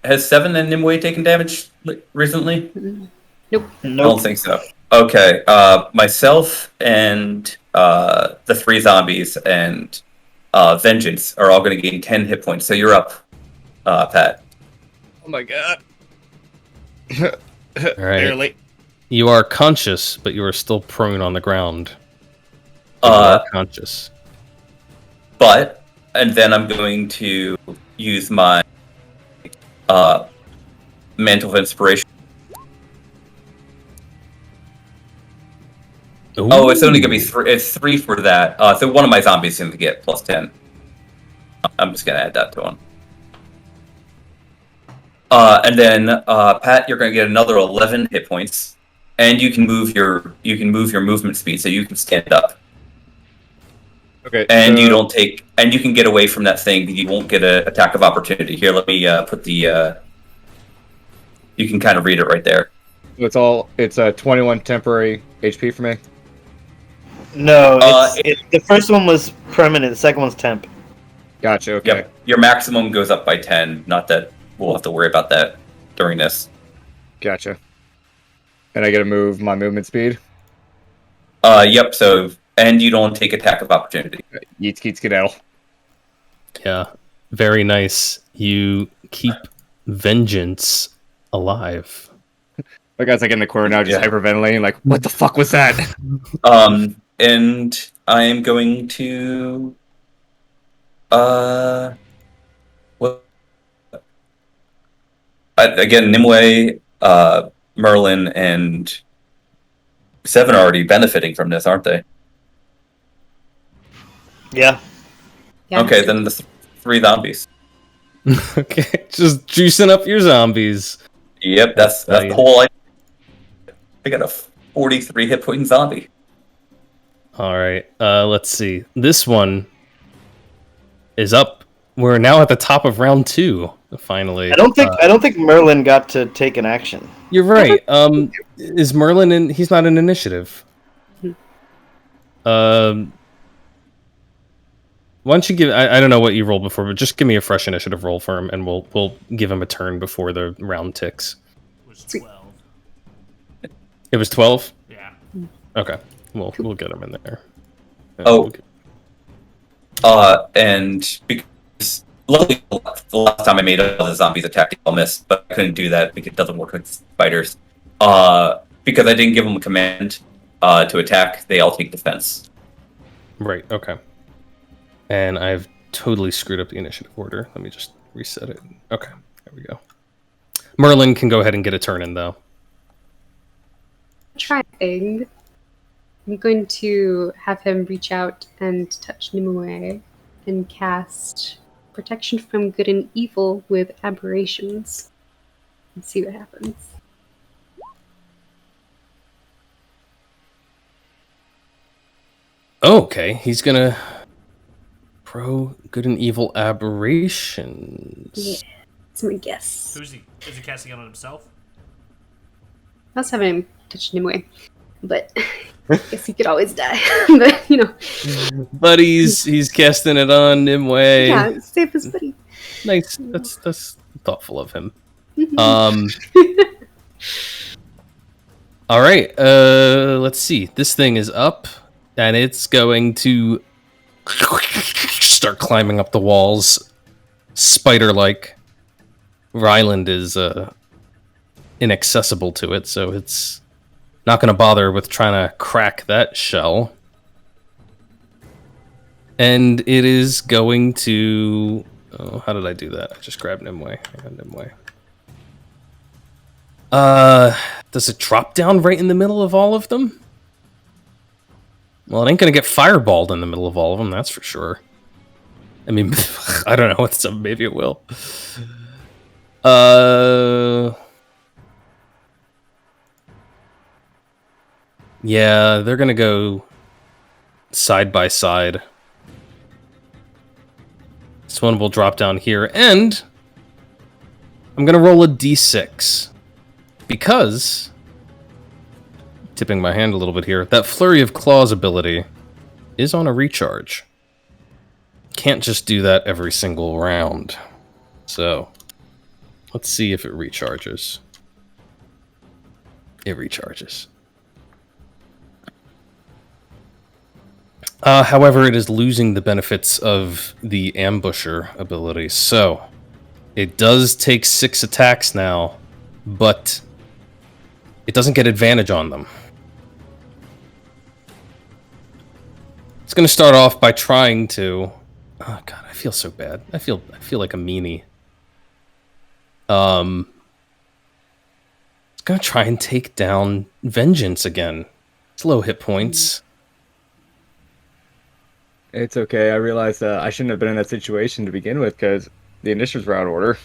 has 7 and Nimue taken damage recently? Nope. I don't think so. Okay, myself and the 3 zombies and Vengeance are all going to gain 10 hit points. So you're up, Pat. Oh my god. All right. Barely. You are conscious, but you are still prone on the ground. But you are conscious. And then I'm going to use my Mantle of Inspiration. Ooh. Oh, it's only going to be 3. It's 3 for that. So one of my zombies is going to get plus 10. I'm just going to add that to one. And then Pat, you're going to get another 11 hit points, and you can move your movement speed, so you can stand up. Okay. And so, you don't take, and you can get away from that thing. You won't get an attack of opportunity. Here, let me put the. You can kind of read it right there. It's a 21 temporary HP for me. No, the first one was permanent. The second one's temp. Gotcha. Okay. Yep. Your maximum goes up by 10. Not that we'll have to worry about that during this. Gotcha. And I get to move my movement speed. Yep. So, and you don't take attack of opportunity. Yeet skeet skedaddle. Yeah, very nice. You keep Vengeance alive. My guy's like in the corner now, just Yeah. hyperventilating. Like, what the fuck was that? And I am going to again, Nimue, Merlin, and 7 are already benefiting from this, aren't they? Yeah. Yeah. Okay, then the 3 zombies. Okay, just juicing up your zombies. Yep, that's the whole idea. I got a 43 hit point zombie. All right, let's see. This one is up. We're now at the top of round 2. Finally, I don't think Merlin got to take an action. you're right. Is Merlin in? He's not in initiative. Why don't you give? I don't know what you rolled before, but just give me a fresh initiative roll for him, and we'll give him a turn before the round ticks. It was 12. It was 12. Yeah. Okay, we'll get him in there. Oh. And because luckily the last time I made all the zombies attack, they all missed, but I couldn't do that because it doesn't work with spiders. Because I didn't give them a command to attack, they all take defense. Right. Okay. And I've totally screwed up the initiative order. Let me just reset it. Okay, there we go. Merlin can go ahead and get a turn in, though. Try a thing. I'm going to have him reach out and touch Nimue and cast Protection from Good and Evil with Aberrations. And see what happens. Okay, he's gonna pro good and evil aberrations. Yeah, that's my guess. Is he casting it on himself? I was having him touch Nimue, but I guess he could always die. But, you know. But he's casting it on Nimue. Yeah, save his buddy. Nice. That's thoughtful of him. All right. Let's see. This thing is up, and it's going to start climbing up the walls, spider-like. Ryland is inaccessible to it, so it's not going to bother with trying to crack that shell. And it is going to... Oh, how did I do that? I just grabbed Nimue. I got Nimue. Does it drop down right in the middle of all of them? Well, it ain't gonna get fireballed in the middle of all of them, that's for sure. I mean, I don't know. Maybe it will. Yeah, they're gonna go side by side. This one will drop down here, and I'm gonna roll a d6 because, tipping my hand a little bit here, that Flurry of Claws ability is on a recharge. Can't just do that every single round. So, let's see if it recharges. It recharges. However, it is losing the benefits of the Ambusher ability, so it does take 6 attacks now, but it doesn't get advantage on them. It's going to start off by trying to... Oh god, I feel so bad. I feel like a meanie. It's going to try and take down Vengeance again. It's low hit points. It's okay. I realized I shouldn't have been in that situation to begin with because the initiatives were out of order.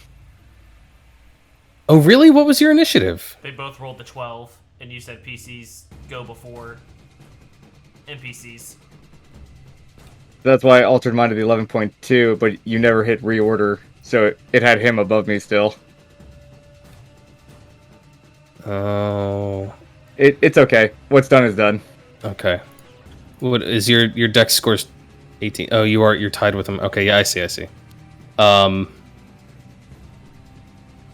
Oh, really? What was your initiative? They both rolled the 12, and you said PCs go before NPCs. That's why I altered mine to the 11.2, but you never hit reorder, so it had him above me still. Oh. It's okay. What's done is done. Okay. What is your dex scores 18? Oh, you're tied with him. Okay, yeah, I see.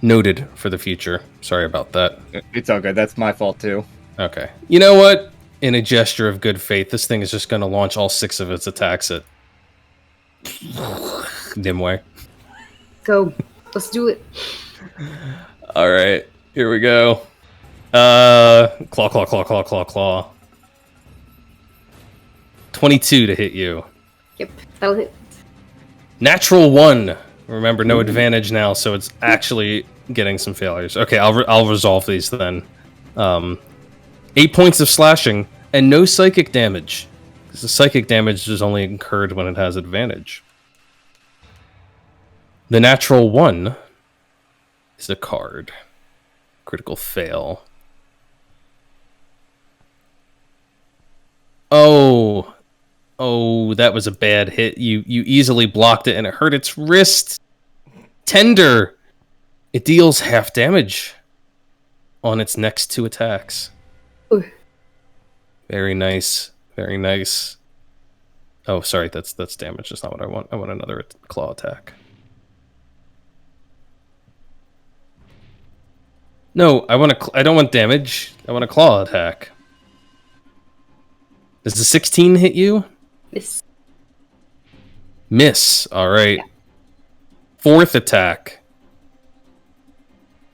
Noted for the future. Sorry about that. It's all good. That's my fault too. Okay. You know what? In a gesture of good faith, this thing is just going to launch all 6 of its attacks at Nimue. Go. Let's do it. All right. Here we go. Claw. 22 to hit you. Yep, that'll hit. Natural 1. Remember, no advantage now, so it's actually getting some failures. Okay, I'll resolve these then. 8 points of slashing and no psychic damage, because the psychic damage is only incurred when it has advantage. The natural 1 is a card. Critical fail. Oh, that was a bad hit. You easily blocked it, and it hurt its wrist. Tender. It deals half damage on its next 2 attacks. Ooh. Very nice. Oh, sorry, that's damage. That's not what I want. I want another claw attack. No, I don't want damage. I want a claw attack. Does the 16 hit you? Miss. All right. Yeah. 4th attack.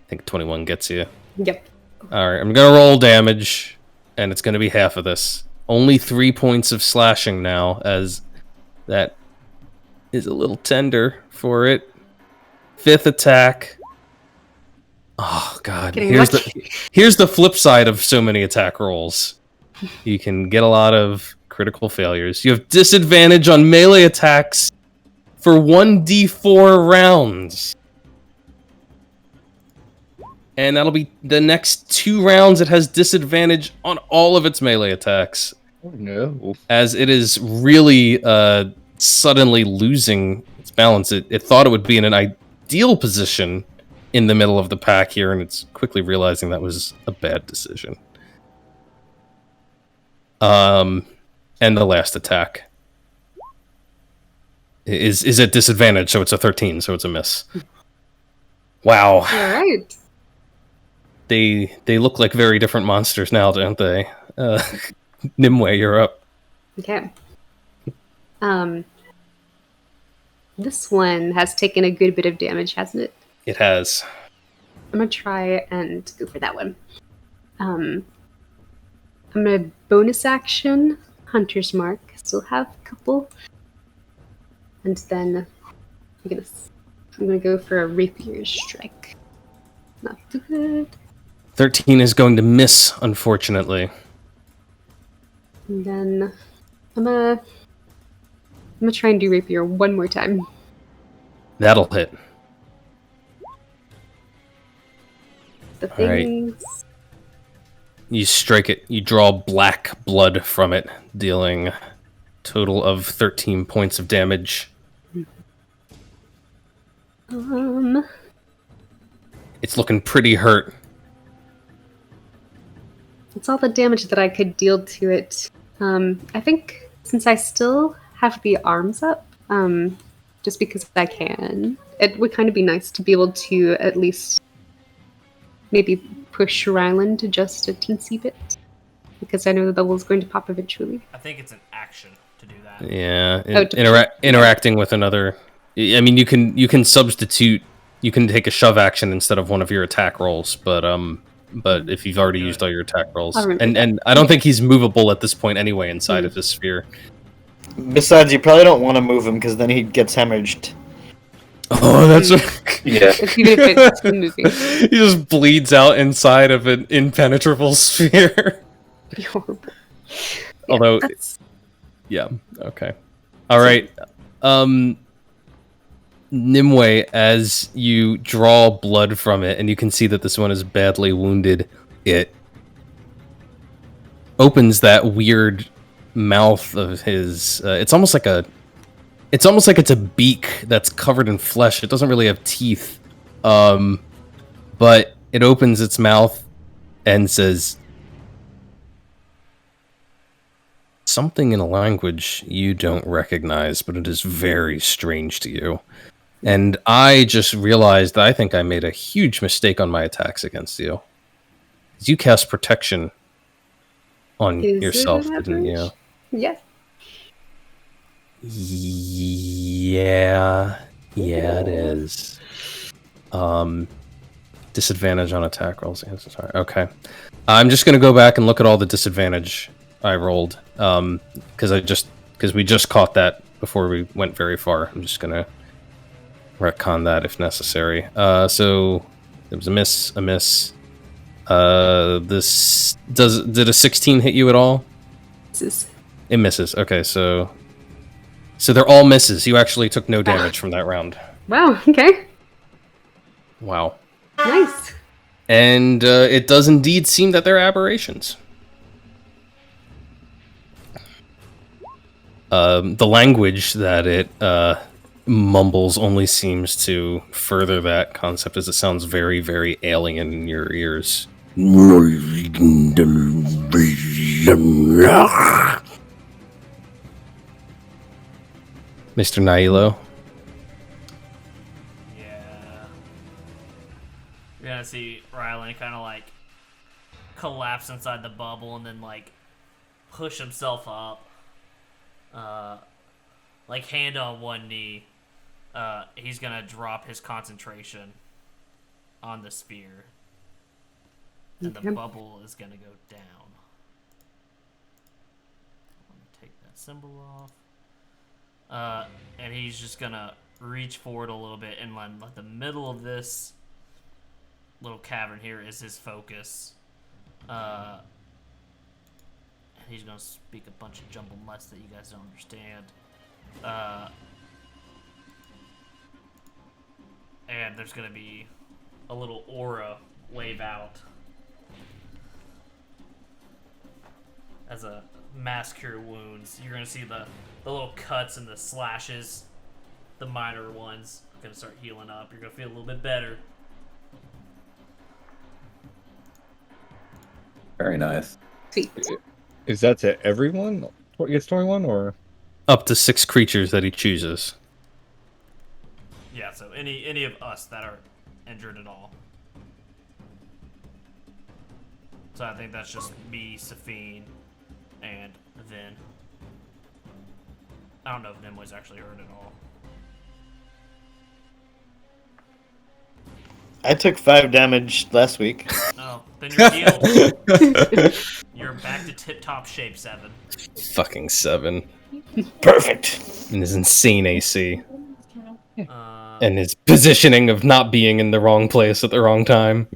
I think 21 gets you. Yep. All right, I'm going to roll damage, and it's going to be half of this. Only 3 points of slashing now, as that is a little tender for it. 5th attack. Oh, God. Here's the flip side of so many attack rolls. You can get a lot of critical failures. You have disadvantage on melee attacks for 1d4 rounds. And that'll be the next 2 rounds. It has disadvantage on all of its melee attacks. Oh, no. As it is really suddenly losing its balance. It thought it would be in an ideal position in the middle of the pack here, and it's quickly realizing that was a bad decision. And the last attack is at disadvantage, so it's a 13, so it's a miss. Wow. All right. They look like very different monsters now, don't they? Nimue, you're up. Okay. This one has taken a good bit of damage, hasn't it? It has. I'm gonna try and go for that one. I'm gonna bonus action Hunter's Mark. Still have a couple, and then I'm gonna go for a Rapier Strike. Not too good. 13 is going to miss, unfortunately. And then I'm gonna try and do rapier one more time. That'll hit. The All right. things. You strike it. You draw black blood from it, dealing total of 13 points of damage. It's looking pretty hurt. It's all the damage that I could deal to it. I think since I still have the arms up, just because I can, it would kind of be nice to be able to at least maybe push Ryland just a teensy bit. Because I know the bubble is going to pop eventually. I think it's an action to do that. Yeah, to interacting with another. I mean, you can substitute. You can take a shove action instead of one of your attack rolls, but if you've already used all your attack rolls, and I don't think he's movable at this point anyway inside of his sphere. Besides, you probably don't want to move him because then he gets hemorrhaged. Oh, that's right. Yeah. Even if it's moving. He just bleeds out inside of an impenetrable sphere. It'd be horrible. Although, That's... yeah, okay, all right. Nimue, as you draw blood from it, and you can see that this one is badly wounded, it opens that weird mouth of his. It's almost like it's a beak that's covered in flesh. It doesn't really have teeth, but it opens its mouth and says something in a language you don't recognize, but it is very strange to you. And I just realized that I think I made a huge mistake on my attacks against you. You cast protection on yourself, didn't you? Yeah. Yeah, it is. Disadvantage on attack rolls. Okay. I'm just gonna go back and look at all the disadvantage I rolled, because we just caught that before we went very far. I'm just gonna retcon that if necessary. So it was a miss. Did a 16 hit you at all? Misses. It misses. Okay, so they're all misses. You actually took no damage from that round. Wow, okay. Wow. Nice. And it does indeed seem that they're aberrations. The language that it mumbles only seems to further that concept, as it sounds very, very alien in your ears. Mr. Nailo? Yeah. You're gonna see Rylan kind of like collapse inside the bubble and then like push himself up. Like hand on one knee. He's gonna drop his concentration on the sphere. And the bubble is gonna go down. Let me take that symbol off. And he's just gonna reach forward a little bit and let the middle of this little cavern here is his focus. And he's gonna speak a bunch of jumbled mess that you guys don't understand. And there's gonna be a little aura wave out as a mass cure wounds. You're gonna see the little cuts and the slashes, the minor ones, are gonna start healing up. You're gonna feel a little bit better. Very nice. Sweet. Is that to everyone? Gets 21 or? Up to 6 creatures that he chooses. Yeah, so any of us that are injured at all. So I think that's just me, Safine, and Vin. I don't know if Nimway's actually hurt at all. I took 5 damage last week. Oh, then you're healed. You're back to tip-top shape, 7. Fucking 7. Perfect. And his insane AC. And his positioning of not being in the wrong place at the wrong time.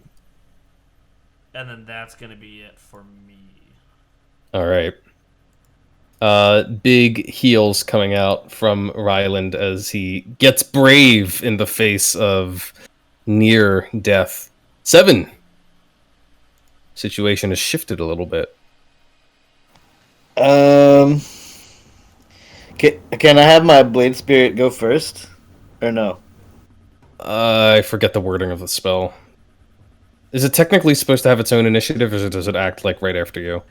And then that's gonna be it for me. All right. Big heels coming out from Ryland as he gets brave in the face of near death. 7. Situation has shifted a little bit. Can I have my blade spirit go first, or no? I forget the wording of the spell. Is it technically supposed to have its own initiative, or does it act like right after you?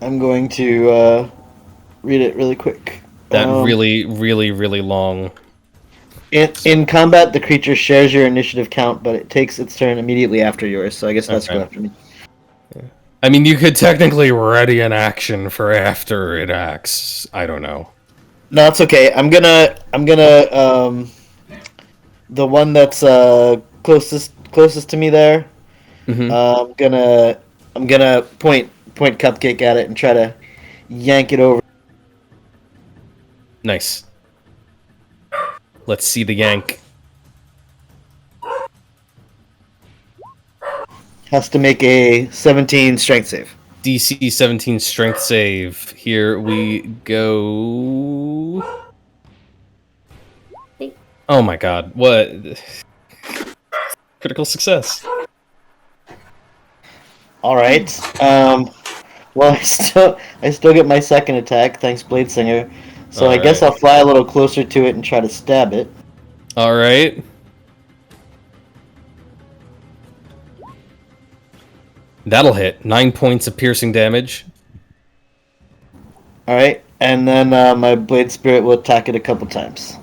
I'm going to read it really quick. That really, really, really long. In combat, the creature shares your initiative count, but it takes its turn immediately after yours. So I guess that's Okay. go after me. I mean, you could technically ready an action for after it acts. I don't know. No, it's okay. I'm gonna the one that's closest to me there. Mhm. I'm gonna point Cupcake at it and try to yank it over. Nice. Let's see the yank. Has to make a 17 strength save. DC 17 strength save. Here we go. Oh my god. What? Critical success. All right. Well, I still get my second attack, thanks Blade Singer. So I guess Alright. I'll fly a little closer to it and try to stab it. Alright. That'll hit. 9 points of piercing damage. All right, and then my Blade Spirit will attack it a couple times.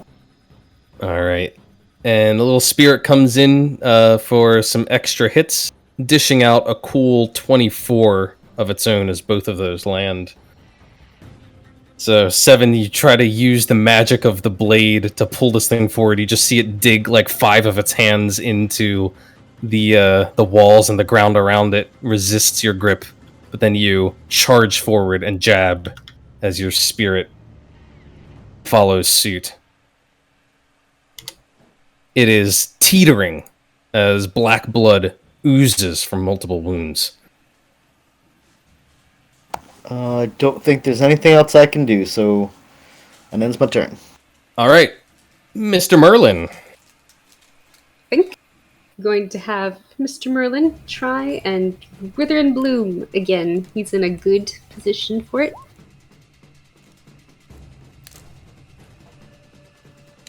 Alright. And the little spirit comes in for some extra hits, dishing out a cool 24 of its own as both of those land. So 7, you try to use the magic of the blade to pull this thing forward. You just see it dig like 5 of its hands into the walls and the ground around it, resists your grip, but then you charge forward and jab as your spirit follows suit. It is teetering as black blood oozes from multiple wounds. I don't think there's anything else I can do, so and ends my turn. All right, Mr. Merlin. I think I'm going to have Mr. Merlin try and wither and bloom again. He's in a good position for it.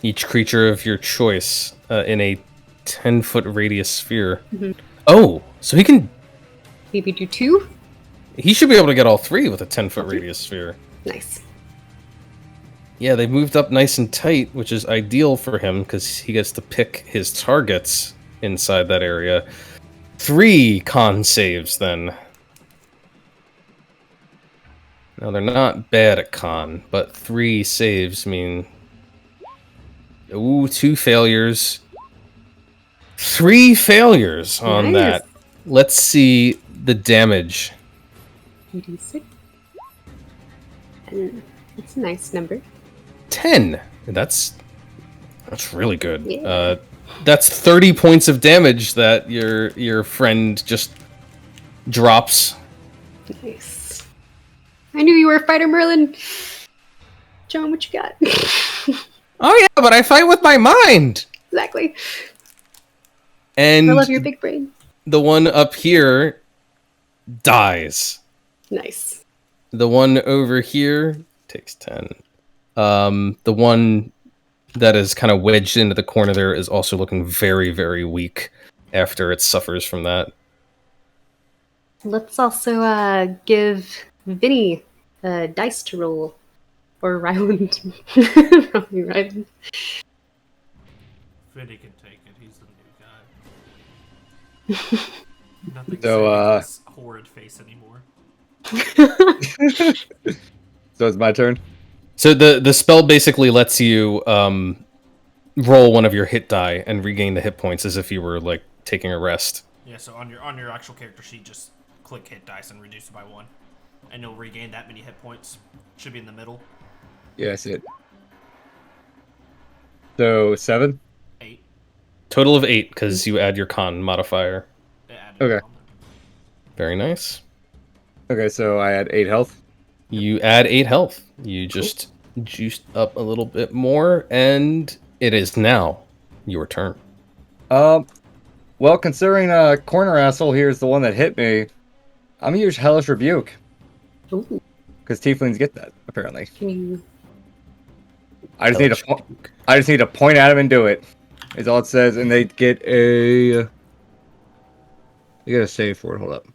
Each creature of your choice in a 10-foot radius sphere. Mhm. Oh, so he can... Maybe do 2? He should be able to get all 3 with a 10-foot radius sphere. Nice. Yeah, they moved up nice and tight, which is ideal for him because he gets to pick his targets inside that area. 3 con saves, then. Now, they're not bad at con, but 3 saves mean... Ooh, 2 failures. 3 failures on Nice. that. Let's see the damage. 86. And that's a nice number. 10. That's really good. Yeah. That's 30 points of damage that your friend just drops. Nice. I knew you were a fighter, Merlin. John, what you got? Oh yeah, but I fight with my mind. Exactly. And I love your big brain. the one up here dies. Nice. The one over here takes 10. The one that is kind of wedged into the corner there is also looking very, very weak after it suffers from that. Let's also give Vinny a dice to roll. Or Ryland. Probably Ryland. Vinny can take it. He's the new guy. Nothing So, this horrid face anymore. So it's my turn. So the spell basically lets you roll one of your hit die and regain the hit points as if you were like taking a rest. Yeah, so on your actual character sheet, just click hit dice and reduce it by 1. And you'll regain that many hit points. Should be in the middle. Yeah, I see it. So 7. 8. Total of 8 because you add your con modifier. Okay. Very nice. Okay, so I had 8 health. You add 8 health. You just juiced up a little bit more, and it is now your turn. Well, considering corner asshole here is the one that hit me, I'm gonna use Hellish Rebuke. Ooh, Because tieflings get that, apparently. can you? I just need to point at him and do it. Is all it says, and they get a. You gotta save for it. Hold up.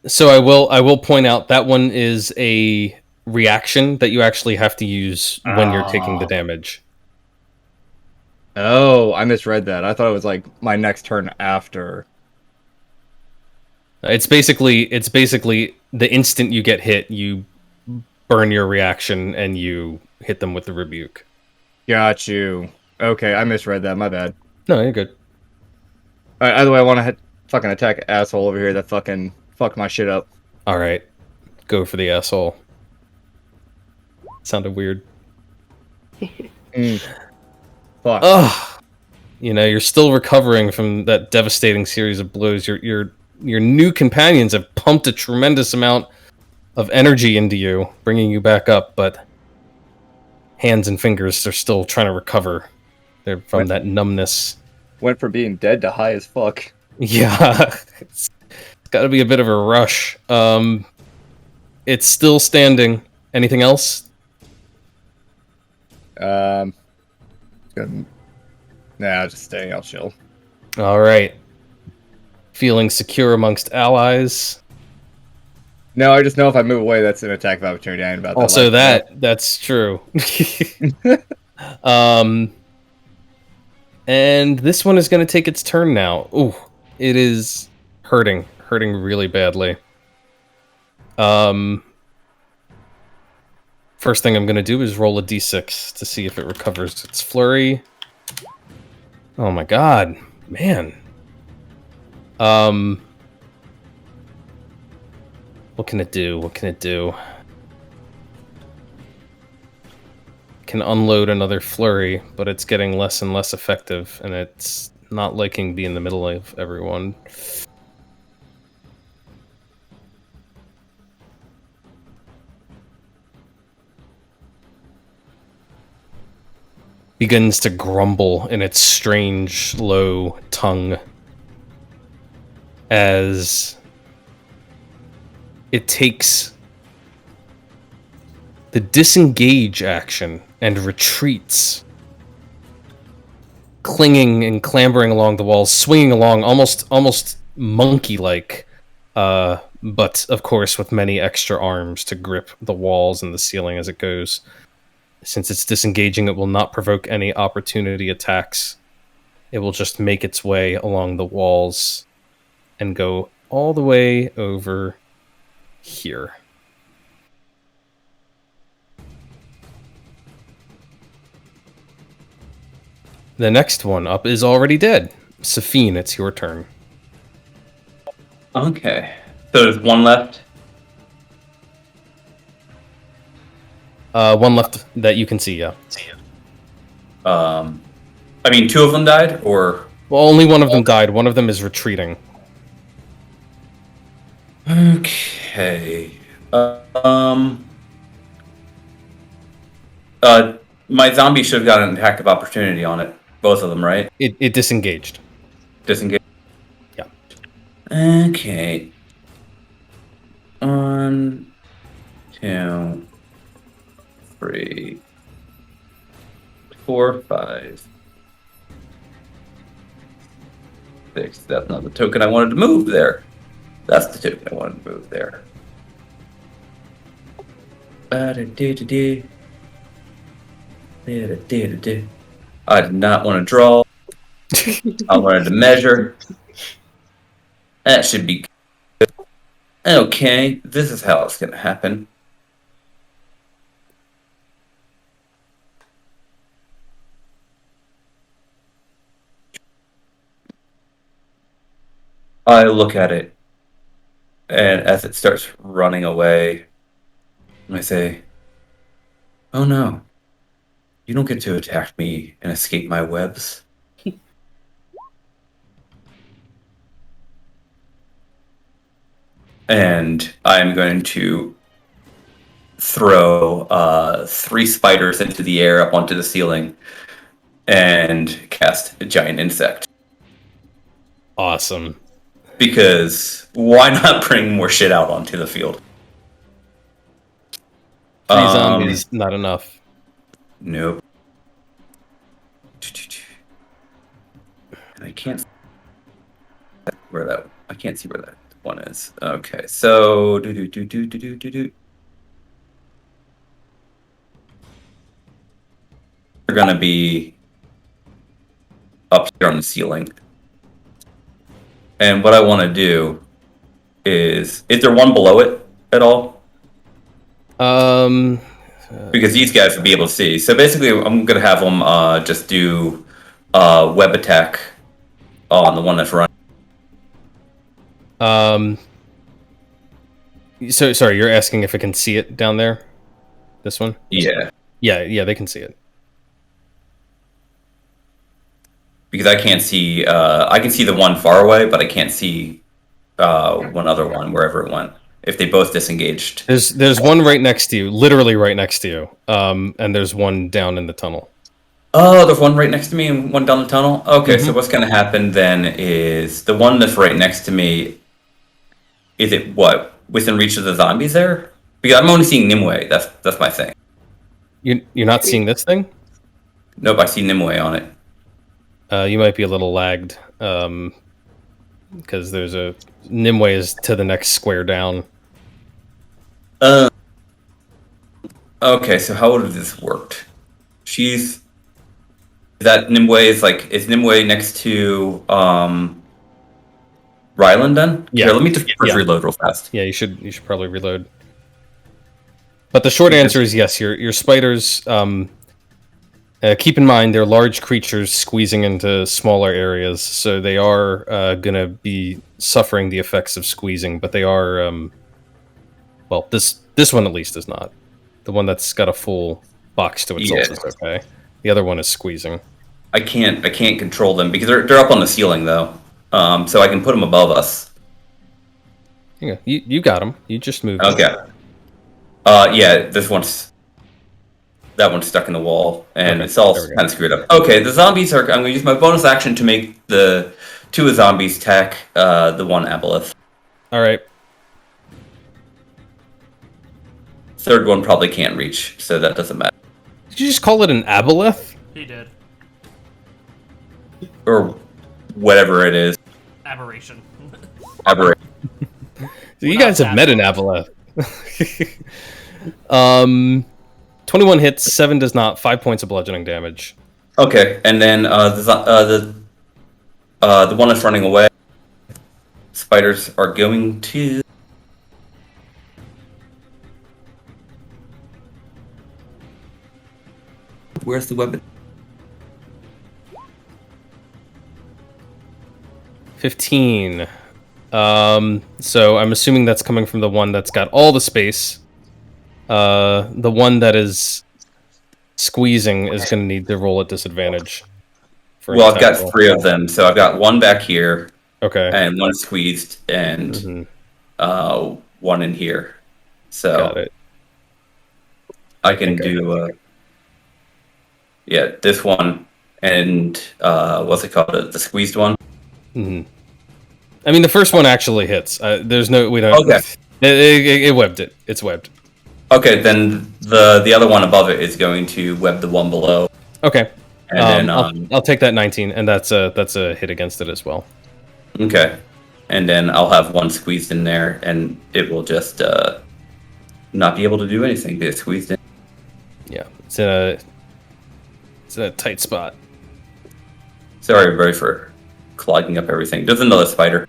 So I will point out that one is a reaction that you actually have to use when you're taking the damage. Oh, I misread that. I thought it was like my next turn after. It's basically the instant you get hit, you burn your reaction and you hit them with the rebuke. Got you. Okay, I misread that. My bad. No, you're good. All right, either way, I want to fucking attack asshole over here that fucking fucked my shit up. All right, go for the asshole. Sounded weird. Fuck. Ugh. You know, you're still recovering from that devastating series of blows. Your new companions have pumped a tremendous amount of energy into you, bringing you back up, but hands and fingers are still trying to recover. They're from that numbness. Went from being dead to high as fuck. Yeah, it's got to be a bit of a rush. It's still standing. Anything else? Nah, just staying. I'll chill. All right. Feeling secure amongst allies. No, I just know if I move away, that's an attack of opportunity. I ain't about that. Also, life, that's true. And this one is going to take its turn now. Ooh, it is hurting really badly. First thing I'm going to do is roll a d6 to see if it recovers its flurry. Oh my god, man. What can it do? What can it do? Can unload another flurry, but it's getting less and less effective, and it's not liking being in the middle of everyone. Begins to grumble in its strange, low tongue as it takes the disengage action and retreats, clinging and clambering along the walls, swinging along almost monkey-like, but of course with many extra arms to grip the walls and the ceiling as it goes. Since it's disengaging, it will not provoke any opportunity attacks. It will just make its way along the walls and go all the way over here. The next one up is already dead. Safine, it's your turn. Okay. So there's one left. One left that you can see, yeah. I mean, two of them died, or Well, only one of them died. One of them is retreating. okay. My zombie should have got an attack of opportunity on it. Both of them, right? It disengaged. Disengage. Yeah. Okay. 1, 2, 3, 4, 5, 6. That's not the token I wanted to move there. That's the token I wanted to move there. I did not want to draw. I wanted to measure. That should be good. Okay, this is how it's going to happen. I look at it, and as it starts running away, I say, "Oh no, you don't get to attack me and escape my webs." and I'm going to throw 3 spiders into the air up onto the ceiling and cast a giant insect. Awesome. Because why not bring more shit out onto the field? 3 zombies, not enough. Nope. And I can't see where that one is. Okay, so they're gonna be up here on the ceiling. And what I want to do is there one below it at all? Because these guys would be able to see. So basically, I'm gonna have them just do web attack on the one that's running. So sorry, you're asking if it can see it down there? This one? Yeah. Yeah, they can see it. Because I can't see. I can see the one far away, but I can't see one other one wherever it went. If they both disengaged. There's one right next to you, literally right next to you, and there's one down in the tunnel. Oh, there's one right next to me and one down the tunnel? Okay, so what's going to happen then is the one that's right next to me, is it what? Within reach of the zombies there? Because I'm only seeing Nimue. That's my thing. You're not seeing this thing? Nope, I see Nimue on it. You might be a little lagged, because there's a... Nimue is to the next square down. Okay, so how would this worked? Is Nimue is Nimue next to Ryland then? Yeah. Here, let me just first reload real fast. Yeah, you should probably reload. But the short answer is yes. Your spiders. Keep in mind they're large creatures squeezing into smaller areas, so they are gonna be suffering the effects of squeezing. But they are, well, this one at least is not. The one that's got a full box to itself is okay. The other one is squeezing. I can't control them because they're up on the ceiling though, so I can put them above us. Yeah, you got them. You just moved. Okay. Yeah, that one's stuck in the wall, and it's all kind of screwed up. Okay, the zombies are. I'm going to use my bonus action to make the 2 zombies attack the one aboleth. All right. Third one probably can't reach, so that doesn't matter. Did you just call it an aboleth? He did. Or whatever it is. Aberration. Aberration. So you guys have met an aboleth. 21 hits, 7 does not, 5 points of bludgeoning damage. Okay, and then the one that's running away, spiders are going to. Where's the weapon? 15. So I'm assuming that's coming from the one that's got all the space. The one that is squeezing is going to need to roll at disadvantage. Well, I've got 3 of them, so I've got one back here. Okay. And one squeezed, and one in here. So got it. I can do. This one and what's it called? The squeezed one. Mm-hmm. I mean, the first one actually hits. There's no, we don't. Okay. It webbed it. It's webbed. Okay, then the other one above it is going to web the one below. Okay. And then I'll take that 19, and that's a hit against it as well. Okay. And then I'll have one squeezed in there, and it will just not be able to do anything. Get squeezed in. Yeah, it's in a tight spot. Sorry, everybody, for clogging up everything. There's another spider.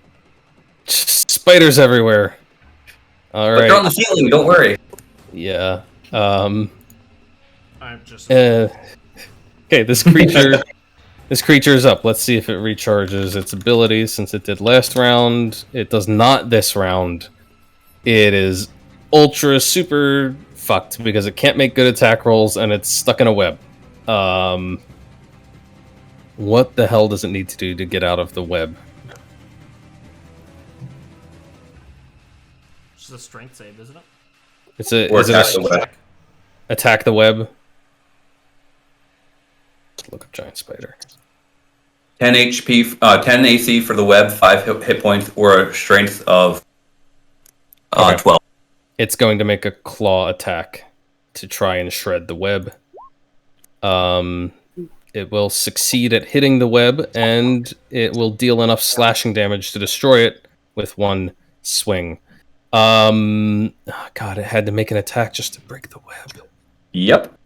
Spiders everywhere. All right. But they're on the ceiling. Don't worry. Yeah. I'm just. Okay, this creature. This creature is up. Let's see if it recharges its abilities. Since it did last round, it does not this round. It is ultra super fucked because it can't make good attack rolls and it's stuck in a web. What the hell does it need to do to get out of the web? It's just a strength save, isn't it? Or is it attack the web. attack the web? Look up giant spider. 10 HP, 10 AC for the web, 5 hit points, or a strength of Okay. 12. It's going to make a claw attack to try and shred the web. It will succeed at hitting the web, and it will deal enough slashing damage to destroy it with one swing. God, it had to make an attack just to break the web. Yep.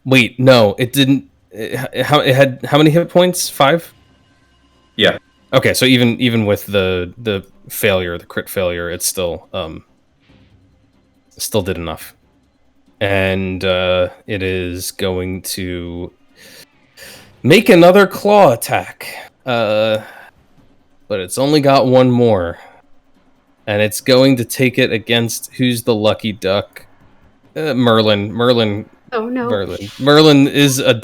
Wait, no, it didn't. It had how many hit points? 5? Yeah. Okay, so even with the failure, the crit failure, it still did enough. And it is going to make another claw attack. But it's only got one more. And it's going to take it against who's the lucky duck? Merlin. Oh no. Merlin is a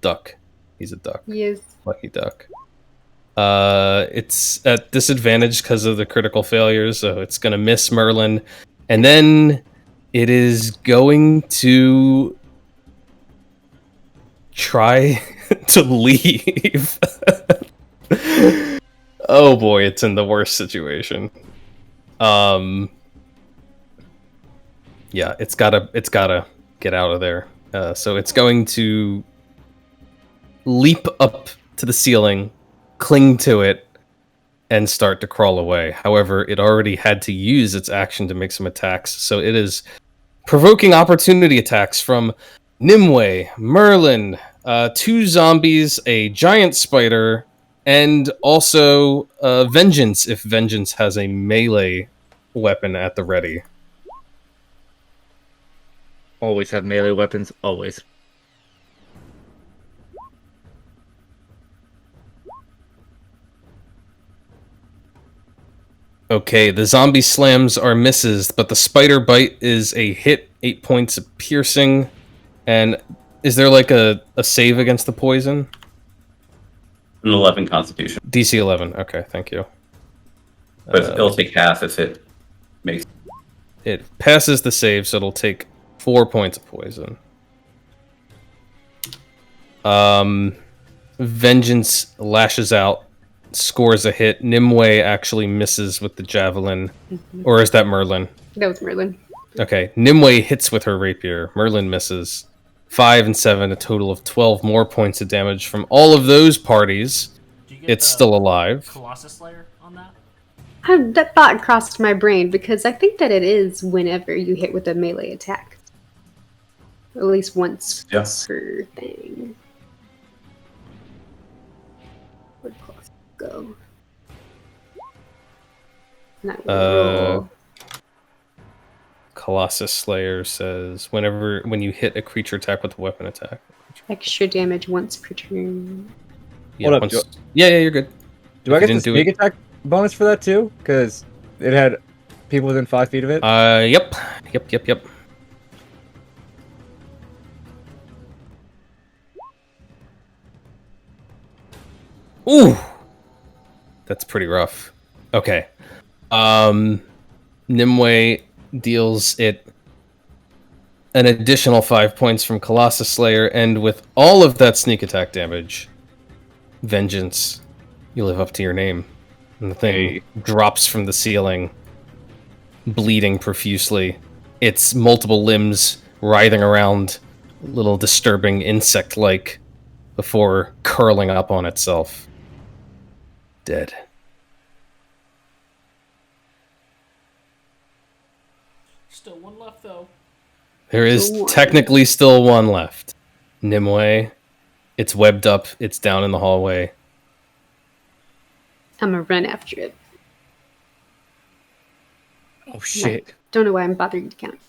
duck. He's a duck. He is. Lucky duck. It's at disadvantage because of the critical failures, so it's going to miss Merlin. And then it is going to try to leave. Oh boy, it's in the worst situation. Yeah, it's gotta get out of there. So it's going to leap up to the ceiling, cling to it, and start to crawl away. However, it already had to use its action to make some attacks, so it is provoking opportunity attacks from Nimue, Merlin, 2 zombies, a giant spider, and also Vengeance, if Vengeance has a melee weapon at the ready. Always have melee weapons, always. Okay, the zombie slams are misses, but the spider bite is a hit, 8 points of piercing. And is there like a save against the poison? An 11 Constitution. DC 11, okay, thank you. But it'll take half if it makes. It passes the save, so it'll take 4 points of poison. Vengeance lashes out, scores a hit. Nimue actually misses with the javelin. Or is that Merlin? That was Merlin. Okay, Nimue hits with her rapier. Merlin misses. 5 and 7, a total of 12 more points of damage from all of those parties. Do you get It's the still alive. Colossus Slayer on that? That thought crossed my brain because I think that it is whenever you hit with a melee attack. At least once Yes. per thing. Where'd Colossus go? Not roll. Colossus Slayer says, when you hit a creature attack with a weapon attack. Extra damage once per turn. Yeah, Hold up, yeah, you're good. Do If I you get the didn't do sneak it- attack bonus for that too? Because it had people within 5 feet of it. Yep. Ooh! That's pretty rough. Okay. Nimue deals it an additional 5 points from Colossus Slayer, and with all of that sneak attack damage, Vengeance, you live up to your name. And the thing drops from the ceiling, bleeding profusely. Its multiple limbs writhing around, a little disturbing insect-like, before curling up on itself. Dead. Still one left, though. There is Still one. technically still one left. Nimue. It's webbed up. It's down in the hallway. I'm gonna run after it. Oh shit. Don't know why I'm bothering to count.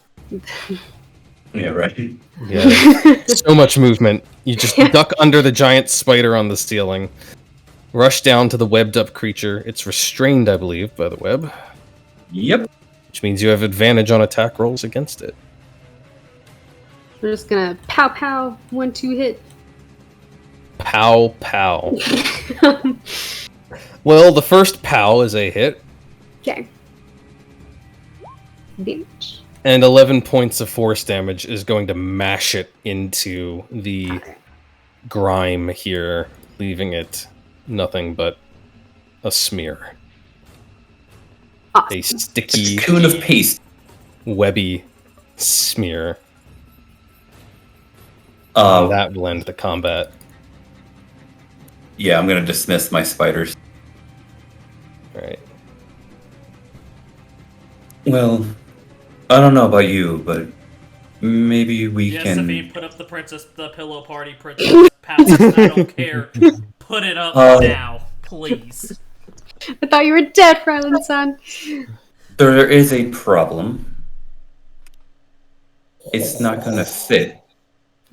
Yeah, right. Yeah. So much movement. You just duck under the giant spider on the ceiling. Rush down to the webbed up creature. It's restrained, I believe, by the web. Yep. Which means you have advantage on attack rolls against it. We're just gonna pow pow 1-2 hit. Pow, pow. Well, the first pow is a hit. Okay. damage. And 11 points of force damage is going to mash it into the grime here, leaving it nothing but a smear. Awesome. A sticky, Cocoon of paste. webby smear. Uh, That will end the combat. yeah, I'm gonna dismiss my spiders. Right. Well, I don't know about you, but maybe we Yes, can. Sabine, put up the pillow party princess pouches. I don't care. Put it up now, please. I thought you were dead, Ryland-san. There is a problem. It's not gonna fit.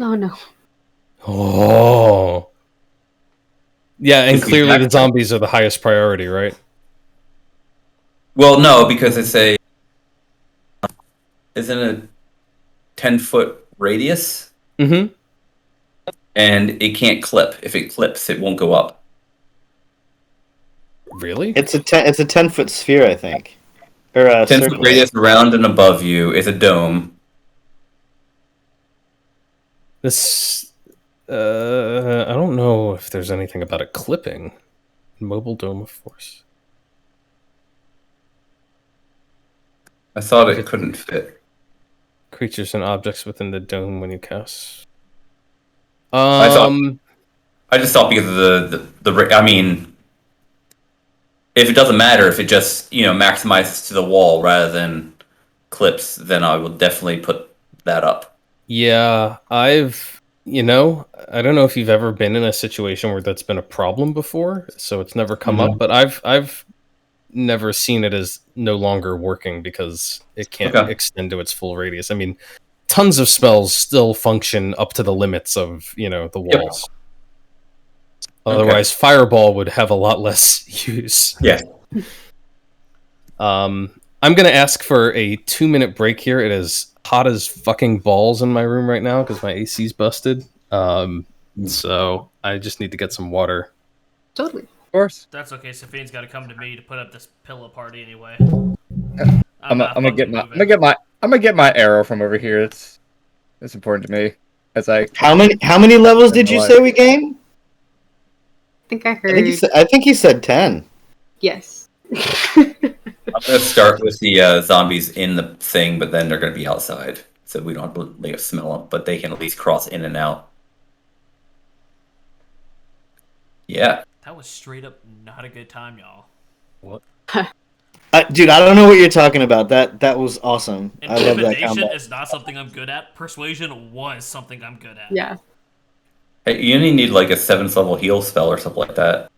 Oh no. Oh. Yeah, and It's the clearly the exact- zombies are the highest priority, right? Well, no, because isn't a 10-foot radius, Mm-hmm. and it can't clip. If it clips, it won't go up. Really? It's a 10-foot sphere, I think, or a 10-foot circle. radius around and above you is a dome. This, I don't know if there's anything about it clipping. Mobile dome of force. I thought it couldn't fit. Creatures and objects within the dome when you cast. I just thought because of I mean, if it doesn't matter, if it just maximizes to the wall rather than clips, then I will definitely put that up. Yeah, I don't know if you've ever been in a situation where that's been a problem before, so it's never come up, but I've never seen it as no longer working because it can't extend to its full radius. I mean, tons of spells still function up to the limits of, the walls. Otherwise, Fireball would have a lot less use. Yeah. I'm going to ask for a 2-minute break here. It is hot as fucking balls in my room right now because my AC's busted. So I just need to get some water. Totally. Of course. That's okay. Safine's got to come to me to put up this pillow party anyway. I'm gonna get my arrow from over here. It's important to me. As I How many levels did you say we gained? I think I heard. I think he said 10. Yes. I'm gonna start with the zombies in the thing, but then they're gonna be outside, so we don't have to smell them. But they can at least cross in and out. Yeah. That was straight up not a good time, y'all. What? Dude, I don't know what you're talking about. That was awesome. I love that Intimidation combat. is not something I'm good at. Persuasion was something I'm good at. Yeah. Hey, you only need like a 7th level heal spell or something like that.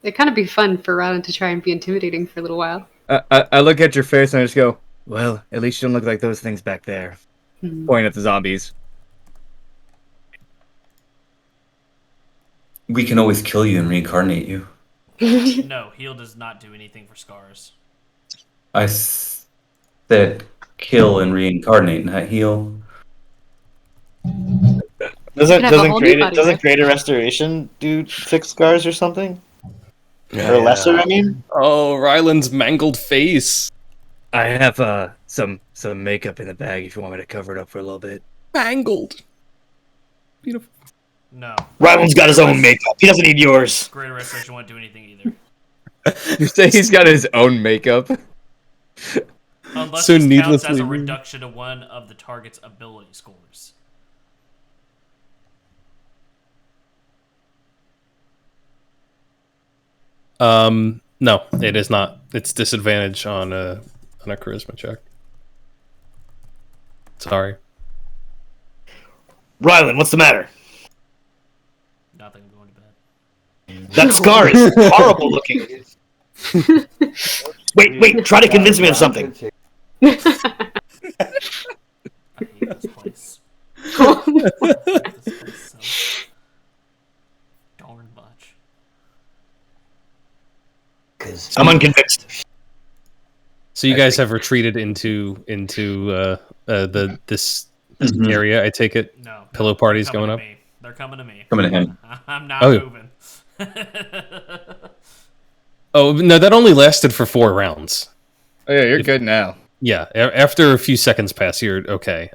It'd kind of be fun for Rodden to try and be intimidating for a little while. I look at your face and I just go, well, at least you don't look like those things back there. Pointing at the zombies. We can always kill you and reincarnate you. No, heal does not do anything for scars. I said kill and reincarnate, not heal. Doesn't greater restoration do 6 scars or something? Or lesser, I mean? Oh, Ryland's mangled face. I have some makeup in the bag if you want me to cover it up for a little bit. Mangled. Beautiful. No. Ryland's got his own makeup. He doesn't need yours. Greater Restoration won't do anything either. You say he's got his own makeup? Unless So this counts as needlessly a rude. reduction to one of the target's ability scores. No, it is not. It's disadvantage on a charisma check. Sorry. Ryland, what's the matter? Nothing, I'm going to bed. That scar is horrible looking. Wait, try to convince me of something. I hate this place. This place so darn much. I'm unconvinced. So you guys have retreated into this area. I take it. No. Pillow party's they're coming going to up? me. They're coming to me. Coming to him. I'm not Oh. moving. Oh no, that only lasted for 4 rounds. Oh yeah, you're good now. Yeah, after a few seconds pass, you're okay.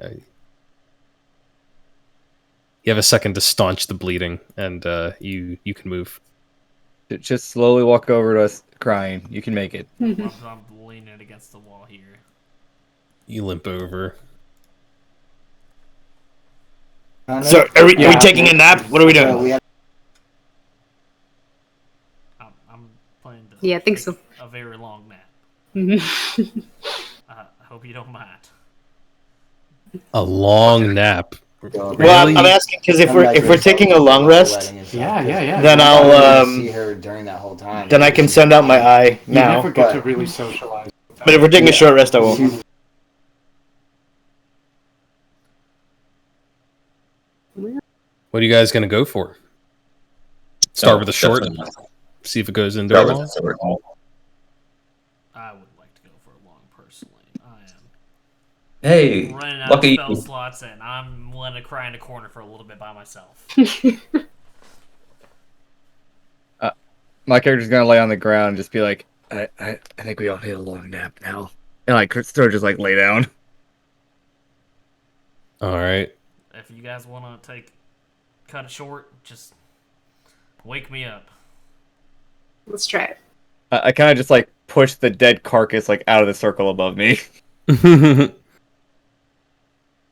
You have a second to staunch the bleeding, and you can move. Just slowly walk over to us, crying. You can make it. I'm leaning against the wall here. You limp over. So, are we taking a nap? What are we doing? I'm planning to Yeah, I think take so. a very long nap. I hope you don't mind. A long nap. Well, Really? I'm asking because if we're taking a long rest, Yeah. then I'll see her during that whole time. then I can send out my eye You now. never get to really socialize. But if we're taking a short rest, I won't. What are you guys going to go for? Start with a short. definitely. See if it goes into Start a with long. the sword. I would like to go for a long personally. I am Hey, running out lucky of spell you. slots, and I'm willing to cry in a corner for a little bit by myself. My character's gonna lay on the ground and just be like, I think we all need a long nap now. And like sort of just like lay down. All right. If you guys want to cut it short, just wake me up. Let's try it. I kind of just like push the dead carcass like out of the circle above me.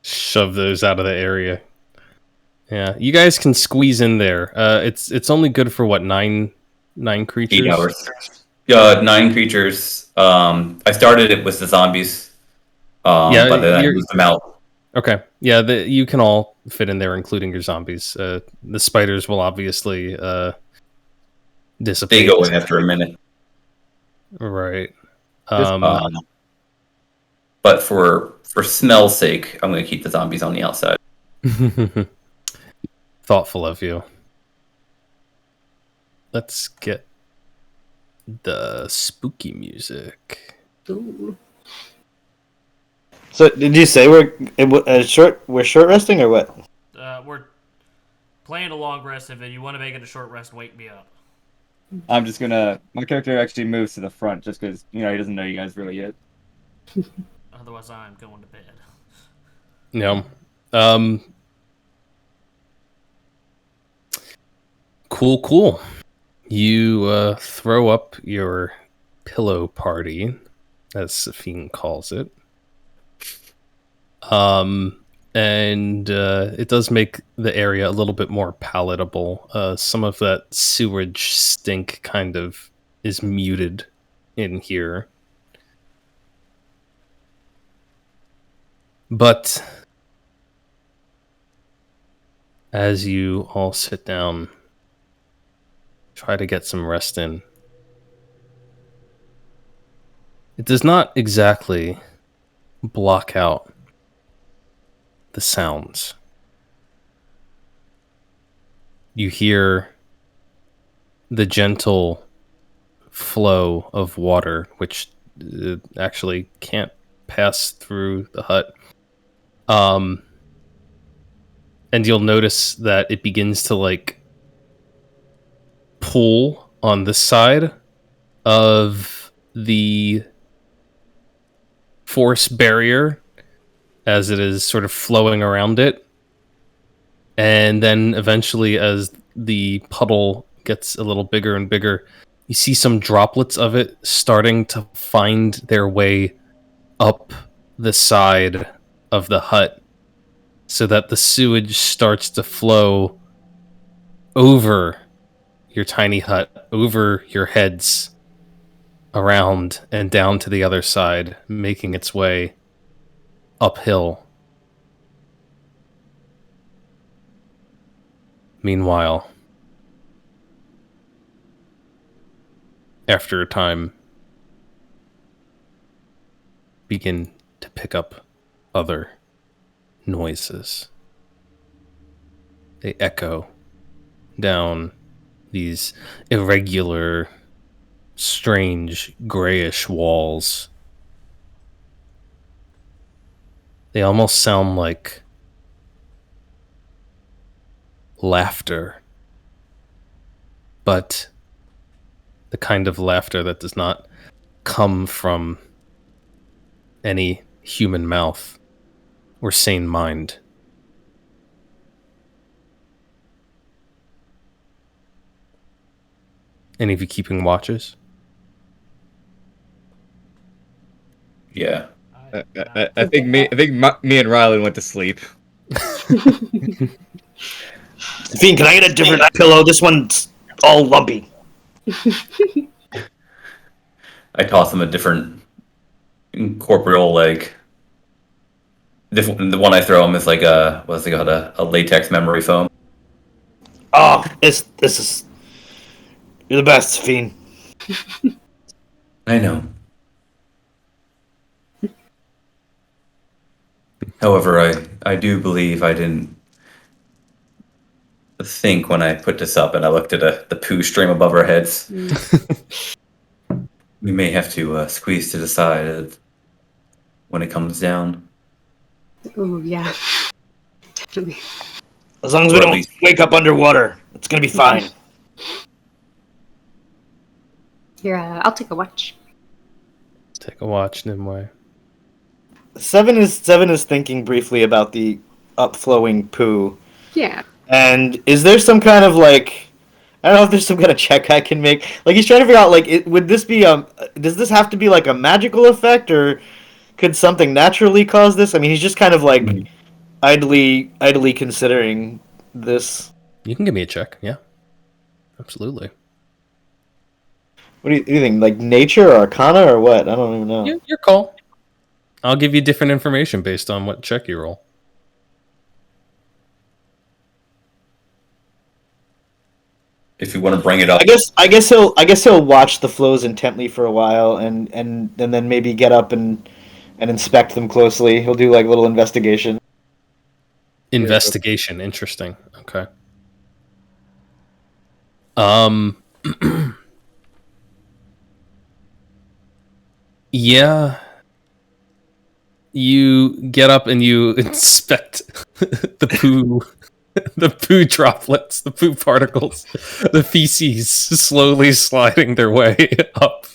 Shove those out of the area. Yeah, you guys can squeeze in there. It's only good for what, nine creatures? 8 hours. 9 creatures. I started it with the zombies. Yeah, But then I moved them out. Okay. Yeah, you can all fit in there, including your zombies. The spiders will obviously dissipate. They go in after a minute. Right. But for smell's sake, I'm going to keep the zombies on the outside. Thoughtful of you. Let's get the spooky music. Ooh. So, did you say we're short resting or what? We're playing a long rest. If you want to make it a short rest, wake me up. I'm just gonna. My character actually moves to the front just because he doesn't know you guys really yet. Otherwise, I'm going to bed. No. Cool. You throw up your pillow party, as Safine calls it. And it does make the area a little bit more palatable. Some of that sewage stink kind of is muted in here. But as you all sit down, try to get some rest in, it does not exactly block out the sounds. You hear the gentle flow of water, which actually can't pass through the hut. And you'll notice that it begins to like pull on this side of the force barrier as it is sort of flowing around it. And then eventually, as the puddle gets a little bigger and bigger, you see some droplets of it starting to find their way up the side of the hut, so that the sewage starts to flow over your tiny hut, over your heads, around and down to the other side, making its way uphill. Meanwhile, after a time, begin to pick up other noises. They echo down these irregular, strange, grayish walls. They almost sound like laughter, but the kind of laughter that does not come from any human mouth or sane mind. Any of you keeping watches? Yeah. I think me and Rylan went to sleep. Fiend, can I get a different pillow? This one's all lumpy. I toss him a different corporeal, like, different. The one I throw him is like what's it called, a latex memory foam. Oh, this is... You're the best, Fiend. I know. However, I do believe I didn't think when I put this up and I looked at the poo stream above our heads. We may have to squeeze to the side when it comes down. Oh, yeah. Definitely. As long as we don't wake up underwater, it's gonna be fine. Here, I'll take a watch. Take a watch, Nimue. Seven is thinking briefly about the upflowing poo. Yeah. And is there some kind of like, I don't know if there's some kind of check I can make. Like he's trying to figure out like, would this be does this have to be like a magical effect, or could something naturally cause this? I mean, he's just kind of like idly considering this. You can give me a check, yeah. Absolutely. What do you think? Like nature or arcana or what? I don't even know. Your call. I'll give you different information based on what check you roll. If you want to bring it up, I guess he'll watch the flows intently for a while and then maybe get up and inspect them closely. He'll do like a little investigation. Investigation, interesting. Okay. Yeah. You get up and you inspect the poo, the poo droplets, the poo particles, the feces slowly sliding their way up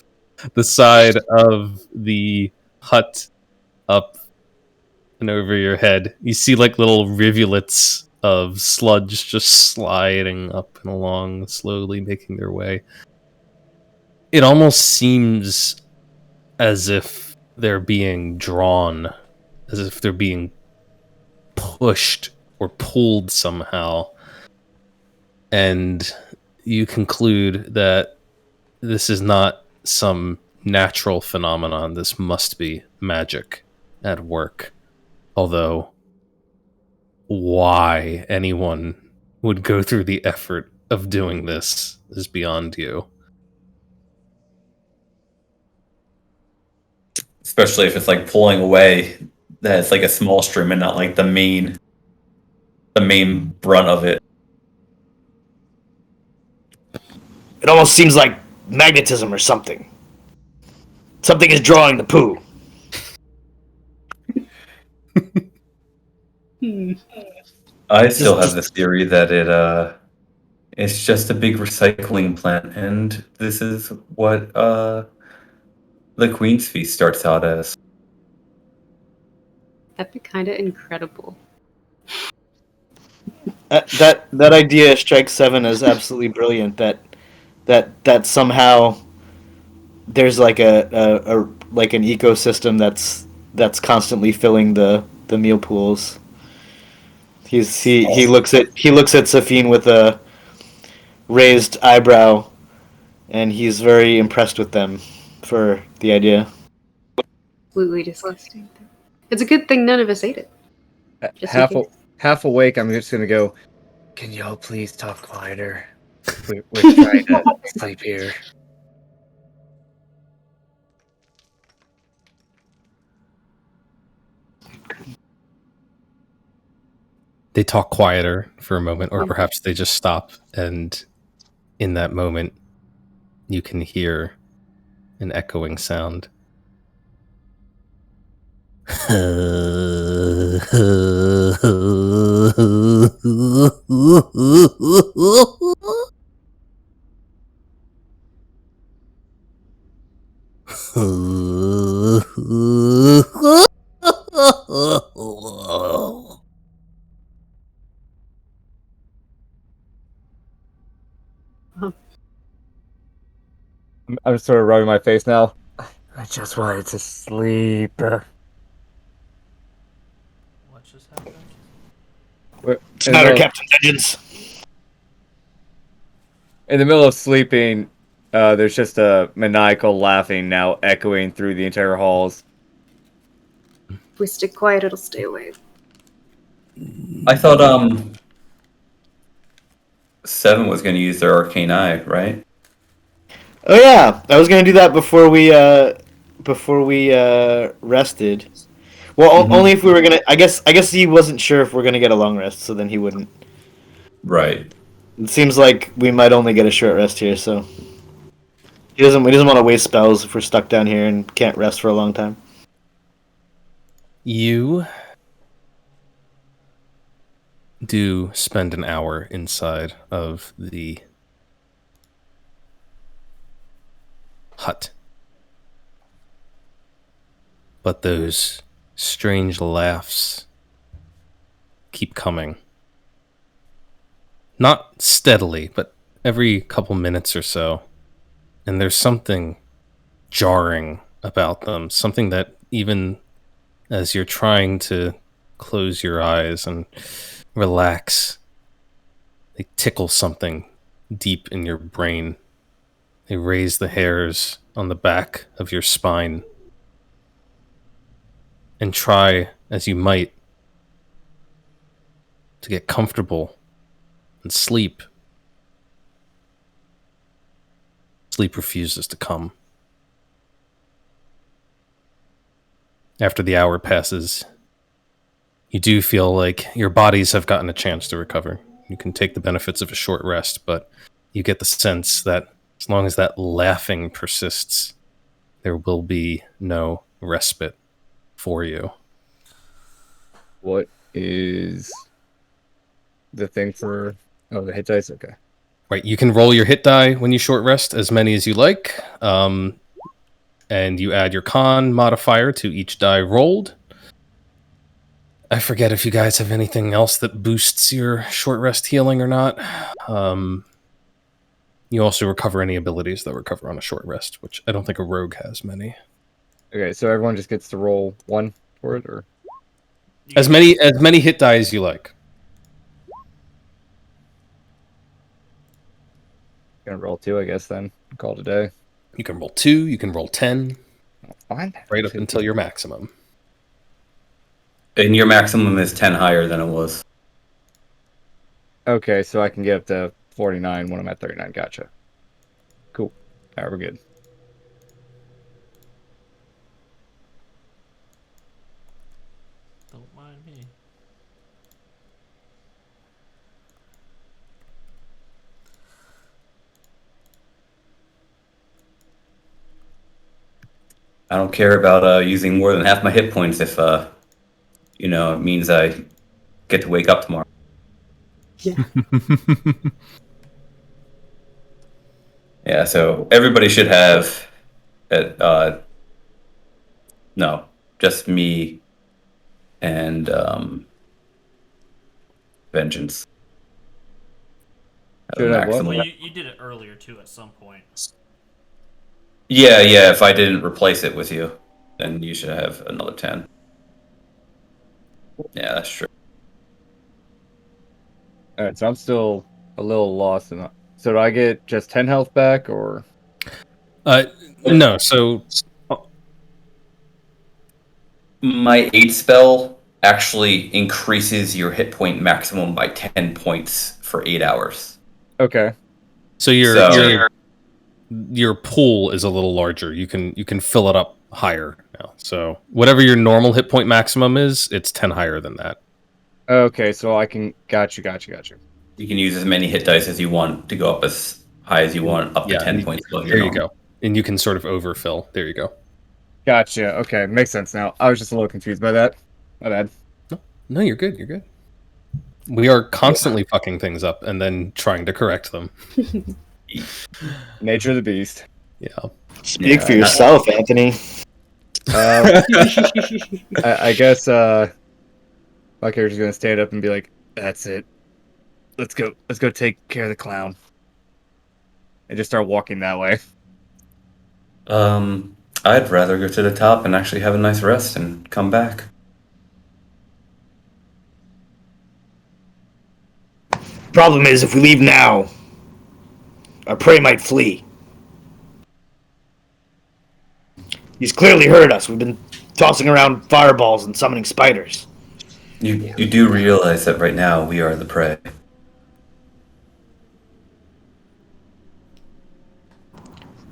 the side of the hut, up and over your head. You see like little rivulets of sludge just sliding up and along, slowly making their way. It almost seems as if they're being drawn, as if they're being pushed or pulled somehow. And you conclude that this is not some natural phenomenon. This must be magic at work. Although, why anyone would go through the effort of doing this is beyond you. especially if it's like pulling away, that it's like a small stream and not like the main brunt of it. It almost seems like magnetism or something. Something is drawing the poo. I still have the theory that it's just a big recycling plant, and this is what the Queen's Feast starts out as. That'd be kind of incredible. That idea strikes Seven as absolutely brilliant. That somehow there's like a like an ecosystem that's constantly filling the meal pools. He looks at Safine with a raised eyebrow, and he's very impressed with them for the idea. Absolutely disgusting. It's a good thing none of us ate it. Just in case. Half awake, I'm just gonna go, can y'all please talk quieter? We're trying to sleep here. They talk quieter for a moment, or perhaps they just stop, and in that moment, you can hear an echoing sound. I'm sort of rubbing my face now. I just wanted to sleep. What just happened? It's not our Captain Vengeance. In the middle of sleeping, there's just a maniacal laughing now echoing through the entire halls. If we stick quiet, it'll stay away. I thought Seven was going to use their arcane eye, right? Oh yeah, I was gonna do that before we rested. Well, only if we were gonna. I guess he wasn't sure if we're gonna get a long rest, so then he wouldn't. Right. It seems like we might only get a short rest here, so he doesn't want to waste spells if we're stuck down here and can't rest for a long time. You do spend an hour inside of the hut. But those strange laughs keep coming. Not steadily, but every couple minutes or so. And there's something jarring about them. Something that even as you're trying to close your eyes and relax, they tickle something deep in your brain. They raise the hairs on the back of your spine. And try as you might to get comfortable and sleep. Sleep refuses to come. After the hour passes, you do feel like your bodies have gotten a chance to recover. You can take the benefits of a short rest, but you get the sense that as long as that laughing persists, there will be no respite for you. What is the thing for... Oh, the hit dice? Okay. Right, you can roll your hit die when you short rest, as many as you like. And you add your con modifier to each die rolled. I forget if you guys have anything else that boosts your short rest healing or not. You also recover any abilities that recover on a short rest, which I don't think a rogue has many. Okay, so everyone just gets to roll one for it, or... As many hit die as you like. Gonna roll 2, I guess, then. Call it a day. You can roll 2, you can roll 10, Fine. right up until your maximum. And your maximum is 10 higher than it was. Okay, so I can get up to 49 when I'm at 39. Gotcha. Cool. Alright, we're good. Don't mind me. I don't care about using more than half my hit points if, it means I get to wake up tomorrow. Yeah. Yeah, so everybody should have, no, just me and Vengeance. Should have what? Maximum. Well, you did it earlier too at some point. Yeah, if I didn't replace it with you, then you should have another 10. Yeah, that's true. Alright, so I'm still a little lost. So do I get just 10 health back, or... No, so... My aid spell actually increases your hit point maximum by 10 points for 8 hours. Okay. So your pool is a little larger. You can fill it up higher now. So whatever your normal hit point maximum is, it's 10 higher than that. Okay, so I can... Gotcha. You can use as many hit dice as you want to go up as high as you want, up to 10 points above your There you normal. go. And you can sort of overfill. There you go. Gotcha. Okay, makes sense now. I was just a little confused by that. My bad. No, you're good. You're good. We are constantly fucking things up and then trying to correct them. Nature of the beast. Yeah. Speak for yourself, Anthony. I guess my character's gonna stand up and be like, "That's it. Let's go take care of the clown," and just start walking that way. I'd rather go to the top and actually have a nice rest and come back. Problem is, if we leave now, our prey might flee. He's clearly heard us. We've been tossing around fireballs and summoning spiders. You do realize that right now we are the prey.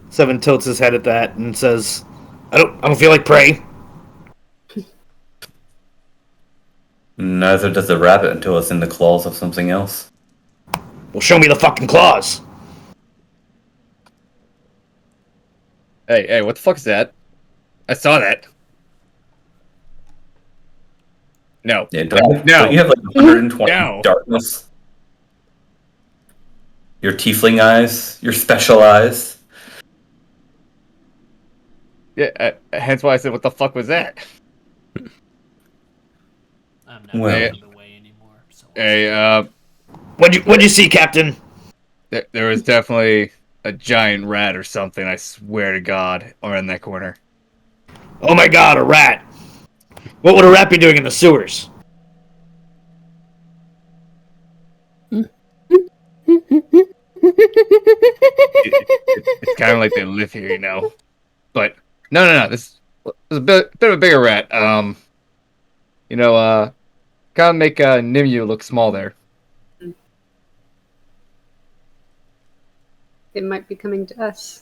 Seven tilts his head at that and says, I don't feel like prey. Neither does the rabbit until it's in the claws of something else. Well, show me the fucking claws. Hey, what the fuck is that? I saw that. No. Yeah, don't No. you have like 120 No. darkness? Your tiefling eyes, your special eyes. Yeah, hence why I said, what the fuck was that? I'm not Well. in the way anymore. So Hey, What'd you see, Captain? there was definitely a giant rat or something, I swear to God, around that corner. Oh my god, a rat. What would a rat be doing in the sewers? It's kind of like they live here, you know. But no. This is a bit of a bigger rat. Kind of make Nimue look small there. It might be coming to us.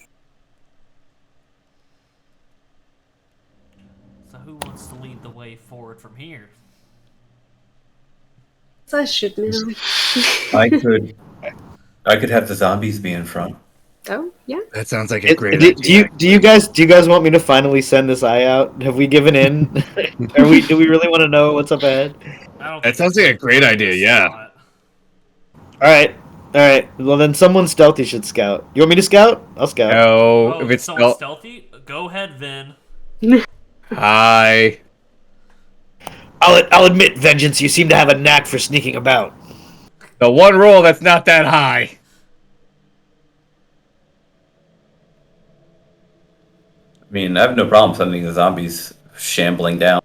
So who wants to lead the way forward from here? So I should know. I could have the zombies be in front. Oh, yeah. That sounds like a great idea. Do you guys want me to finally send this eye out? Have we given in? Do we really want to know what's up ahead? I don't That think sounds it's like a great idea, yeah. spot. All right. Well, then someone stealthy should scout. You want me to scout? I'll scout. No, Oh, if it's someone stealthy? Go ahead, Vin. Hi. I'll admit, Vengeance, you seem to have a knack for sneaking about. The one roll that's not that high. I mean, I have no problem sending the zombies shambling down.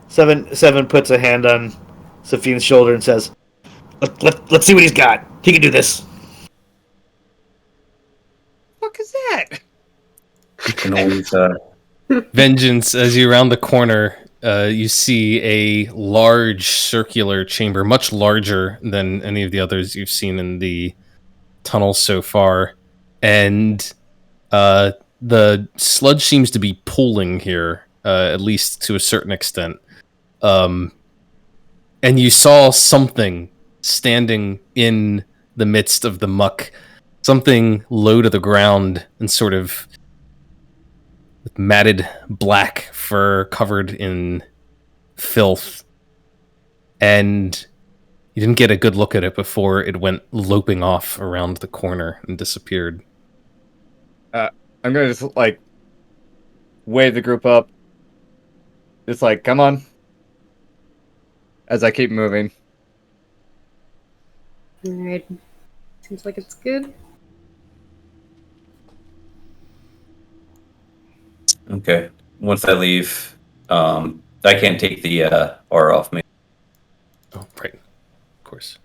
Seven puts a hand on Safine's shoulder and says, let's see what he's got. He can do this. What is that? You can always, Vengeance, as you round the corner, you see a large circular chamber, much larger than any of the others you've seen in the tunnel so far. And the sludge seems to be pooling here, at least to a certain extent. And you saw something standing in the midst of the muck, something low to the ground and sort of with matted black fur covered in filth. And you didn't get a good look at it before it went loping off around the corner and disappeared. I'm gonna just wave the group up. Just come on. As I keep moving. Alright. Seems like it's good. okay. Once I leave, I can't take the aura off me. Oh, right. Of course.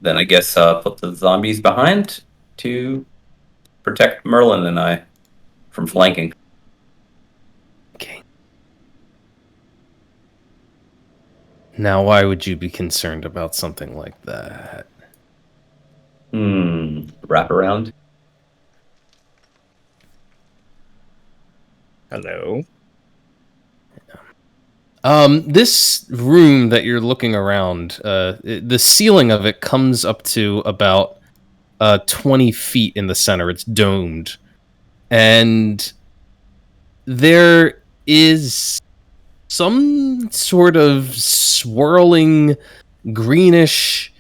Then I guess put the zombies behind to protect Merlin and I from flanking. Okay. Now, why would you be concerned about something like that? Wrap around. Hello. This room that you're looking around, the ceiling of it comes up to about 20 feet in the center. It's domed. And there is some sort of swirling greenish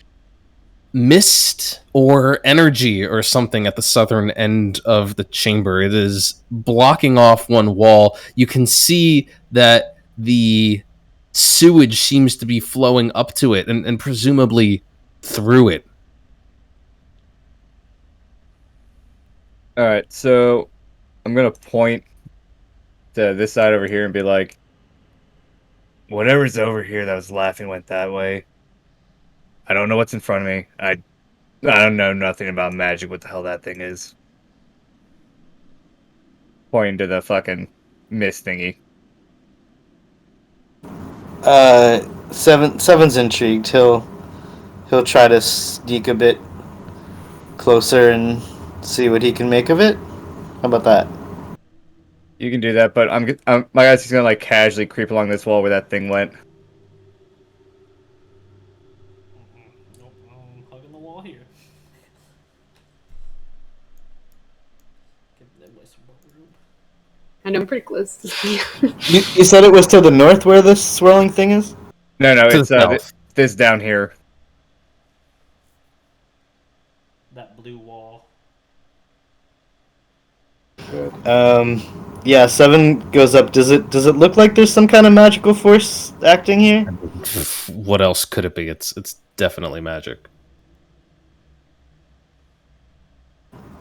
mist or energy or something at the southern end of the chamber. It is blocking off one wall. You can see that the sewage seems to be flowing up to it and presumably through it. All right, so I'm gonna point to this side over here and be like, whatever's over here that was laughing went that way. I don't know what's in front of me. I don't know nothing about magic. What the hell that thing is? Pointing to the fucking mist thingy. Seven's intrigued. He'll try to sneak a bit closer and see what he can make of it. How about that? You can do that, but my guy's just gonna like casually creep along this wall where that thing went. Nope, I'm hugging the wall here. Give Nimue some more room. I know I'm pretty close. You said it was to the north where this swirling thing is? No, To it's the south. this down here. That blue wall. Yeah, 7 goes up. Does it look like there's some kind of magical force acting here? What else could it be? It's definitely magic.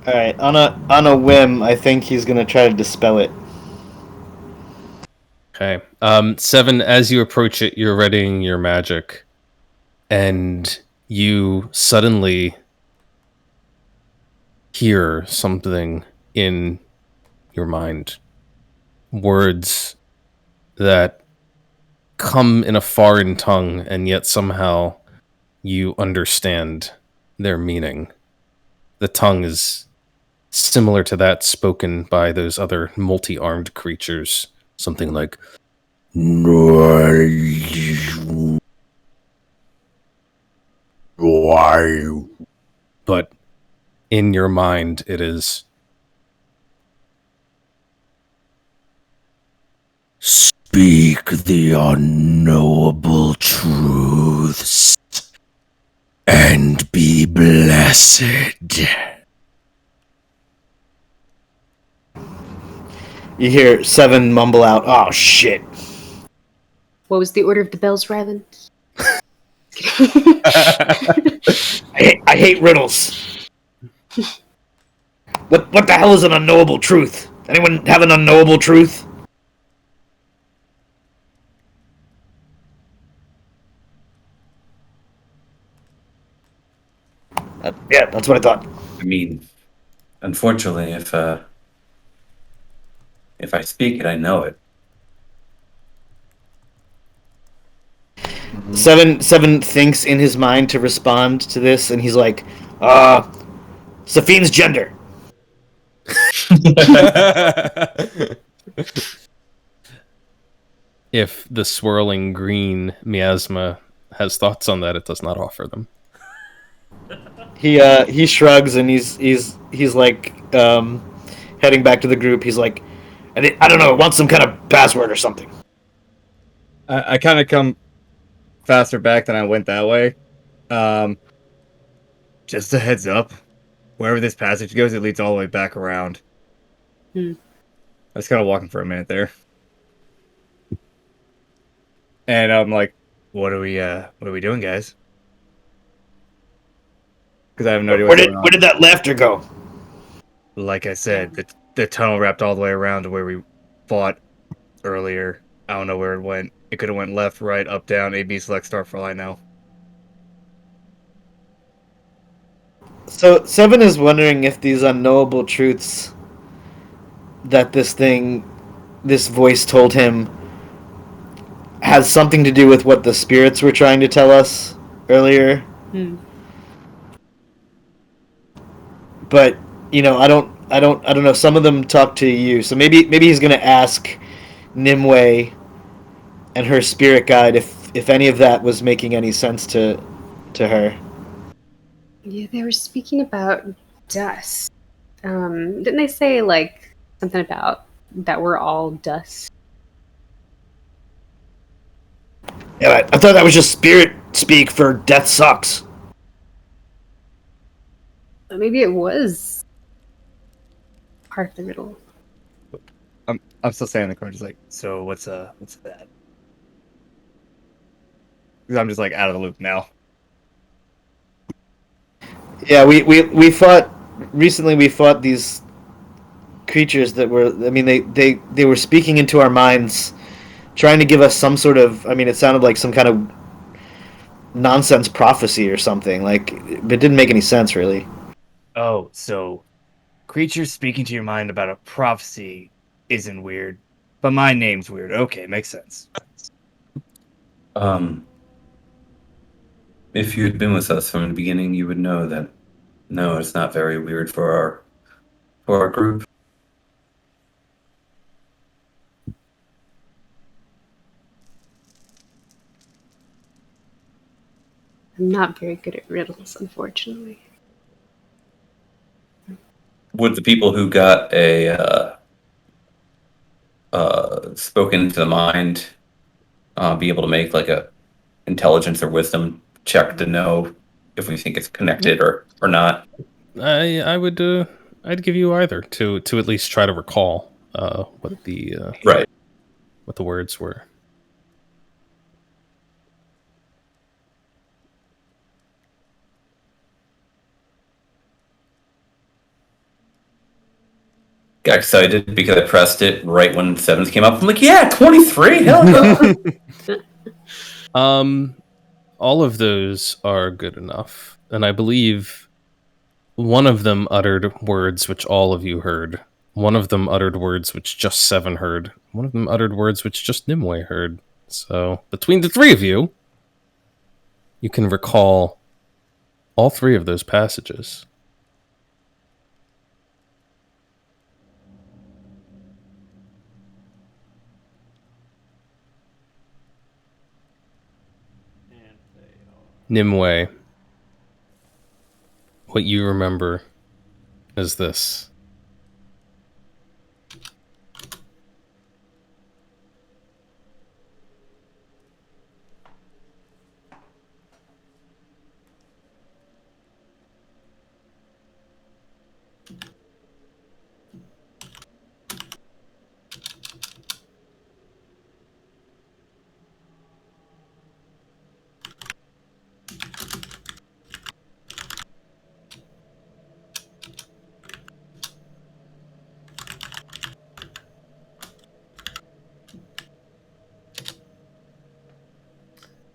All right, on a whim, I think he's gonna try to dispel it. Okay. 7, as you approach it, you're readying your magic, and you suddenly hear something in your mind. Words that come in a foreign tongue, and yet somehow you understand their meaning. The tongue is similar to that spoken by those other multi-armed creatures. Something like but in your mind it is speak the unknowable truths and be blessed. You hear 7 mumble out, "Oh shit." What was the order of the bells, Rylan? I hate riddles. What the hell is an unknowable truth? Anyone have an unknowable truth? Yeah, that's what I thought. I mean, unfortunately, if I speak it, I know it. 7 thinks in his mind to respond to this, and he's like, Safine's gender. If the swirling green miasma has thoughts on that, it does not offer them. He shrugs and he's like heading back to the group. He's like, I don't know, it wants some kind of password or something. I kind of come faster back than I went that way. Just a heads up, wherever this passage goes, it leads all the way back around. I was kind of walking for a minute there, and I'm like, "What are we doing, guys?" Because I have no idea what's going on. Where did that laughter go? Like I said, the tunnel wrapped all the way around to where we fought earlier. I don't know where it went. It could have went left, right, up, down, A, B, select, start for all I know. So 7 is wondering if these unknowable truths that this voice told him has something to do with what the spirits were trying to tell us earlier. But I don't know. Some of them talk to you, so maybe he's gonna ask Nimue and her spirit guide if any of that was making any sense to her. Yeah, they were speaking about dust. Didn't they say like something about that we're all dust? Yeah, I thought that was just spirit speak for death sucks. Maybe it was part of the riddle. I'm still saying in the car, just like, so what's that? Because I'm just like out of the loop now. Yeah, we fought recently. We fought these creatures that were. I mean, they were speaking into our minds, trying to give us some sort of. I mean, it sounded like some kind of nonsense prophecy or something. Like it didn't make any sense, really. Oh, so creatures speaking to your mind about a prophecy isn't weird, but my name's weird. Okay, makes sense. If you had been with us from the beginning, you would know that no, it's not very weird for our group. I'm not very good at riddles, unfortunately. Would the people who got a spoken into the mind be able to make like a intelligence or wisdom check to know if we think it's connected or not? I would I'd give you either to at least try to recall what the Right. what the words were. Got excited because I pressed it right when sevens came up. I'm like, yeah, 23. Hell no. All of those are good enough, and I believe one of them uttered words which all of you heard. One of them uttered words which just Seven heard. One of them uttered words which just Nimue heard. So between the three of you, you can recall all three of those passages. Nimue, what you remember is this.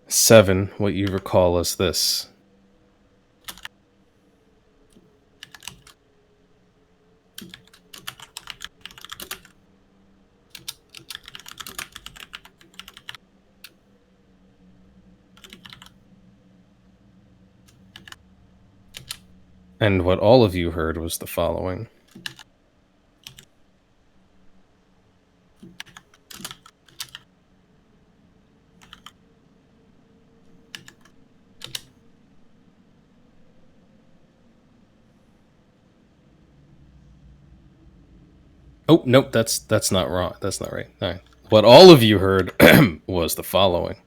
Seven, what you recall is this. And what all of you heard was the following. Oh, nope, that's not wrong. That's not right. All right. What all of you heard was the following.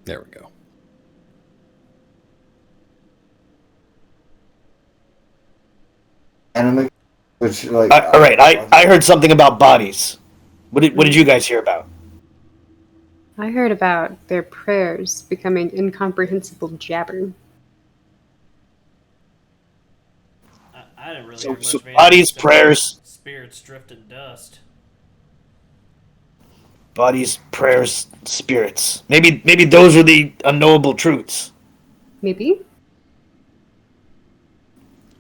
There we go. Anime, which like. All right, I heard something about bodies. What did you guys hear about? I heard about their prayers becoming incomprehensible jabber. I didn't really So, hear much. so man. bodies, Except prayers, spirits drifting dust. bodies, prayers, spirits. Maybe those are the unknowable truths. Maybe?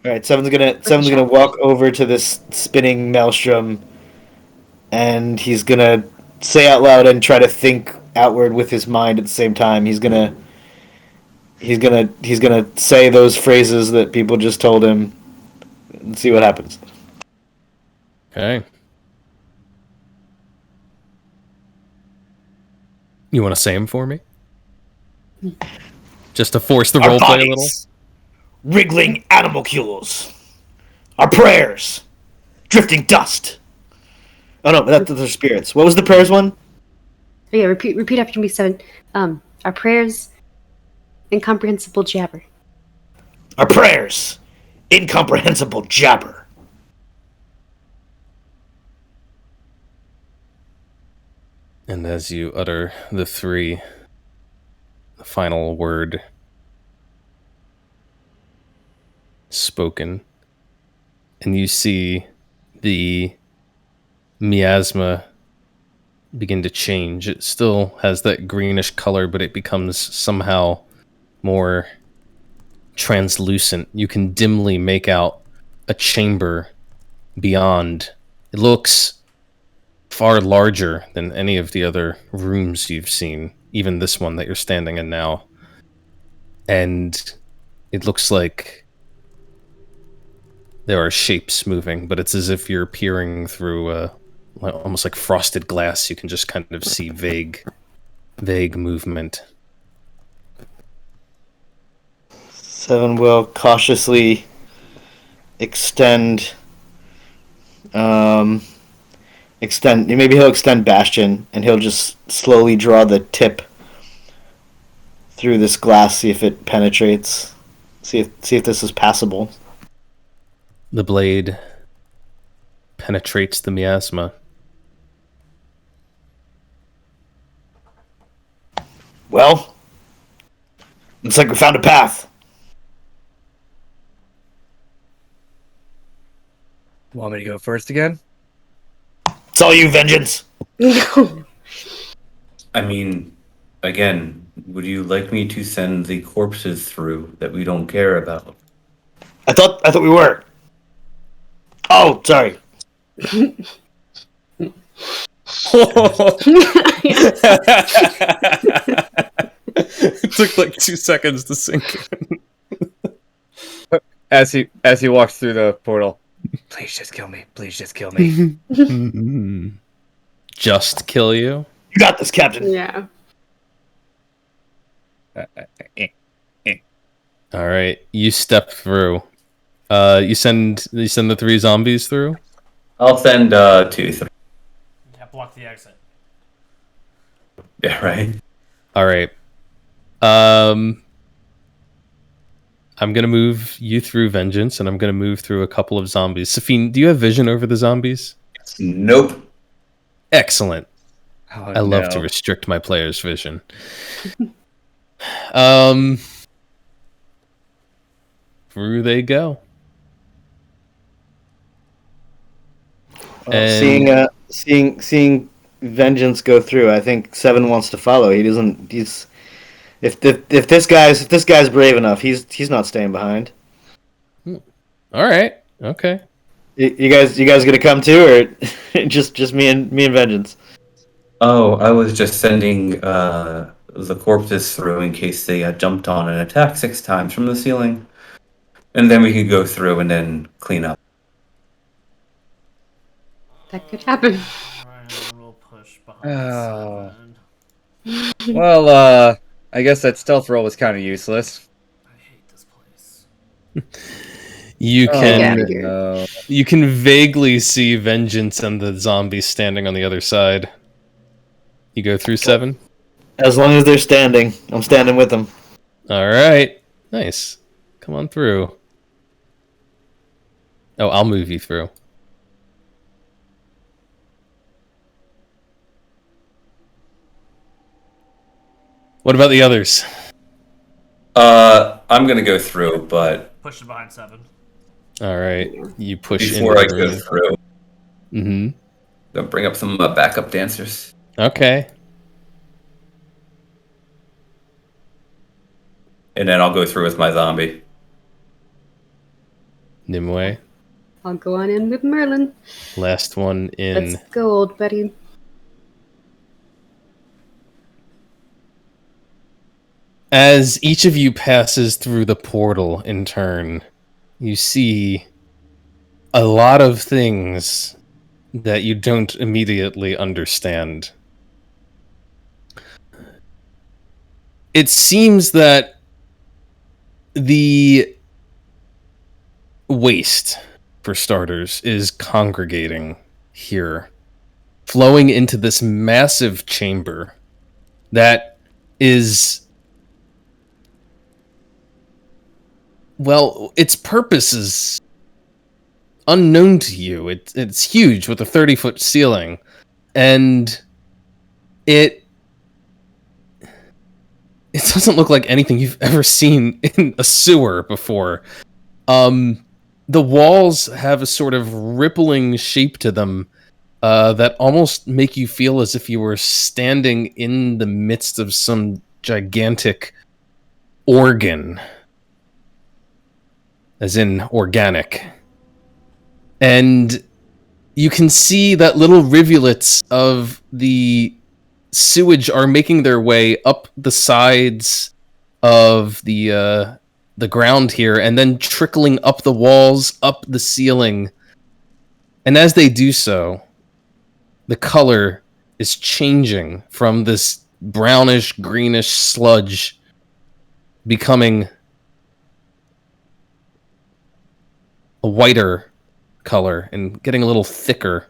All right, Seven's gonna walk over to this spinning maelstrom, and he's gonna say out loud and try to think outward with his mind at the same time. He's gonna say those phrases that people just told him, and see what happens. Okay. You want to say them for me? Just to force the Our roleplay a little? bodies, wriggling animalcules. Our prayers, drifting dust. Oh no, those are spirits. What was the prayers one? Oh, yeah, repeat after me, Seven. Our prayers, incomprehensible jabber. Our prayers, incomprehensible jabber. And as you utter the final word spoken, and you see the miasma begin to change. It still has that greenish color, but it becomes somehow more translucent. You can dimly make out a chamber beyond. It looks far larger than any of the other rooms you've seen, even this one that you're standing in now. And it looks like there are shapes moving, but it's as if you're peering through almost like frosted glass. You can just kind of see vague movement. Seven will cautiously extend. Maybe he'll extend Bastion, and he'll just slowly draw the tip through this glass, see if it penetrates, see if this is passable. The blade penetrates the miasma. Well, looks like we found a path. Want me to go first again? It's all you, Vengeance. I mean, again, would you like me to send the corpses through that we don't care about? I thought we were. Oh, sorry. It took like 2 seconds to sink in. As he walks through the portal. Please just kill me. Please just kill me. Just kill you? You got this, Captain. Yeah. All right, you step through. You send the 3 zombies through? I'll send 2, 3. Yeah, block the exit. Yeah, right. All right. I'm gonna move you through Vengeance, and I'm gonna move through a couple of zombies. Safine, do you have vision over the zombies? Nope. Excellent. Oh, I love to restrict my players' vision. Through they go. And Seeing Vengeance go through, I think Seven wants to follow. He doesn't. If this guy's brave enough, he's not staying behind. all right, okay. You guys gonna come too, or just me and Vengeance? Oh, I was just sending the corpses through in case they jumped on and attacked 6 times from the ceiling. And then we could go through and then clean up. That could happen. Ryan will push behind Oh. Seven. Well, I guess that stealth roll was kind of useless. I hate this place. You Oh, can Get outta here. no. you can vaguely see Vengeance and the zombies standing on the other side. You go through 7? As long as they're standing, I'm standing with them. All right. Nice. Come on through. Oh, I'll move you through. What about the others? I'm gonna go through, but Push it behind Seven. All right. You push before I into the go room. through, Mm-hmm. gonna bring up some backup dancers. Okay. And then I'll go through with my zombie. Nimue. I'll go on in with Merlin. Last one in. Let's go, old buddy. As each of you passes through the portal in turn, you see a lot of things that you don't immediately understand. It seems that the waste, for starters, is congregating here, flowing into this massive chamber that is... Well, its purpose is unknown to you. It's huge with a 30-foot ceiling. And It doesn't look like anything you've ever seen in a sewer before. The walls have a sort of rippling shape to them that almost make you feel as if you were standing in the midst of some gigantic organ, as in organic. And you can see that little rivulets of the sewage are making their way up the sides of the ground here, and then trickling up the walls, up the ceiling. And as they do so, the color is changing from this brownish, greenish sludge becoming a whiter color and getting a little thicker.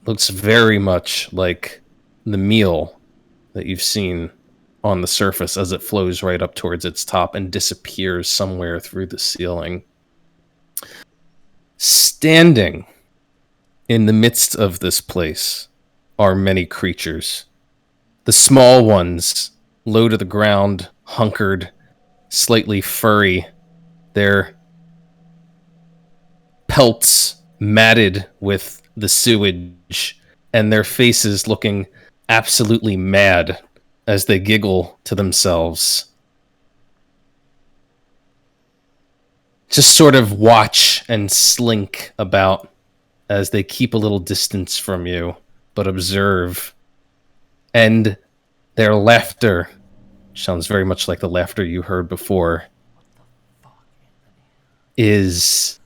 Looks very much like the meal that you've seen on the surface as it flows right up towards its top and disappears somewhere through the ceiling. Standing in the midst of this place are many creatures. The small ones, low to the ground, hunkered, slightly furry, their pelts matted with the sewage, and their faces looking absolutely mad as they giggle to themselves. Just sort of watch and slink about as they keep a little distance from you, but observe. And their laughter sounds very much like the laughter you heard before, is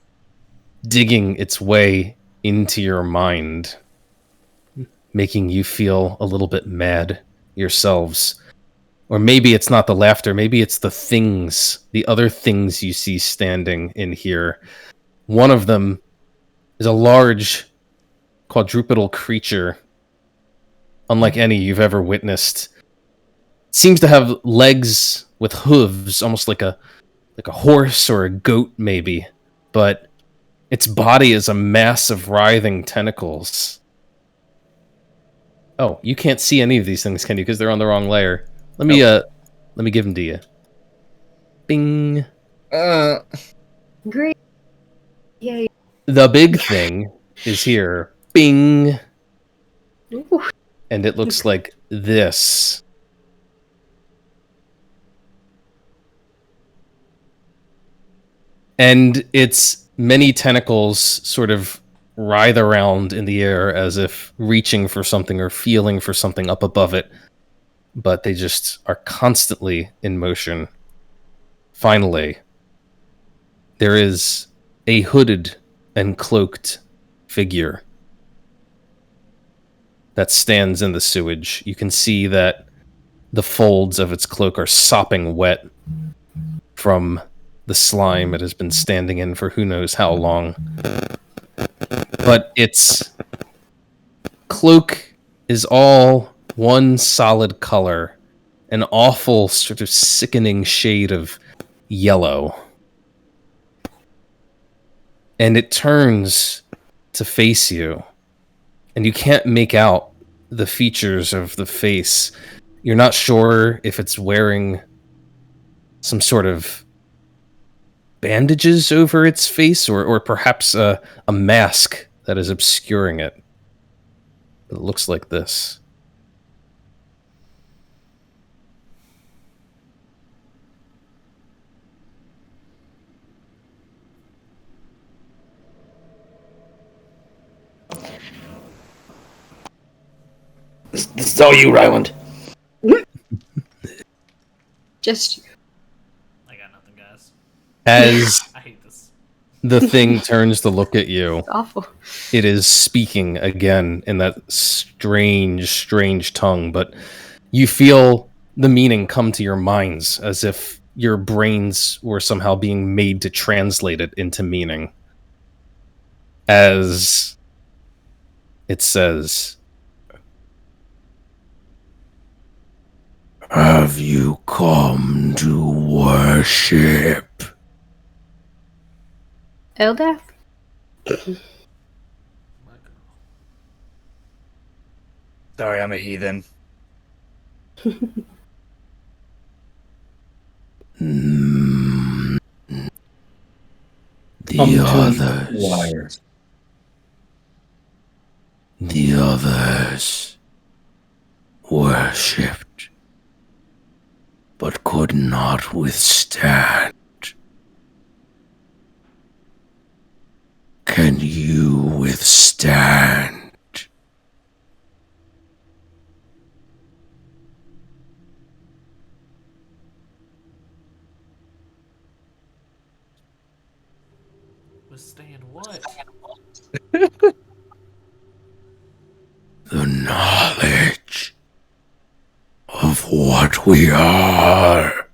digging its way into your mind, making you feel a little bit mad yourselves. Or maybe it's not the laughter, maybe it's the things, the other things you see standing in here. One of them is a large quadrupedal creature, unlike any you've ever witnessed. It seems to have legs with hooves, almost like a horse or a goat maybe, but its body is a mass of writhing tentacles. Oh, you can't see any of these things, can you? Because they're on the wrong layer. Let me give them to you. Bing. Great. Yay. The big thing is here. Bing. Ooh. And it looks like this. And its many tentacles sort of writhe around in the air as if reaching for something or feeling for something up above it. But they just are constantly in motion. Finally, there is a hooded and cloaked figure that stands in the sewage. You can see that the folds of its cloak are sopping wet from the slime it has been standing in for who knows how long. But its cloak is all one solid color, an awful sort of sickening shade of yellow. And it turns to face you, and you can't make out the features of the face. You're not sure if it's wearing some sort of bandages over its face, or perhaps a mask that is obscuring it. It looks like this. This is all you, Ryland. Just I got nothing, guys. As I hate this. the thing turns to look at you, awful. it is speaking again in that strange tongue, but you feel the meaning come to your minds as if your brains were somehow being made to translate it into meaning. As it says, "Have you come to worship?" Eldath? Sorry, I'm a heathen. Mm, Come the to others. inquire. The others worshipped, but could not withstand. Can you withstand? Withstand what? The knowledge of what we are.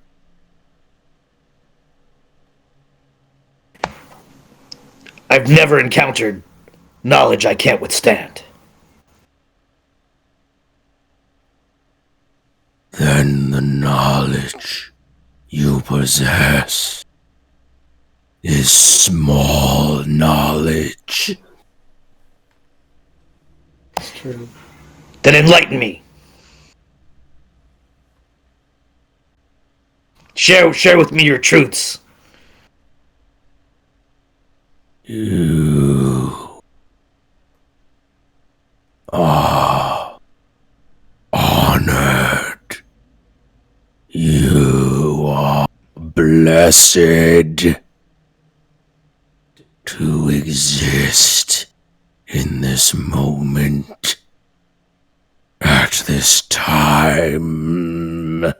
I've never encountered knowledge I can't withstand. Then the knowledge you possess is small knowledge. It's true. Then enlighten me. Share with me your truths. You are honored. You are blessed to exist in this moment, at this time.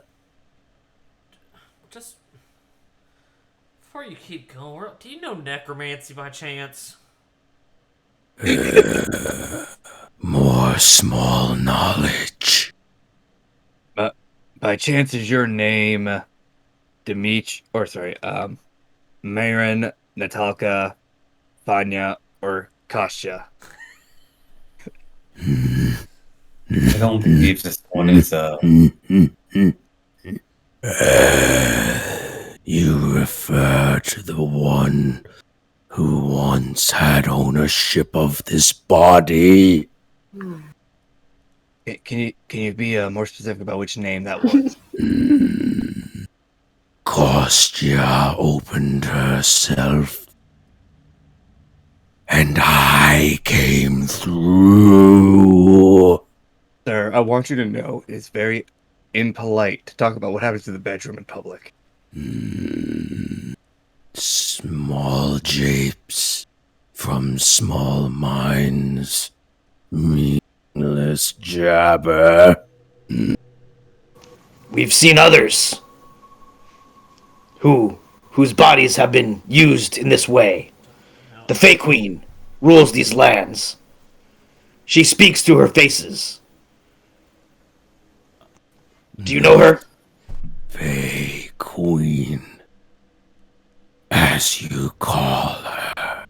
Just before you keep going, do you know necromancy by chance? More small knowledge. By chance is your name Marin, Natalka, Fanya, or Kostya? I don't believe this one is You refer to the one who once had ownership of this body. Can you be more specific about which name that was? Kostya opened herself, and I came through. Sir, I want you to know it's very impolite to talk about what happens in the bedroom in public. Small japes from small minds. Meaningless jabber. We've seen others whose bodies have been used in this way. The Fey Queen rules these lands. She speaks through her faces. Do you know her? Fey Queen, as you call her.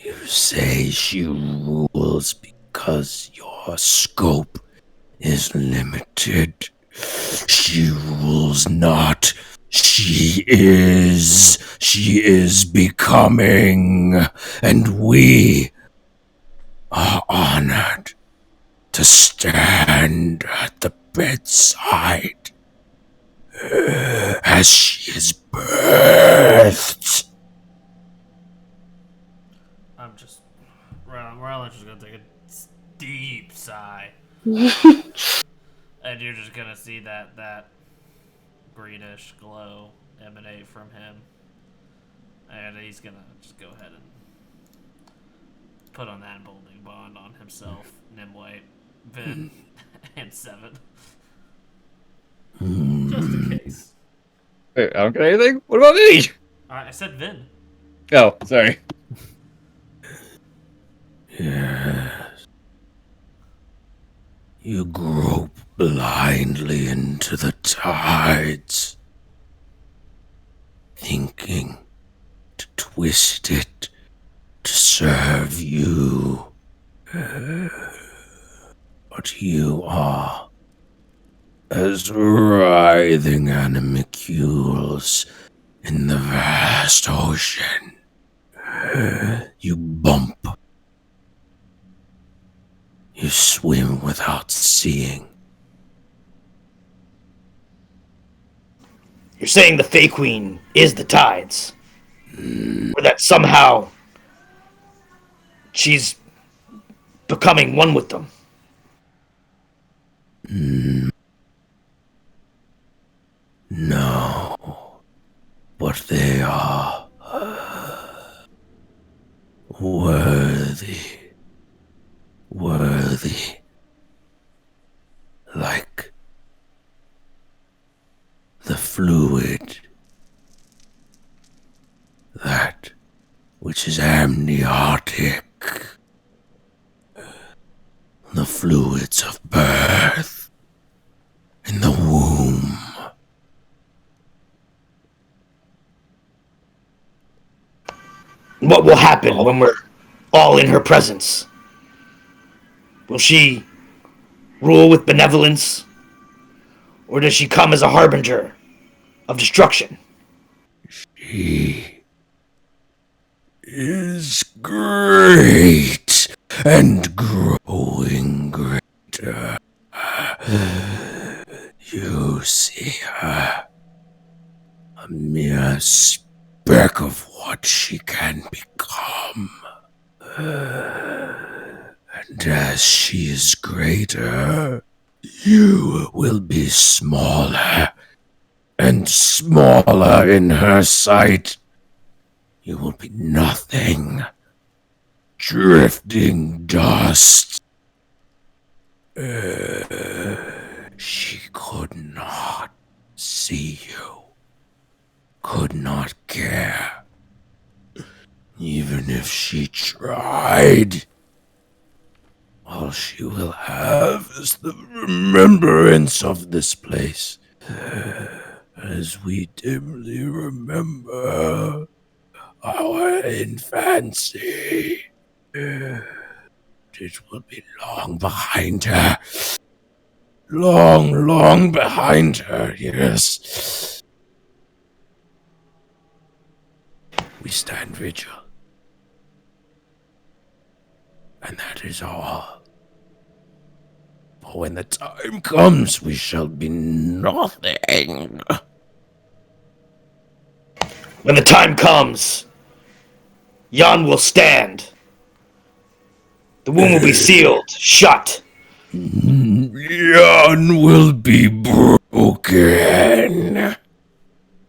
You say she rules because your scope is limited. She rules not. She is becoming, and we are honored to stand at the bedside as she is birthed. Merlin's just gonna take a deep sigh. And you're just gonna see that greenish glow emanate from him. And he's gonna just go ahead and put on that emboldening bond on himself, Nimue, Vin, and Seven. Just in case. Wait, I don't get anything? What about me? I said Vin. Oh, sorry. Yes. You grope blindly into the tides, thinking to twist it to serve you. But you are as writhing animalcules in the vast ocean. You bump You swim without seeing. You're saying the Fey Queen is the tides? Or that somehow she's becoming one with them? No, but they are worthy. Like the fluid, that which is amniotic, the fluids of birth in the womb. What will happen when we're all in her presence? Will she rule with benevolence? Or does she come as a harbinger of destruction? She is great and growing greater. You see her, a mere speck of what she can become. And as she is greater, you will be smaller and smaller in her sight. You will be nothing, drifting dust. She could not see you, could not care, even if she tried. All she will have is the remembrance of this place, as we dimly remember our infancy. It will be long behind her. Long behind her, yes. We stand vigil. And that is all. For when the time comes, we shall be nothing. When the time comes, Yon will stand. The womb will be sealed, shut. Yon will be broken.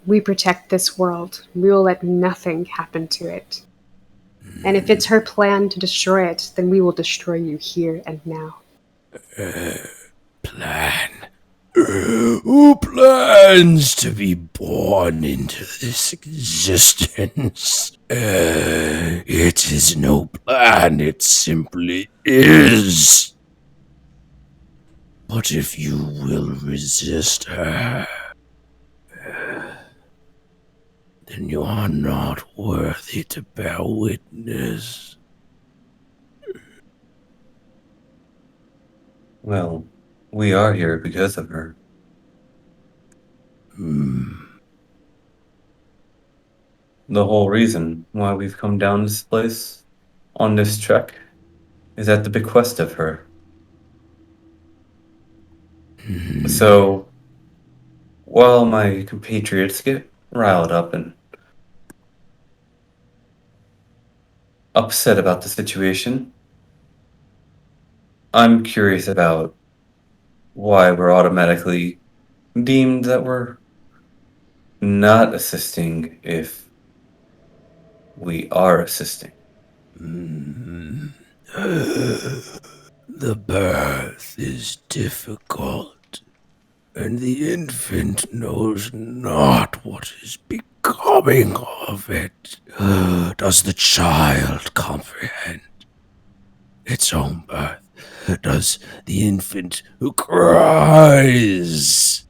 We protect this world. We will let nothing happen to it. And if it's her plan to destroy it, then we will destroy you here and now. Plan? Who plans to be born into this existence? It is no plan, it simply is. But if you will resist her, then you are not worthy to bear witness. Well, we are here because of her. The whole reason why we've come down this place on this trek is at the bequest of her. So, while my compatriots get riled up and upset about the situation, I'm curious about why we're automatically deemed that we're not assisting if we are assisting. The birth is difficult, and the infant knows not what is becoming of it. Does the child comprehend its own birth? Does the infant who cries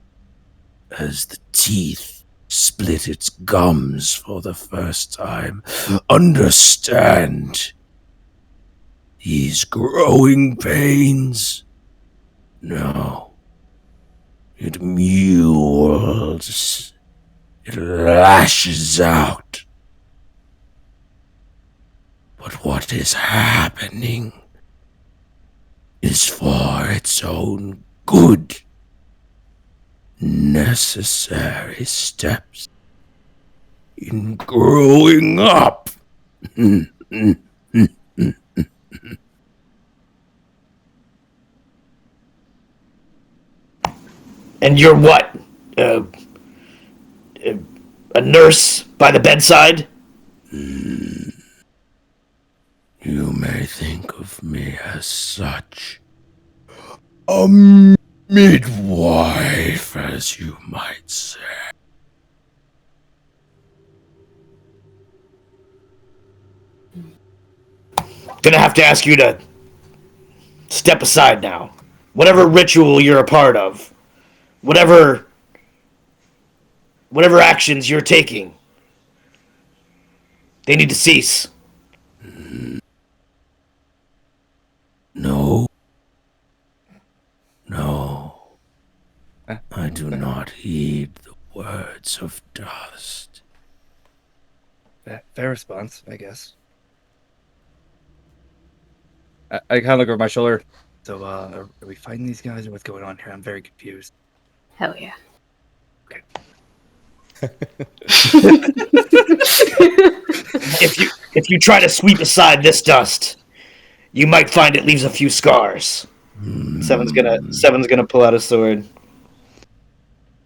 as the teeth split its gums for the first time understand these growing pains? No. It mewls. It lashes out. But what is happening is for its own good. Necessary steps in growing up. And you're what? A nurse by the bedside? You may think of me as such. A midwife, as you might say. Gonna have to ask you to step aside now. Whatever ritual you're a part of, whatever actions you're taking, they need to cease. No. I do not heed the words of dust. Fair response, I guess. I kind of look over my shoulder. So, are we fighting these guys or what's going on here? I'm very confused. Hell yeah. Okay. If you try to sweep aside this dust, you might find it leaves a few scars. Seven's gonna pull out a sword.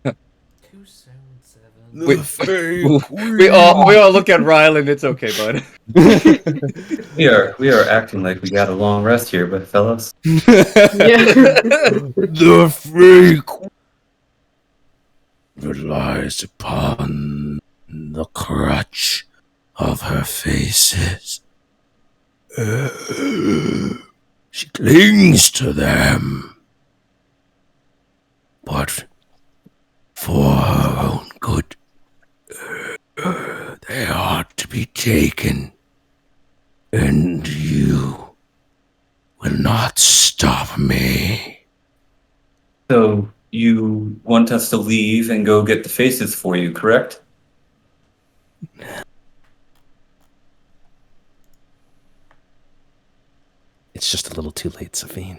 277. We all look at Rylan. It's okay, bud. We are acting like we got a long rest here, but fellas. Yeah. The free queen relies upon the crutch of her faces. She clings to them, but for her own good, they ought to be taken, and you will not stop me. So you want us to leave and go get the faces for you, correct? It's just a little too late, Safine.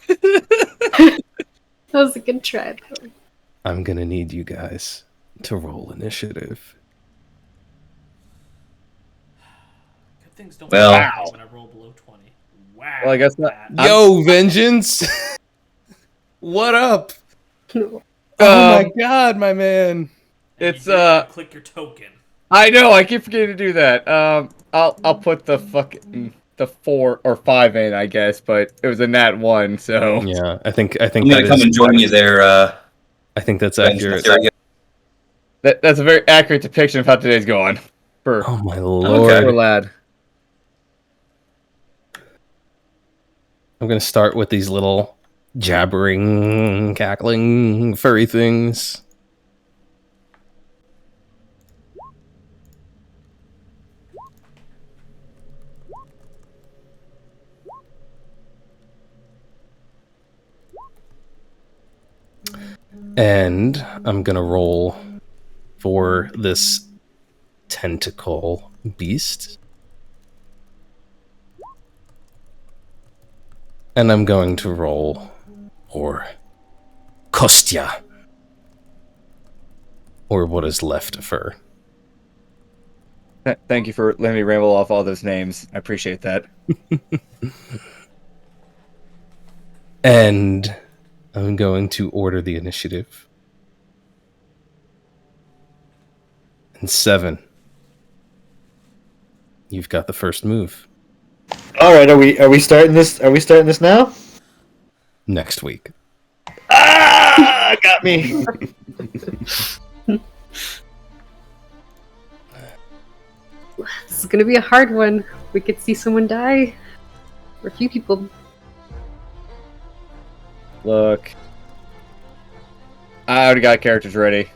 That was a good try, though. I'm gonna need you guys to roll initiative. Good things don't Well- happen when I roll below 20. Wow. Well, I guess not. Matt. Yo, Vengeance! What up? No. Oh my god, my man! And It's, you didn't click your token. I know. I keep forgetting to do that. I'll put the 4 or 5 in, I guess, but it was a nat 1, so Yeah, I think I'm gonna come and join you there. I think that's accurate. that's a very accurate depiction of how today's going. For Oh my lord! Okay. poor lad. I'm gonna start with these little jabbering, cackling, furry things. And I'm gonna roll for this tentacle beast. And I'm going to roll for Kostya. Or what is left of her. Thank you for letting me ramble off all those names. I appreciate that. And I'm going to order the initiative. And 7. You've got the first move. All right, are we starting this? Are we starting this now? Next week. Ah, got me. This is gonna be a hard one. We could see someone die. Or a few people. Look, I already got characters ready.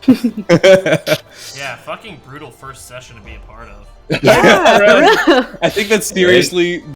Yeah, fucking brutal first session to be a part of. Yeah, for real. I think that's seriously